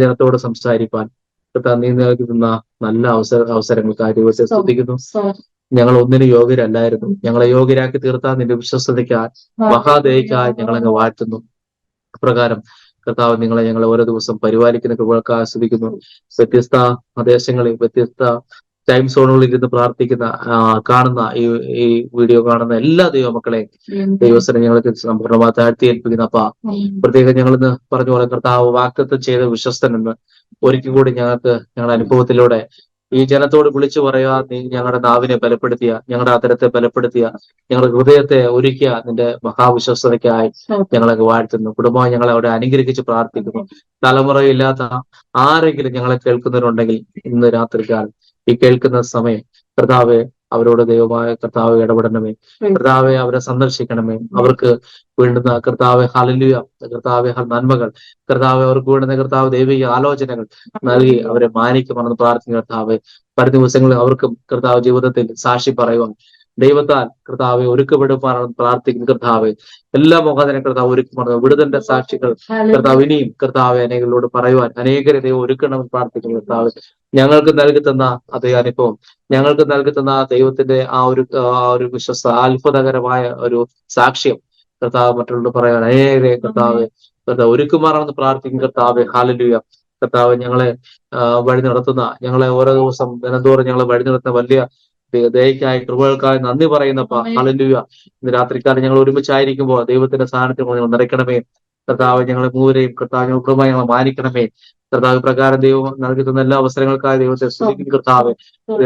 Speaker 2: ജനത്തോട് സംസാരിക്കാൻ കർത്താവ് നീ നൽകുന്ന നല്ല അവസരങ്ങൾക്കായി ദൈവത്തെ സ്തുതിക്കുന്നു. ഞങ്ങൾ ഒന്നിനും യോഗ്യരല്ലായിരുന്നു. ഞങ്ങളെ യോഗ്യരാക്കി തീർത്താൽ നിന്റെ വിശ്വസ്തതയ്ക്കായി മഹാദയക്കായി ഞങ്ങളങ്ങ് വാഴ്ത്തുന്നു. അപ്രകാരം കർത്താവ് ഞങ്ങളെ ഓരോ ദിവസം പരിപാലിക്കുന്ന കൃപകൾക്ക് ആസ്വദിക്കുന്നു. വ്യത്യസ്ത പ്രദേശങ്ങളിൽ വ്യത്യസ്ത ടൈം സോണുകളിൽ ഇരുന്ന് പ്രാർത്ഥിക്കുന്ന കാണുന്ന ഈ വീഡിയോ കാണുന്ന എല്ലാ ദൈവമക്കളെയും ദൈവസ്ഥനെ ഞങ്ങൾക്ക് സമ്പൂർണ്ണമായി താഴ്ത്തി ഏൽപ്പിക്കുന്ന അപ്പ പ്രത്യേകം ഞങ്ങളിന്ന് പറഞ്ഞ പോലെ കർത്താവ് വാഗ്ദത്തം ചെയ്ത വിശ്വസ്തൻ എന്ന് ഒരിക്കൽ കൂടി ഞങ്ങളുടെ അനുഭവത്തിലൂടെ ഈ ജനത്തോട് വിളിച്ചു പറയുക. നീ ഞങ്ങളുടെ നാവിനെ ബലപ്പെടുത്തിയ, ഞങ്ങളുടെ അതരത്തെ ബലപ്പെടുത്തിയ, ഞങ്ങളുടെ ഹൃദയത്തെ ഒരുക്കിയ നിന്റെ മഹാവിശ്വസ്തതയ്ക്കായി ഞങ്ങളെ വാഴ്ത്തുന്നു. കുടുംബമായി ഞങ്ങളെ അവിടെ അനുഗ്രഹിച്ച് പ്രാർത്ഥിക്കുന്നു. തലമുറയില്ലാത്ത ആരെങ്കിലും ഞങ്ങളെ കേൾക്കുന്നവരുണ്ടെങ്കിൽ ഇന്ന് രാത്രിക്കാലം ഈ കേൾക്കുന്ന സമയം കർത്താവെ അവരോട് ദൈവമായ കർത്താവ് ഇടപെടണമേ. കർത്താവെ അവരെ സന്ദർശിക്കണമേ. അവർക്ക് വേണ്ടുന്ന കർത്താവെ ഹല്ലേലൂയ, കർത്താവെ നന്മകൾ, കർത്താവെ അവർക്ക് വേണ്ടുന്ന കർത്താവ് ദൈവിക ആലോചനകൾ നൽകി അവരെ മാനിക്കുമെന്ന് പ്രാർത്ഥിക്കുന്ന കർത്താവെ പല ദിവസങ്ങളിൽ അവർക്കും കർത്താവ് ജീവിതത്തിൽ സാക്ഷി പറയുവാൻ ദൈവത്താൽ കർത്താവെ ഒരുക്കപ്പെടുവാനാണ് പ്രാർത്ഥിക്കുന്ന കർത്താവെ. എല്ലാ മുഖാന്തരം കർത്താവ് ഒരുക്കപ്പെടുന്ന വിടുതന്റെ സാക്ഷികൾ കർത്താവ് ഇനിയും കർത്താവെ അനേകരോട് പറയുവാൻ അനേകരെ ദൈവം ഒരുക്കണമെന്ന് പ്രാർത്ഥിക്കുന്ന കർത്താവ്. ഞങ്ങൾക്ക് നൽകി തന്ന അതേ അനുഭവം, ഞങ്ങൾക്ക് നൽകി തന്ന ദൈവത്തിന്റെ ആ ഒരു വിശ്വസ്ത അത്ഭുതകരമായ ഒരു സാക്ഷ്യം കർത്താവ് മറ്റുള്ളവർ പറയാൻ അനേകരെ കർത്താവ് ഒരുക്കുമാറാണെന്ന് പ്രാർത്ഥിക്കും കർത്താവെ. ഹല്ലേലൂയ. കർത്താവ് ഞങ്ങളെ വഴി നടത്തുന്ന, ഞങ്ങളെ ഓരോ ദിവസം ദിനംതോറും ഞങ്ങളെ വഴി നടത്തുന്ന വലിയ ദയക്കായി കൃപകൾക്കായി നന്ദി പറയുന്നപ്പ. ഹല്ലേലൂയ. ഇന്ന് രാത്രിക്കാലം ഞങ്ങൾ ഒരുമിച്ചായിരിക്കുമ്പോൾ ദൈവത്തിന്റെ സാന്നിധ്യം ഞങ്ങൾ നിറയ്ക്കണമേ. കർത്താവ് ഞങ്ങളെ മൂവരെയും കർത്താവ് ഞങ്ങൾ ഞങ്ങളെ മാനിക്കണമേ. കർത്താവ് പ്രകാരം ദൈവം നൽകി തന്ന എല്ലാ അവസരങ്ങൾക്കായി ദൈവത്തെ സ്തുതിക്കും കർത്താവ്.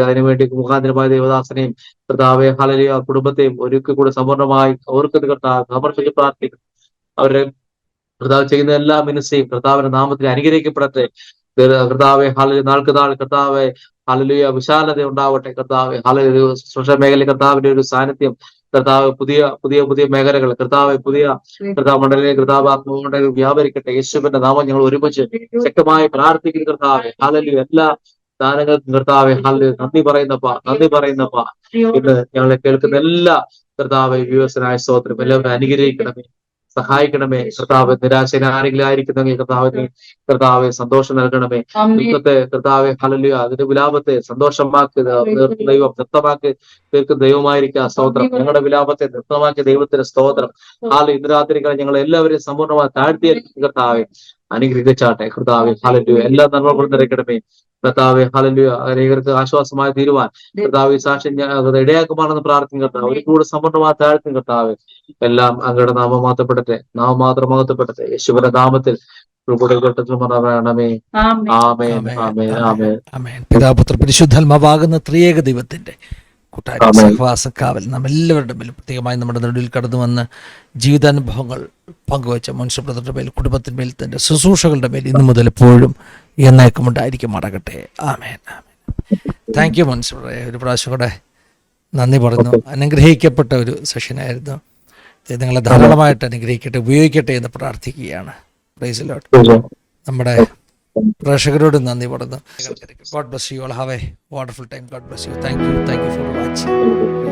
Speaker 2: അതിനുവേണ്ടി മുഖാന്തരമായ ദൈവദാസനെയും കർത്താവെ ഹല്ലേലൂയ കുടുംബത്തെയും ഒരിക്കൽ കൂടെ സമ്പൂർണ്ണമായി ഓർക്കുന്ന കർത്താവ് സമർപ്പിച്ച് പ്രാർത്ഥിക്കും. അവരുടെ കർത്താവ് ചെയ്യുന്ന എല്ലാ മിനിസ്ട്രിയും കർത്താവിന്റെ നാമത്തിൽ അനുഗ്രഹിക്കപ്പെടട്ടെ. കർത്താവെ ഹല്ലേലൂയ. നാൾക്ക് നാൾ കർത്താവെ ഹല്ലേലൂയ വിശാലത ഉണ്ടാവട്ടെ. കർത്താവെ ഹല്ലേലൂയ സോഷ്യൽ മേഖലയിൽ കർത്താവിന്റെ ഒരു സാന്നിധ്യം കർത്താവ് പുതിയ പുതിയ പുതിയ മേഖലകൾ കർത്താവ് പുതിയ കർത്താവ് മണ്ഡലങ്ങളിൽ കർത്താവ് ആത്മമണ്ഡലം വ്യാപരിക്കട്ടെ. യേശുവിന്റെ നാമം ഞങ്ങൾ ഒരുമിച്ച് ശക്തമായി പ്രാർത്ഥിക്കുന്ന കർത്താവെ ഹല്ലേലൂയ. എല്ലാ ദാനങ്ങൾക്കും കർത്താവെ ഹല്ലേലൂയ നന്ദി പറയുന്നപ്പ. ഇന്ന് ഞങ്ങളെ കേൾക്കുന്ന എല്ലാ കർത്താവെ വ്യൂവേഴ്സിനായ സ്തോത്രം. എല്ലാവരും അനുഗ്രഹിക്കണമേ, സഹായിക്കണമേ. കർത്താവ് നിരാശന ആരെങ്കിലും ആയിരിക്കുന്നെങ്കിൽ കർത്താവെ സന്തോഷം നൽകണമേ. ദുഃഖത്തെ കർത്താവെ ഹല്ലേലൂയ അതിന്റെ വിലാപത്തെ സന്തോഷമാക്കി ദൈവം നൃത്തമാക്കി തീർക്കുന്ന ദൈവമായിരിക്കുക സ്തോത്രം. ഞങ്ങളുടെ വിലാപത്തെ നൃത്തമാക്കിയ ദൈവത്തിന്റെ സ്തോത്രം. ഇന്ന് രാത്രികൾ ഞങ്ങൾ എല്ലാവരെയും സമ്പൂർണ്ണമായി താഴ്ത്തിയ കർത്താവെ അനുഗ്രഹിച്ചാട്ടെ. കർത്താവെ ഹല്ലേലൂയ എല്ലാ നന്മകളും നിറയ്ക്കണമേ. കർത്താവെ ഹല്ലേലൂയ അനേകർക്ക് ആശ്വാസമായി തീരുവാൻ കർത്താവ് സാക്ഷ്യം ഇടയാക്കുമാണെന്ന് പ്രാർത്ഥിക്കും കർത്താവ്. ഒരു കൂടെ സമ്പൂർണ്ണമായി താഴ്ത്തും കർത്താവ്. എല്ലാം അങ്ങയുടെ നാമം മാത്രപ്പെടട്ടെ, നാമം മാത്രം മഹത്വപ്പെടട്ടെ. യേശുവിന്റെ നാമത്തിൽ
Speaker 1: പിതാപുത്ര പരിശുദ്ധാത്മാവാകുന്ന ത്രിയേക ദൈവത്തിന്റെ കൂട്ടായ സഹവാസ കാവൽ നാം എല്ലാവരുടെ മേലും പ്രത്യേകമായി നമ്മുടെ നടുവിൽ കടന്നു വന്ന് ജീവിതാനുഭവങ്ങൾ പങ്കുവച്ച മനുഷ്യ ബ്രദറിന്റെ മേൽ, കുടുംബത്തിന്മേൽ, തന്റെ ശുശ്രൂഷകളുടെ മേൽ ഇന്നു മുതൽ എപ്പോഴും എന്നേക്കും ഉണ്ടായിരിക്കും മടങ്ങട്ടെ. ആമേൻ. താങ്ക് യു മനുഷ്യ ബ്രദറെ. ഒരു പ്രാവശ്യം കൂടെ നന്ദി പറഞ്ഞു. അനുഗ്രഹിക്കപ്പെട്ട ഒരു സെഷനായിരുന്നു. നിങ്ങളെ ധാരാളമായിട്ട് അനുഗ്രഹിക്കട്ടെ, ഉപയോഗിക്കട്ടെ എന്ന് പ്രാർത്ഥിക്കുകയാണ്. Praise the Lord. നമ്മുടെ പ്രേക്ഷകരോട് നന്ദി പറയുന്നു. God bless you all. Have A wonderful time. God bless you. Thank you for watching.